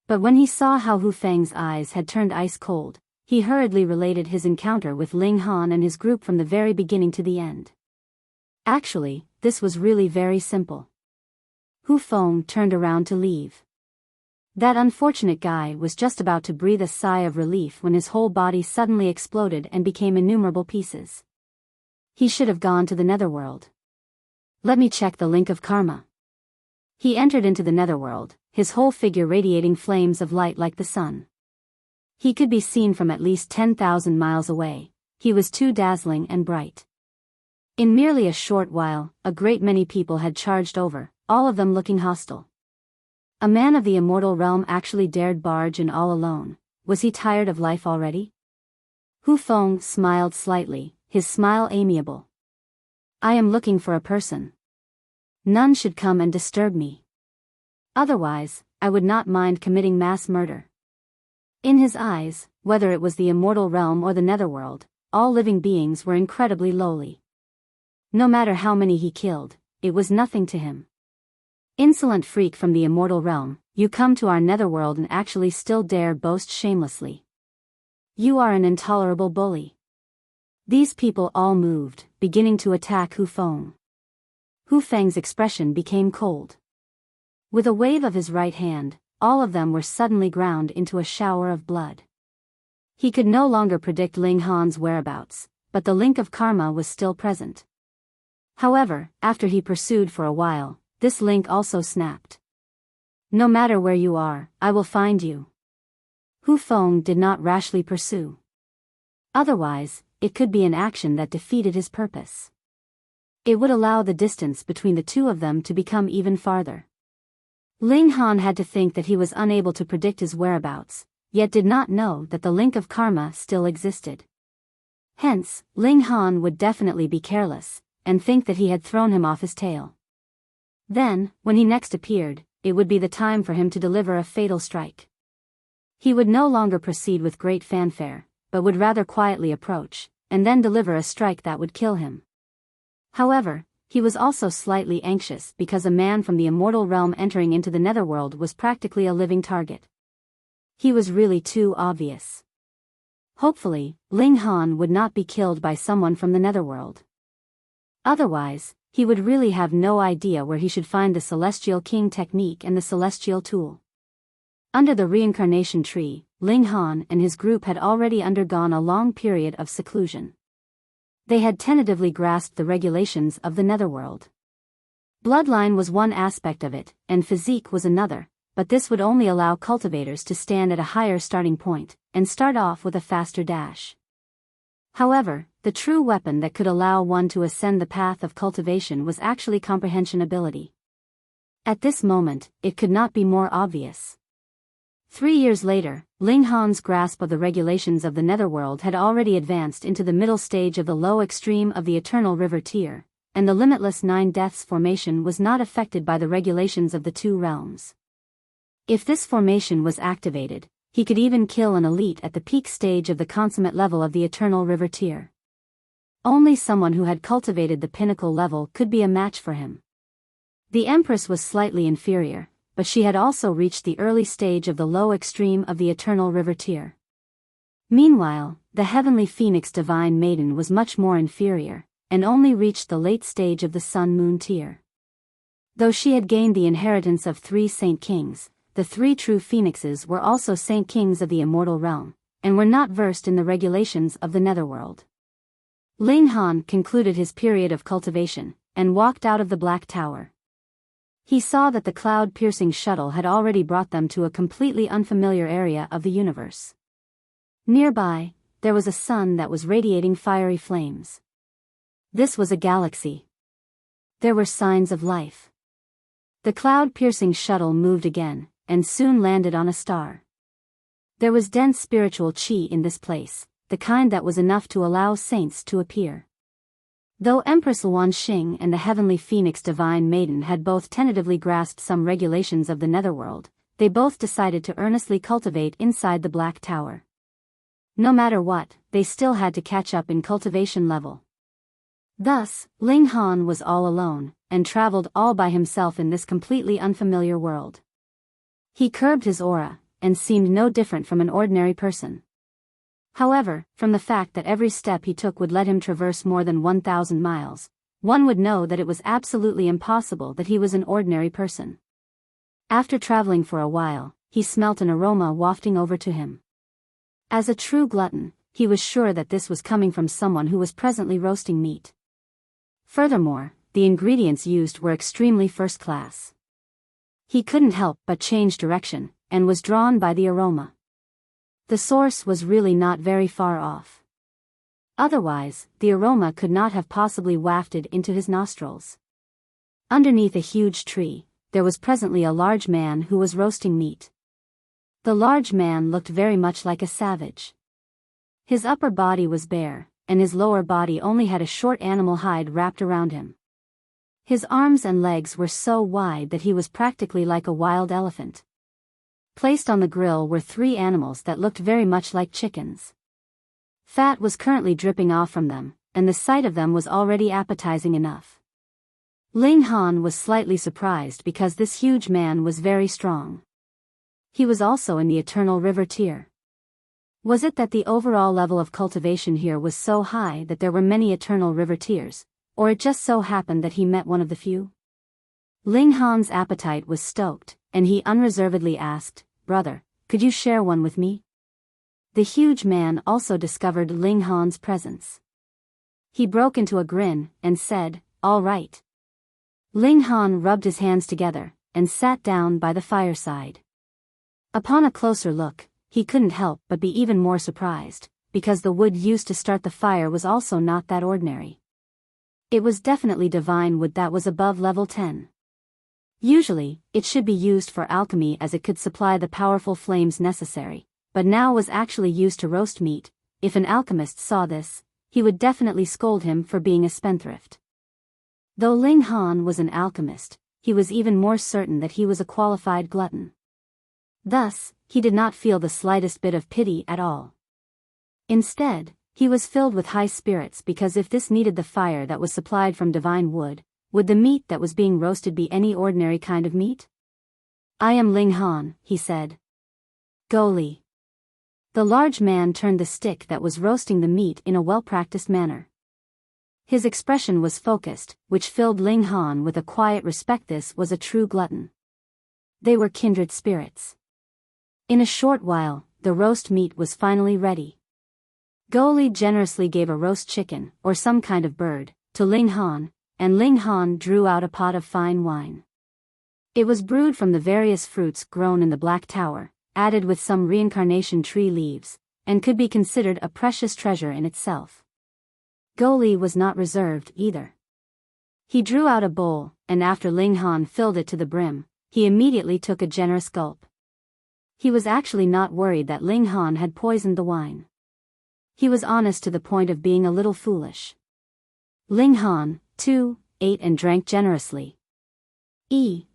But when he saw how Hu Feng's eyes had turned ice cold, he hurriedly related his encounter with Ling Han and his group from the very beginning to the end. Actually, this was really very simple. Hu Feng turned around to leave. That unfortunate guy was just about to breathe a sigh of relief when his whole body suddenly exploded and became innumerable pieces. He should have gone to the Netherworld. Let me check the link of karma. He entered into the Netherworld, his whole figure radiating flames of light like the sun. He could be seen from at least 10,000 miles away. He was too dazzling and bright. In merely a short while, a great many people had charged over, all of them looking hostile. A man of the immortal realm actually dared barge in all alone. Was he tired of life already? Hu Feng smiled slightly, his smile amiable. I am looking for a person. None should come and disturb me. Otherwise, I would not mind committing mass murder. In his eyes, whether it was the immortal realm or the Netherworld, all living beings were incredibly lowly. No matter how many he killed, it was nothing to him. Insolent freak from the immortal realm, you come to our Netherworld and actually still dare boast shamelessly. You are an intolerable bully. These people all moved, beginning to attack Hu Feng. Hu Feng's expression became cold. With a wave of his right hand, all of them were suddenly ground into a shower of blood. He could no longer predict Ling Han's whereabouts, but the link of karma was still present. However, after he pursued for a while, this link also snapped. No matter where you are, I will find you. Hu Feng did not rashly pursue. Otherwise, it could be an action that defeated his purpose. It would allow the distance between the two of them to become even farther. Ling Han had to think that he was unable to predict his whereabouts, yet did not know that the link of karma still existed. Hence, Ling Han would definitely be careless, and think that he had thrown him off his tail. Then, when he next appeared, it would be the time for him to deliver a fatal strike. He would no longer proceed with great fanfare, but would rather quietly approach, and then deliver a strike that would kill him. However, he was also slightly anxious because a man from the immortal realm entering into the Netherworld was practically a living target. He was really too obvious. Hopefully, Ling Han would not be killed by someone from the Netherworld. Otherwise, he would really have no idea where he should find the Celestial King technique and the Celestial Tool. Under the reincarnation tree, Ling Han and his group had already undergone a long period of seclusion. They had tentatively grasped the regulations of the Netherworld. Bloodline was one aspect of it, and physique was another, but this would only allow cultivators to stand at a higher starting point, and start off with a faster dash. However, the true weapon that could allow one to ascend the path of cultivation was actually comprehension ability. At this moment, it could not be more obvious. 3 years later, Ling Han's grasp of the regulations of the Netherworld had already advanced into the middle stage of the low extreme of the Eternal River tier, and the limitless 9 Deaths formation was not affected by the regulations of the two realms. If this formation was activated, he could even kill an elite at the peak stage of the consummate level of the Eternal River tier. Only someone who had cultivated the pinnacle level could be a match for him. The Empress was slightly inferior, but she had also reached the early stage of the low extreme of the Eternal River tier. Meanwhile, the Heavenly Phoenix Divine Maiden was much more inferior, and only reached the late stage of the Sun-Moon tier. Though she had gained the inheritance of 3 Saint Kings, the 3 true Phoenixes were also Saint Kings of the Immortal Realm, and were not versed in the regulations of the Netherworld. Ling Han concluded his period of cultivation, and walked out of the Black Tower. He saw that the cloud-piercing shuttle had already brought them to a completely unfamiliar area of the universe. Nearby, there was a sun that was radiating fiery flames. This was a galaxy. There were signs of life. The cloud-piercing shuttle moved again, and soon landed on a star. There was dense spiritual qi in this place, the kind that was enough to allow saints to appear. Though Empress Luan Xing and the Heavenly Phoenix Divine Maiden had both tentatively grasped some regulations of the Netherworld, they both decided to earnestly cultivate inside the Black Tower. No matter what, they still had to catch up in cultivation level. Thus, Ling Han was all alone, and traveled all by himself in this completely unfamiliar world. He curbed his aura, and seemed no different from an ordinary person. However, from the fact that every step he took would let him traverse more than 1,000 miles, one would know that it was absolutely impossible that he was an ordinary person. After traveling for a while, he smelt an aroma wafting over to him. As a true glutton, he was sure that this was coming from someone who was presently roasting meat. Furthermore, the ingredients used were extremely first class. He couldn't help but change direction, and was drawn by the aroma. The source was really not very far off. Otherwise, the aroma could not have possibly wafted into his nostrils. Underneath a huge tree, there was presently a large man who was roasting meat. The large man looked very much like a savage. His upper body was bare, and his lower body only had a short animal hide wrapped around him. His arms and legs were so wide that he was practically like a wild elephant. Placed on the grill were 3 animals that looked very much like chickens. Fat was currently dripping off from them, and the sight of them was already appetizing enough. Ling Han was slightly surprised because this huge man was very strong. He was also in the Eternal River tier. Was it that the overall level of cultivation here was so high that there were many Eternal River tiers, or it just so happened that he met one of the few? Ling Han's appetite was stoked, and he unreservedly asked, "Brother, could you share one with me?" The huge man also discovered Ling Han's presence. He broke into a grin, and said, "All right." Ling Han rubbed his hands together, and sat down by the fireside. Upon a closer look, he couldn't help but be even more surprised, because the wood used to start the fire was also not that ordinary. It was definitely divine wood that was above level 10. Usually, it should be used for alchemy as it could supply the powerful flames necessary, but now was actually used to roast meat. If an alchemist saw this, he would definitely scold him for being a spendthrift. Though Ling Han was an alchemist, he was even more certain that he was a qualified glutton. Thus, he did not feel the slightest bit of pity at all. Instead, he was filled with high spirits because if this needed the fire that was supplied from divine wood, would the meat that was being roasted be any ordinary kind of meat? "I am Ling Han," he said. "Goli." The large man turned the stick that was roasting the meat in a well-practiced manner. His expression was focused, which filled Ling Han with a quiet respect. This was a true glutton. They were kindred spirits. In a short while, the roast meat was finally ready. Goli generously gave a roast chicken, or some kind of bird, to Ling Han, and Ling Han drew out a pot of fine wine. It was brewed from the various fruits grown in the Black Tower, added with some reincarnation tree leaves, and could be considered a precious treasure in itself. Goli was not reserved either. He drew out a bowl, and after Ling Han filled it to the brim, he immediately took a generous gulp. He was actually not worried that Ling Han had poisoned the wine. He was honest to the point of being a little foolish. Ling Han, too, ate and drank generously.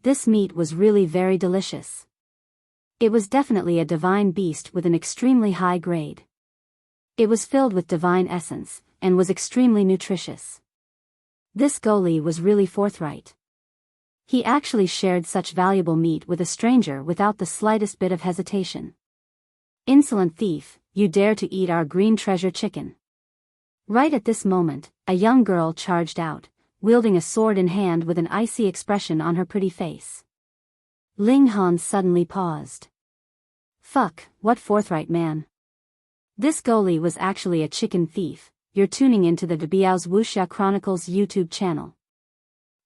This meat was really very delicious. It was definitely a divine beast with an extremely high grade. It was filled with divine essence, and was extremely nutritious. This Goli was really forthright. He actually shared such valuable meat with a stranger without the slightest bit of hesitation. "Insolent thief, you dare to eat our green treasure chicken." Right at this moment, a young girl charged out, wielding a sword in hand with an icy expression on her pretty face. Ling Han suddenly paused. "Fuck, what forthright man. This Goli was actually a chicken thief." You're tuning into the Biyao's Wuxia Chronicles YouTube channel.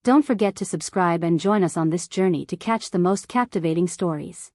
Don't forget to subscribe and join us on this journey to catch the most captivating stories.